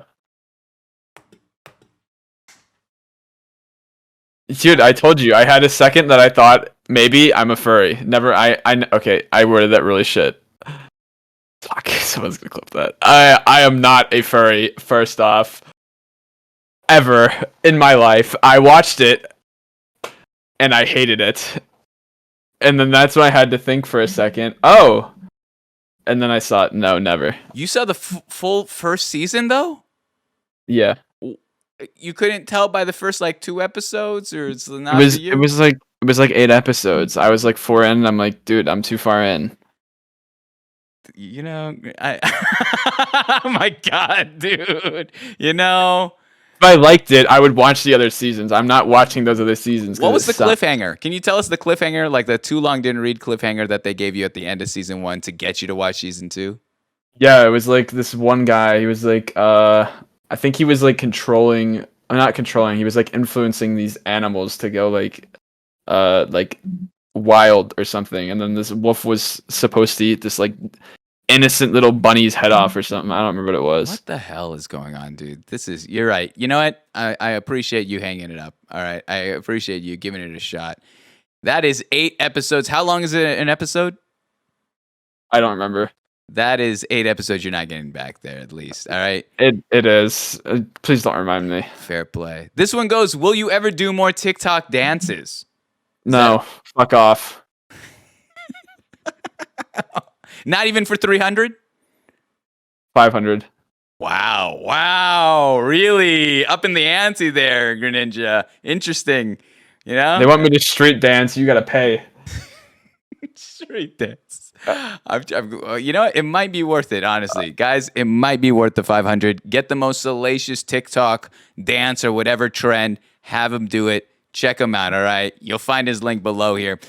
S1: Dude, I told you, I had a second that I thought maybe I'm a furry. Never. Okay, I worded that really shit. Fuck, someone's gonna clip that. I am not a furry, first off. ever in my life. I watched it and I hated it. And then that's when I had to think for a second. Oh. And then I saw it. No, never.
S2: You saw the full first season though?
S1: Yeah.
S2: You couldn't tell by the first like 2 episodes, or it's not
S1: It
S2: for you?
S1: was like 8 episodes. I was like 4 in and I'm like, dude, I'm too far in.
S2: You know, I oh my god, dude. You know,
S1: If I liked it, I would watch the other seasons. I'm not watching those other seasons.
S2: what was the
S1: sucked.
S2: cliffhanger? Can you tell us the cliffhanger, like the too long didn't read cliffhanger that they gave you at the end of season 1 to get you to watch season 2?
S1: Yeah, it was like this one guy. He was like, I think he was like controlling. Not controlling. He was like influencing these animals to go like wild or something. And then this wolf was supposed to eat this like innocent little bunny's head off or something. I don't remember what it was.
S2: What the hell is going on, dude? You're right. You know what? I appreciate you hanging it up. All right. I appreciate you giving it a shot. That is 8 episodes. How long is it an episode?
S1: I don't remember.
S2: That is 8 episodes you're not getting back there, at least. All right.
S1: It is. Please don't remind me.
S2: Fair play. This one goes, will you ever do more TikTok dances?
S1: No, fuck off.
S2: Not even for 300?
S1: 500.
S2: Wow. Really? Up in the ante there, Greninja. Interesting. You know?
S1: They want me to street dance. You gotta pay.
S2: Street dance. You know what? It might be worth it, honestly. Guys, it might be worth the 500. Get the most salacious TikTok dance or whatever trend. Have him do it. Check him out, all right? You'll find his link below here.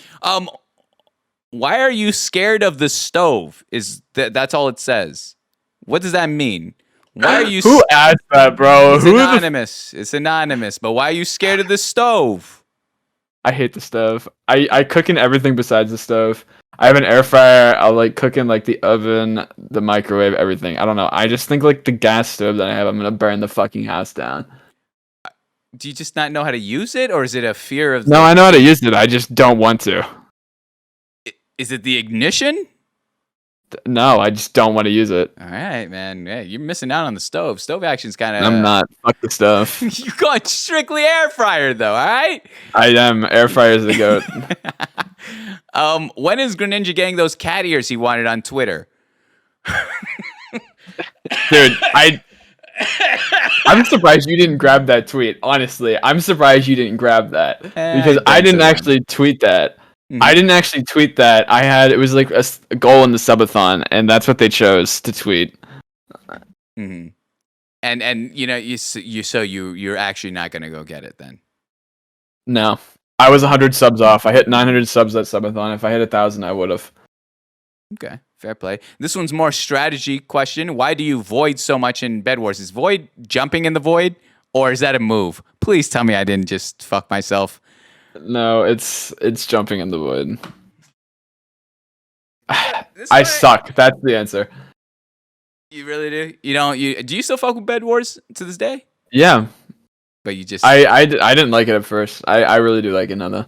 S2: Why are you scared of the stove? That's all it says. What does that mean? Why are you
S1: Who asked that, bro?
S2: It's anonymous. It's anonymous. But why are you scared of the stove?
S1: I hate the stove. I cook in everything besides the stove. I have an air fryer. I'll like cook in like the oven, the microwave, everything. I don't know. I just think like the gas stove that I have, I'm gonna burn the fucking house down.
S2: Do you just not know how to use it, or is it a fear of?
S1: No, I know how to use it. I just don't want to.
S2: Is it the ignition?
S1: No, I just don't want to use it.
S2: All right, man. Yeah, you're missing out on the stove. Stove action's kind of.
S1: I'm not. Fuck the stove.
S2: You going strictly air fryer though, all right?
S1: I am. Air fryer's the goat.
S2: When is Greninja getting those cat ears he wanted on Twitter?
S1: Dude, I'm surprised you didn't grab that tweet. Honestly, I'm surprised you didn't grab that because I didn't actually tweet that.
S2: Mm-hmm.
S1: I didn't actually tweet that. It was like a goal in the subathon, and that's what they chose to tweet.
S2: Mm-hmm. And you know you're actually not gonna go get it then.
S1: No, I was 100 subs off. I hit 900 subs that subathon. If I hit 1,000, I would have.
S2: Okay, fair play. This one's more strategy question. Why do you void so much in Bed Wars? Is void jumping in the void, or is that a move? Please tell me I didn't just fuck myself.
S1: No, it's jumping in the wood. I suck. That's the answer.
S2: You really do? Do you still fuck with Bed Wars to this day?
S1: Yeah.
S2: But you just
S1: I didn't like it at first. I really do like it now though.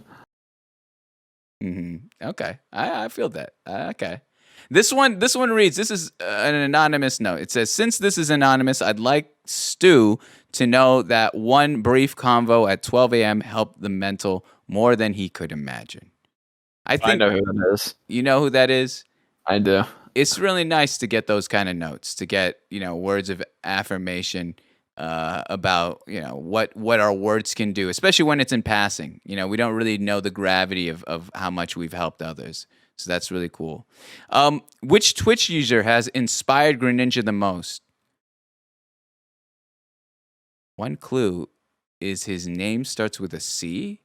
S2: Mm-hmm. Okay. I feel that. Okay. This one reads, this is an anonymous note. It says, since this is anonymous, I'd like Stu to know that one brief convo at 12 a.m. helped the mental more than he could imagine. I
S1: know who that is.
S2: You know who that is?
S1: I do.
S2: It's really nice to get those kind of notes, to get, words of affirmation about, what our words can do, especially when it's in passing. We don't really know the gravity of how much we've helped others. So that's really cool. Which Twitch user has inspired Greninja the most? One clue is his name starts with a C.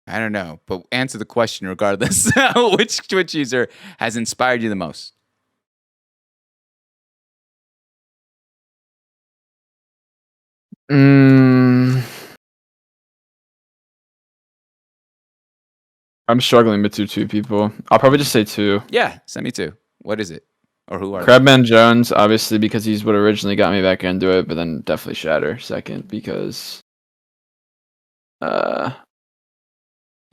S2: I don't know, but answer the question regardless. Which Twitch user has inspired you the most?
S1: I'm struggling between 2 people. I'll probably just say 2.
S2: Yeah, send me 2. What is it? Or who are they?
S1: Crabman Jones, obviously, because he's what originally got me back into it, but then definitely Shatter second because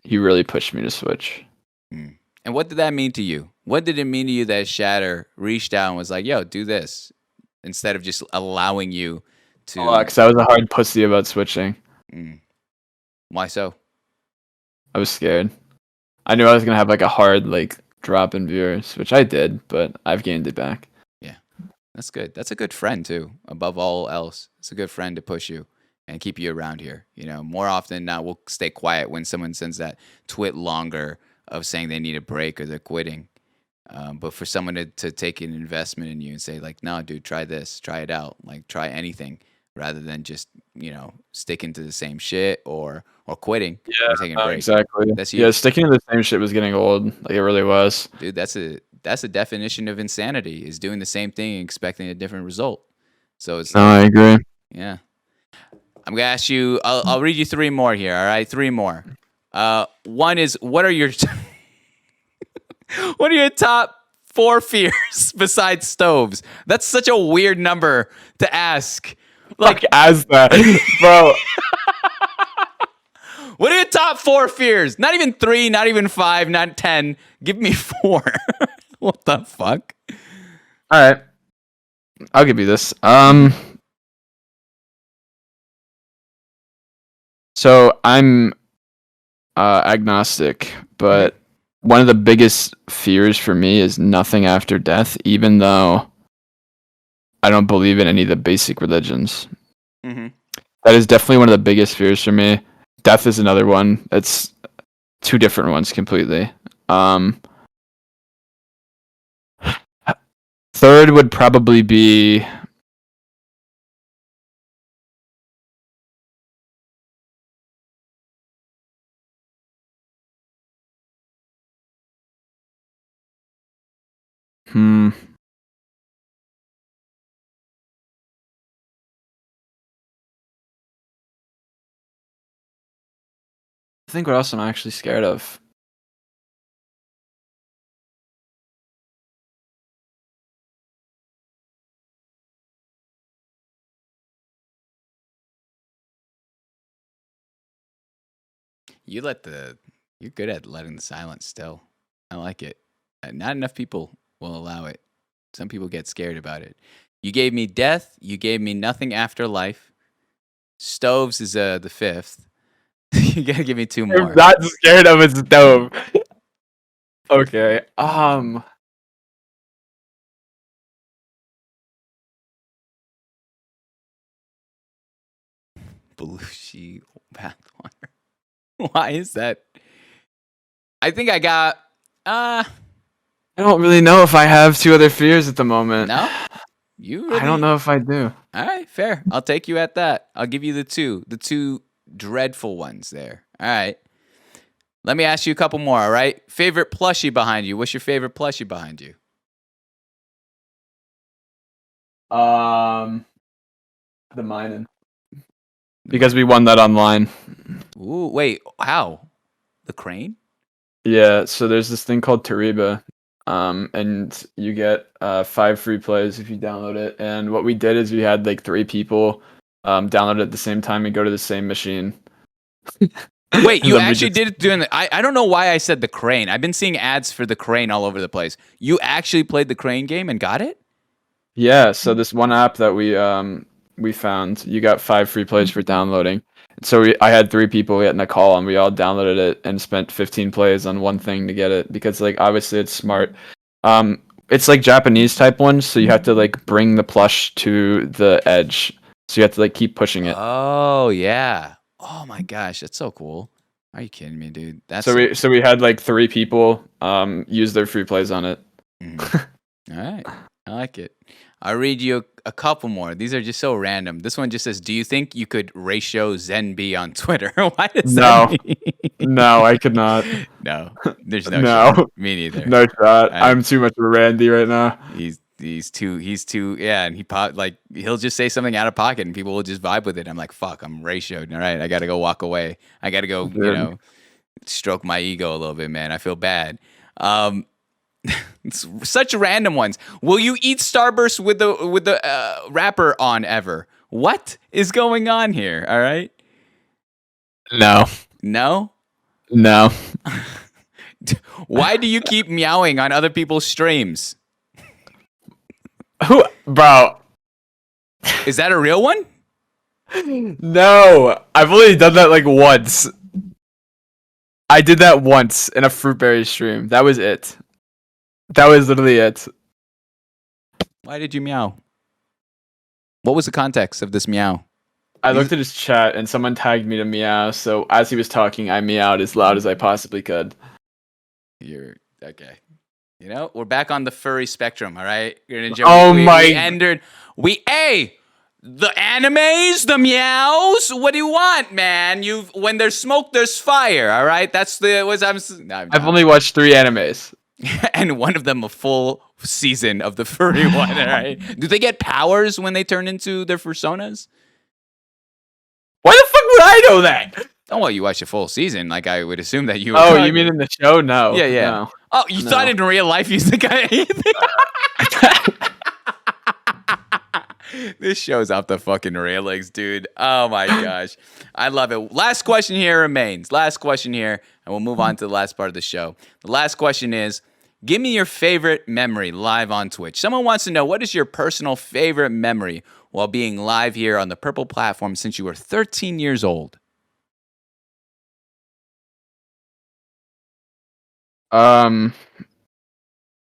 S1: he really pushed me to switch.
S2: And what did that mean to you? What did it mean to you that Shatter reached out and was like, yo, do this? instead of just allowing you to.
S1: Because I was a hard pussy about switching.
S2: Why so?
S1: I was scared. I knew I was gonna have like a hard like drop in viewers, which I did, but I've gained it back.
S2: Yeah, that's good. That's a good friend too. Above all else, it's a good friend to push you and keep you around here. You know, more often than not, we'll stay quiet when someone sends that twit longer of saying they need a break or they're quitting. But for someone to take an investment in you and say like, no, dude, try this, try it out, like try anything, rather than just sticking to the same shit or quitting or taking a break.
S1: Exactly.
S2: That's huge.
S1: Yeah, sticking to the same shit was getting old. Like it really was.
S2: Dude, that's a definition of insanity, is doing the same thing and expecting a different result. So it's
S1: No, I agree.
S2: yeah. I'm gonna ask you. I'll read you 3 more here. All right, 3 more. One is, what are your what are your top 4 fears besides stoves? That's such a weird number to ask.
S1: Like as that, bro.
S2: What are your top 4 fears? Not even 3, not even 5, not 10. Give me 4. What the fuck?
S1: All right, I'll give you this. So I'm agnostic, but one of the biggest fears for me is nothing after death, even though I don't believe in any of the basic religions.
S2: Mm-hmm.
S1: That is definitely one of the biggest fears for me. Death is another one. It's 2 different ones completely. Third would probably be I think what else am I actually scared of?
S2: You're good at letting the silence still. I like it. Not enough people will allow it. Some people get scared about it. You gave me death. You gave me nothing after life. Stoves is the 5th. You gotta give me 2 more.
S1: I'm not scared of a stove. Okay.
S2: Belushi bathwater. Why is that? I think I got.
S1: I don't really know if I have 2 other fears at the moment.
S2: No. You really?
S1: I don't know if I do.
S2: All right, fair. I'll take you at that. I'll give you the 2 dreadful ones there. All right. Let me ask you a couple more, all right? Favorite plushie behind you. What's your favorite plushie behind you?
S1: The mining. Because we won that online.
S2: Ooh, wait, how? The crane?
S1: Yeah, so there's this thing called Tariba. And you get 5 free plays if you download it. And what we did is we had like 3 people download it at the same time and go to the same machine.
S2: Wait, you actually did it doing the... I don't know why I said the crane. I've been seeing ads for the crane all over the place. You actually played the crane game and got it?
S1: Yeah, so this one app that we found, you got 5 free plays for downloading. So I had 3 people getting a call and we all downloaded it and spent 15 plays on one thing to get it because like obviously it's smart. It's like Japanese type ones, so you have to like bring the plush to the edge. So you have to like keep pushing it.
S2: Oh, yeah. Oh my gosh, that's so cool. Are you kidding me, dude? That's
S1: So we had like 3 people use their free plays on it.
S2: All right. I like it. I'll read you a couple more. These are just so random. This one just says, do you think you could ratio Zenby on Twitter? Why does
S1: No.
S2: that mean?
S1: No, I could not.
S2: No. There's no
S1: No.
S2: shot. Me neither.
S1: No shot. I'm too much of a Randy right now.
S2: He's too yeah, and he'll just say something out of pocket and people will just vibe with it. I'm like, fuck, I'm ratioed. All right, I gotta go walk away. I gotta go, stroke my ego a little bit, man. I feel bad. It's such random ones. Will you eat Starburst with the wrapper on ever? What is going on here? All right.
S1: No.
S2: No.
S1: No.
S2: Why do you keep meowing on other people's streams?
S1: Who, bro?
S2: Is that a real one?
S1: No, I've only done that like once. I did that once in a Fruitberry stream. That was it. That was literally it.
S2: Why did you meow? What was the context of this meow?
S1: I looked at his chat and someone tagged me to meow, so as he was talking, I meowed as loud as I possibly could.
S2: You're okay. You know, we're back on the furry spectrum, all right?
S1: Oh my-
S2: We entered. The animes, the meows. What do you want, man? When there's smoke, there's fire. All right, that's
S1: I've only watched 3 animes.
S2: and one of them a full season of the furry one. All right. Do they get powers when they turn into their personas?
S1: Why the fuck would I know that?
S2: Oh, well, you watch a full season. Like I would assume that you.
S1: Oh, you mean in the show? No.
S2: Yeah.
S1: No.
S2: Oh, you thought in real life you think This show's off the fucking railings, dude. Oh my gosh. I love it. Last question here remains. Last question here, and we'll move on to the last part of the show. The last question is, give me your favorite memory live on Twitch. Someone wants to know, what is your personal favorite memory while being live here on the Purple platform since you were 13 years old?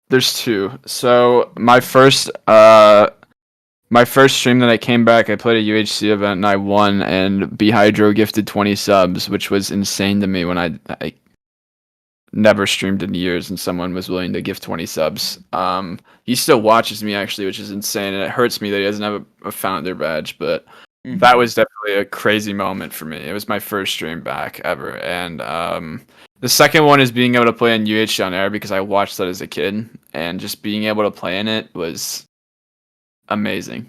S1: There's 2. So my first stream that I came back, I played a UHC event and I won, and Behydro gifted 20 subs, which was insane to me when I never streamed in years and someone was willing to give 20 subs. He still watches me actually, which is insane, and it hurts me that he doesn't have a founder badge, but that was definitely a crazy moment for me. It was my first stream back ever, and the second one is being able to play on UH on air because I watched that as a kid, and just being able to play in it was amazing.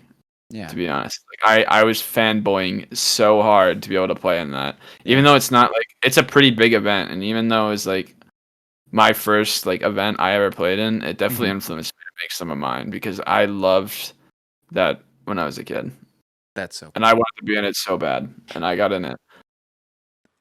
S2: Yeah.
S1: To be honest, like I was fanboying so hard to be able to play in that, even though it's not like, it's a pretty big event, and even though it was like my first like event I ever played in, it definitely influenced me to make some of mine because I loved that when I was a kid.
S2: That's so cool.
S1: And I wanted to be in it so bad, and I got in it.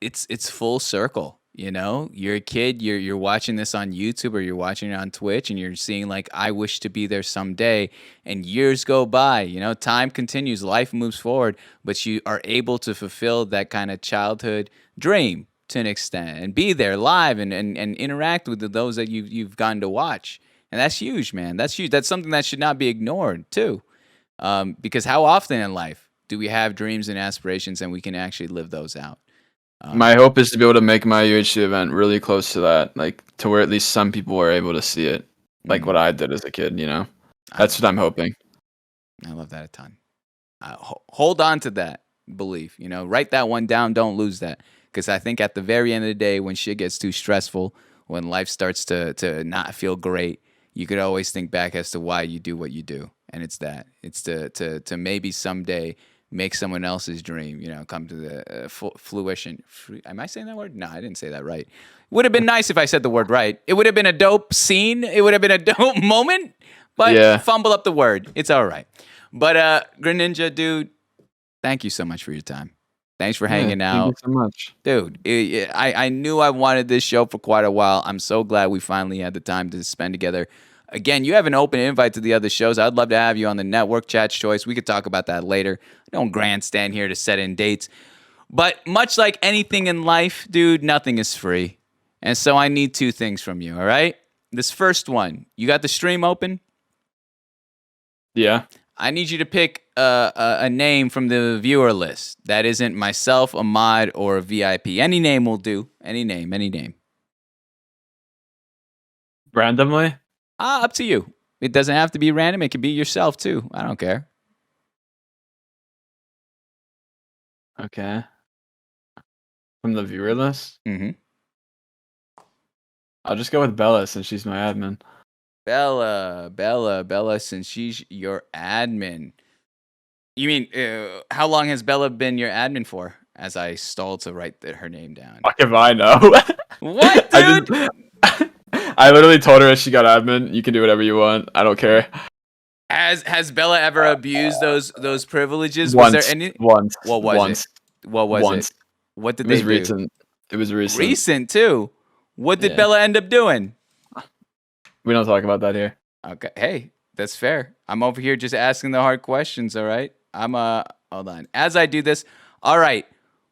S2: It's full circle. You know, you're a kid, you're watching this on YouTube or you're watching it on Twitch, and you're seeing like, I wish to be there someday, and years go by. You know, time continues, life moves forward, but you are able to fulfill that kind of childhood dream to an extent and be there live and interact with those that you've gotten to watch. And that's huge, man. That's huge. That's something that should not be ignored too, because how often in life do we have dreams and aspirations and we can actually live those out?
S1: My hope is to be able to make my UHC event really close to that, like to where at least some people are able to see it, like what I did as a kid, you know? That's what I'm hoping.
S2: I love that a ton. Hold on to that belief, you know, write that one down. Don't lose that. Because I think at the very end of the day, when shit gets too stressful, when life starts to not feel great, you could always think back as to why you do what you do. And it's that. It's to maybe someday make someone else's dream, you know, come to the fruition. Am I saying that word? No, I didn't say that right. Would have been nice if I said the word right. It would have been a dope scene. It would have been a dope moment. But fumble up the word. It's all right. But Greninja, dude, thank you so much for your time. Thanks for hanging out.
S1: Thank you so much.
S2: Dude, I knew I wanted this show for quite a while. I'm so glad we finally had the time to spend together. Again, you have an open invite to the other shows. I'd love to have you on the network, Chat's Choice. We could talk about that later. I don't grandstand here to set in dates. But much like anything in life, dude, nothing is free. And so I need 2 things from you, all right? This first one, you got the stream open?
S1: Yeah.
S2: I need you to pick a name from the viewer list that isn't myself, a mod, or a VIP. Any name will do. Any name.
S1: Randomly?
S2: Up to you. It doesn't have to be random. It could be yourself, too. I don't care.
S1: Okay. From the viewer list?
S2: Mm-hmm.
S1: I'll just go with Bella since she's my admin.
S2: Bella, since she's your admin. You mean, how long has Bella been your admin for? As I stalled to write her name down.
S1: Fuck if I know.
S2: What, dude?
S1: I literally told her if she got admin, you can do whatever you want. I don't care.
S2: Has Bella ever abused those privileges?
S1: Once.
S2: Was there any?
S1: Once.
S2: What was
S1: once.
S2: it? What was
S1: Once.
S2: it? What did
S1: It was
S2: they do?
S1: recent. It was recent.
S2: Recent too. What did
S1: Yeah.
S2: Bella end up doing?
S1: We don't talk about that here.
S2: Okay, hey, that's fair. I'm over here just asking the hard questions. All right. hold on. As I do this, all right.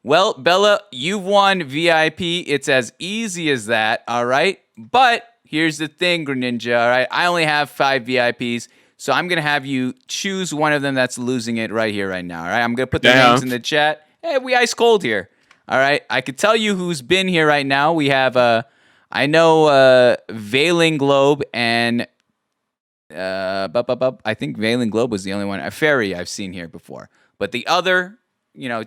S2: Well, Bella, you've won VIP. It's as easy as that, all right? But here's the thing, Greninja, all right? I only have 5 VIPs, so I'm going to have you choose one of them that's losing it right here, right now, all right? I'm going to put the names in the chat. Hey, we ice cold here, all right? I could tell you who's been here right now. We have, I know Veiling Globe and, I think Veiling Globe was the only one. A Fairy I've seen here before. But the other...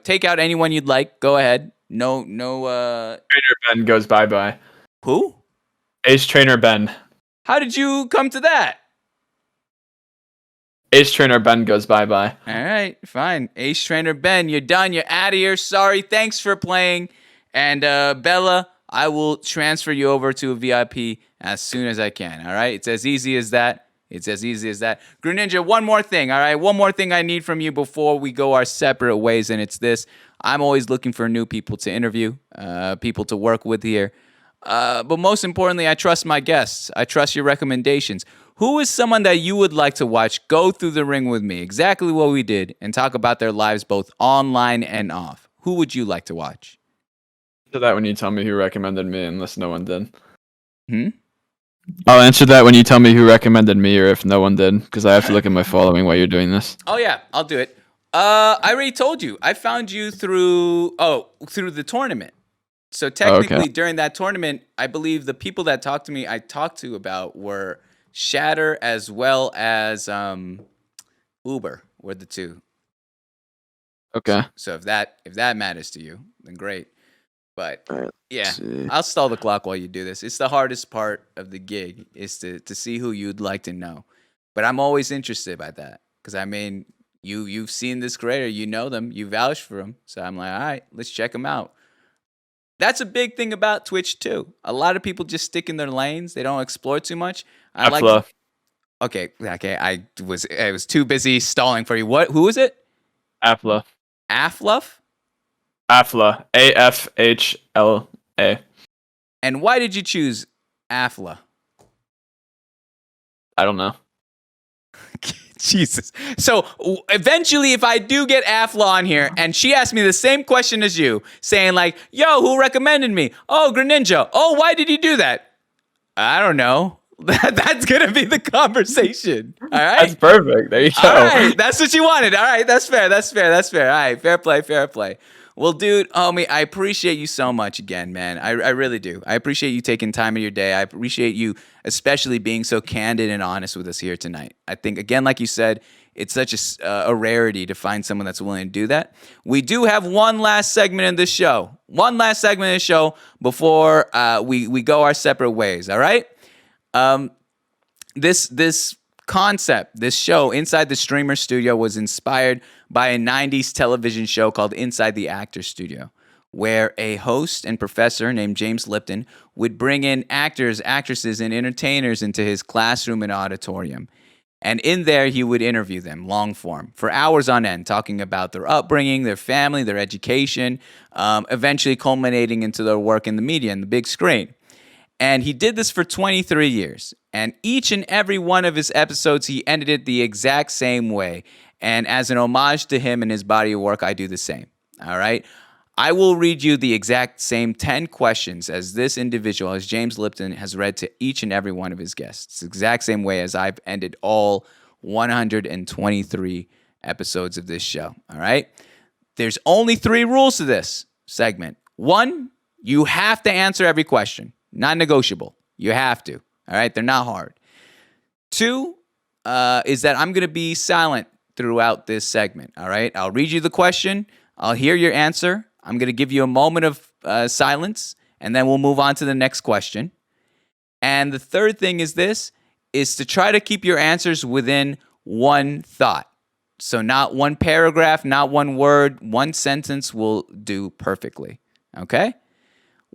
S2: take out anyone you'd like. Go ahead. No.
S1: Trainer Ben goes bye-bye.
S2: Who?
S1: Ace Trainer Ben.
S2: How did you come to that?
S1: Ace Trainer Ben goes bye-bye.
S2: All right, fine. Ace Trainer Ben, you're done. You're out of here. Sorry. Thanks for playing. And Bella, I will transfer you over to a VIP as soon as I can. All right? It's as easy as that. It's as easy as that. Greninja, one more thing, all right? One more thing I need from you before we go our separate ways, and it's this. I'm always looking for new people to interview, people to work with here. But most importantly, I trust my guests. I trust your recommendations. Who is someone that you would like to watch go through the ring with me, exactly what we did, and talk about their lives both online and off? Who would you like to watch?
S1: To that when you tell me who recommended me, unless no one did.
S2: Hmm?
S1: I'll answer that when you tell me who recommended me or if no one did, because I have to look at my following while you're doing this.
S2: Oh, yeah, I'll do it. I already told you. I found you through the tournament. So technically, during that tournament, I believe the people that I talked to about were Shatter as well as Uber were the two.
S1: Okay.
S2: So if that matters to you, then great. But
S1: All right,
S2: yeah,
S1: see.
S2: I'll stall the clock while you do this. It's the hardest part of the gig is to see who you'd like to know. But I'm always interested by that because I mean, you've seen this creator, you know them, you vouch for them. So I'm like, all right, let's check them out. That's a big thing about Twitch too. A lot of people just stick in their lanes. They don't explore too much. Okay. I was too busy stalling for you. Who is it?
S1: Afla.
S2: Afluff?
S1: Afla. AFHLA.
S2: And why did you choose Afla?
S1: I don't know.
S2: Jesus. So eventually, if I do get Afla on here and she asks me the same question as you, saying like, yo, who recommended me? Oh, Greninja. Oh, why did you do that? I don't know. That's going to be the conversation. All right.
S1: That's perfect. There you go.
S2: All right. That's what you wanted. All right. That's fair. All right. Fair play. Well, dude, homie, I appreciate you so much again, man. I really do. I appreciate you taking time of your day. I appreciate you especially being so candid and honest with us here tonight. I think, again, like you said, it's such a rarity to find someone that's willing to do that. We do have one last segment in this show. Before we go our separate ways, all right? This concept, this show, Inside the Streamer Studio, was inspired by a 90s television show called Inside the Actor Studio, where a host and professor named James Lipton would bring in actors, actresses, and entertainers into his classroom and auditorium. And in there, he would interview them, long form, for hours on end, talking about their upbringing, their family, their education, eventually culminating into their work in the media and the big screen. And he did this for 23 years. And each and every one of his episodes, he ended it the exact same way. And as an homage to him and his body of work, I do the same. All right? I will read you the exact same 10 questions as this individual, as James Lipton, has read to each and every one of his guests. The exact same way as I've ended all 123 episodes of this show. All right? There's only 3 rules to this segment. 1, you have to answer every question. Non-negotiable. You have to. All right? They're not hard. 2 is that I'm going to be silent throughout this segment. All right? I'll read you the question. I'll hear your answer. I'm going to give you a moment of silence, and then we'll move on to the next question. And the third thing is to try to keep your answers within one thought. So not one paragraph, not one word, one sentence will do perfectly. Okay?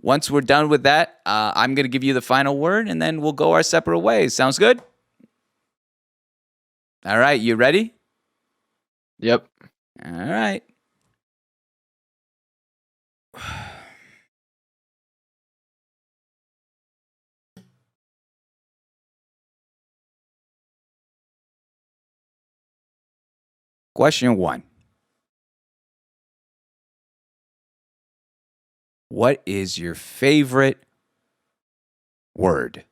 S2: Once we're done with that, I'm going to give you the final word, and then we'll go our separate ways. Sounds good? All right, you ready?
S1: Yep.
S2: All right. Question 1. What is your favorite word?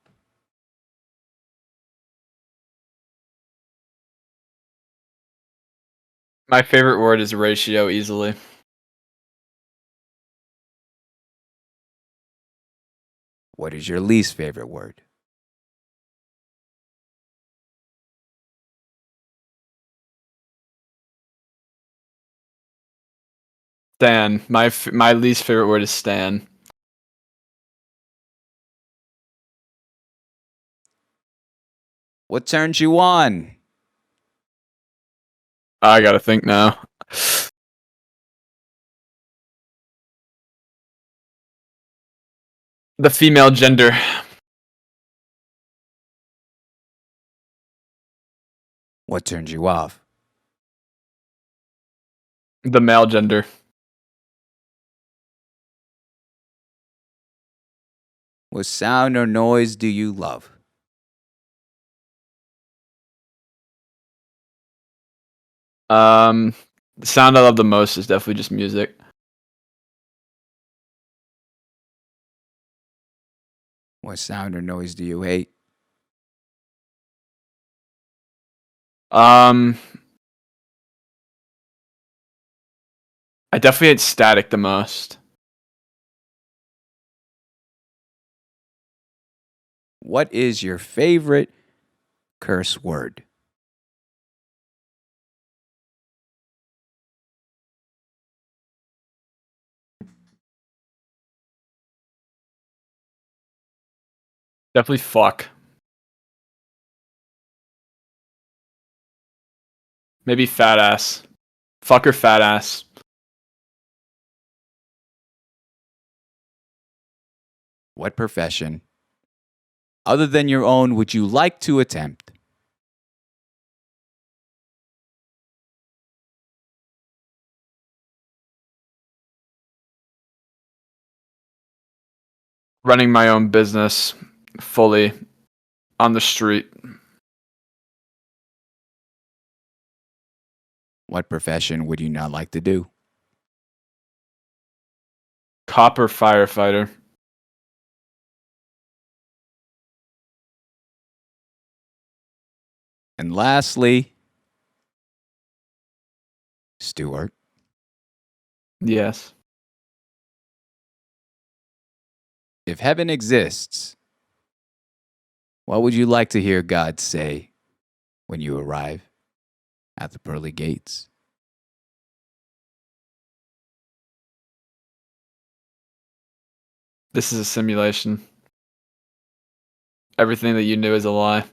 S1: My favorite word is ratio, easily.
S2: What is your least favorite word?
S1: Stan. My least favorite word is Stan.
S2: What turns you on?
S1: I gotta think now. The female gender.
S2: What turns you off?
S1: The male gender.
S2: What sound or noise do you love?
S1: The sound I love the most is definitely just music.
S2: What sound or noise do you hate?
S1: I definitely hate static the most.
S2: What is your favorite curse word?
S1: Definitely fuck. Maybe fat ass. Fuck or fat ass.
S2: What profession, other than your own, would you like to attempt?
S1: Running my own business fully on the street.
S2: What profession would you not like to do?
S1: Cop or firefighter.
S2: And lastly, Stuart,
S1: Yes.
S2: if heaven exists, what would you like to hear God say when you arrive at the pearly gates?
S1: This is a simulation. Everything that you knew is a lie.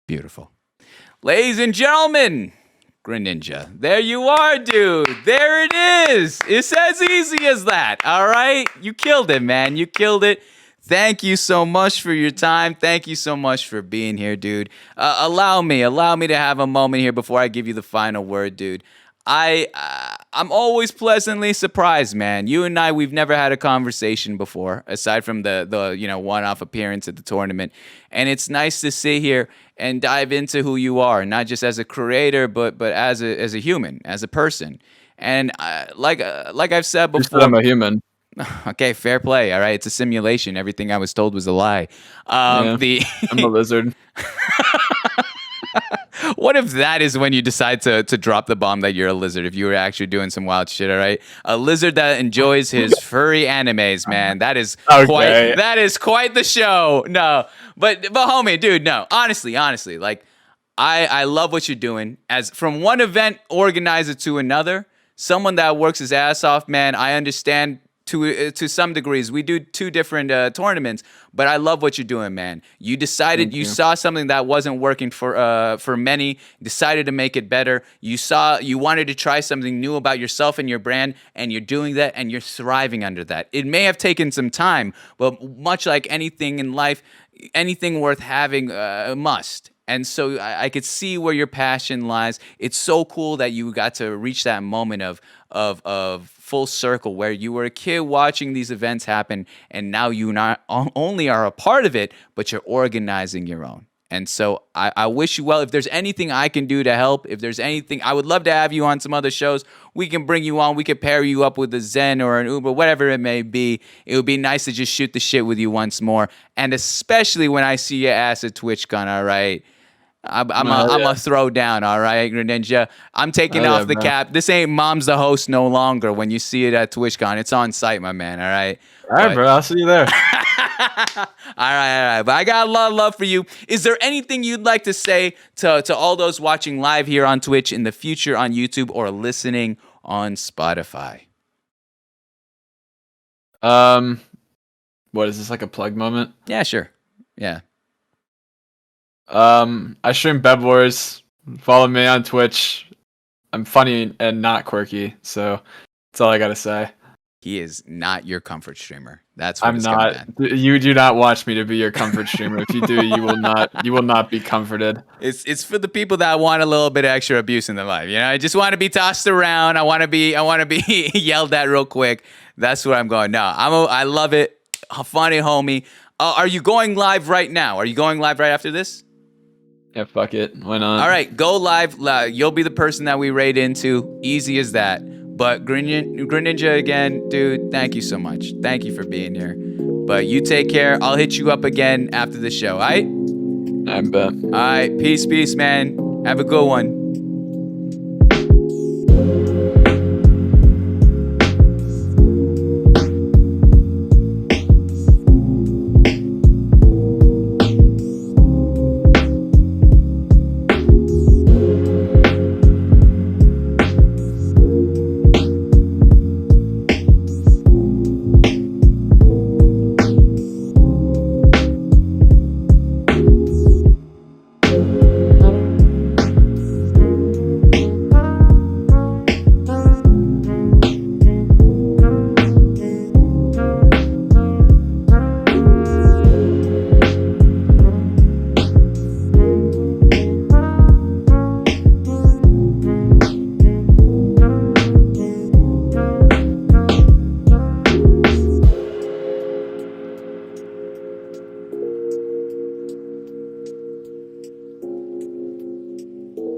S2: Beautiful. Ladies and gentlemen, Greninja, there you are, dude. There it is. It's as easy as that. All right? You killed it, man. You killed it. Thank you so much for your time. Thank you so much for being here, dude. Allow me to have a moment here before I give you the final word, dude. I'm always pleasantly surprised, man. You and I, we've never had a conversation before, aside from the one-off appearance at the tournament, and it's nice to sit here and dive into who you are, not just as a creator, but as a human, as a person. And like I've said
S1: Just that
S2: before,
S1: I'm a human.
S2: okay, fair play. All right, it's a simulation. Everything I was told was a lie.
S1: Yeah. I'm a lizard.
S2: What if that is when you decide to drop the bomb that you're a lizard? If you were actually doing some wild shit, all right? A lizard that enjoys his furry animes, man. That is
S1: Okay.
S2: quite the show. No, but homie, dude, no. Honestly, like I love what you're doing. As from one event organizer to another, someone that works his ass off, man. I understand to some degrees. We do two different tournaments, but I love what you're doing, man. You decided
S1: Thank
S2: you
S1: you.
S2: saw something that wasn't working for many, decided to make it better. You wanted to try something new about yourself and your brand, and you're doing that, and you're thriving under that. It may have taken some time, but much like anything in life, anything worth having must. And so I could see where your passion lies. It's so cool that you got to reach that moment of full circle where you were a kid watching these events happen, and now you not only are a part of it, but you're organizing your own. And so I wish you well. If there's anything I can do to help, if there's anything, I would love to have you on some other shows. We can bring you on. We could pair you up with a Zen or an Uber, whatever it may be. It would be nice to just shoot the shit with you once more. And especially when I see your ass at TwitchCon, all right? I'm a throw down, all right, Greninja. I'm taking off the cap. This ain't Mom's the host no longer when you see it at TwitchCon. It's on site, my man, all right?
S1: All right, bro. I'll see you there.
S2: All right. But I got a lot of love for you. Is there anything you'd like to say to all those watching live here on Twitch, in the future on YouTube, or listening on Spotify?
S1: What is this, like a plug moment?
S2: Yeah, sure. Yeah.
S1: I stream Bed Wars. Follow me on Twitch. I'm funny and not quirky, so that's all I gotta say.
S2: He is not your comfort streamer. That's what
S1: I'm
S2: it's
S1: not.
S2: at.
S1: You do not watch me to be your comfort streamer. If you do, you will not. You will not be comforted.
S2: It's for the people that want a little bit of extra abuse in their life. You know, I just want to be tossed around. I want to be yelled at real quick. That's where I'm going. No, I love it. Funny homie. Are you going live right now? Are you going live right after this?
S1: Yeah, fuck it. Why not?
S2: All right, go live. You'll be the person that we raid into. Easy as that. But Greninja again, dude, thank you so much. Thank you for being here. But you take care. I'll hit you up again after the show, all right?
S1: I bet.
S2: All right, peace, man. Have a good one.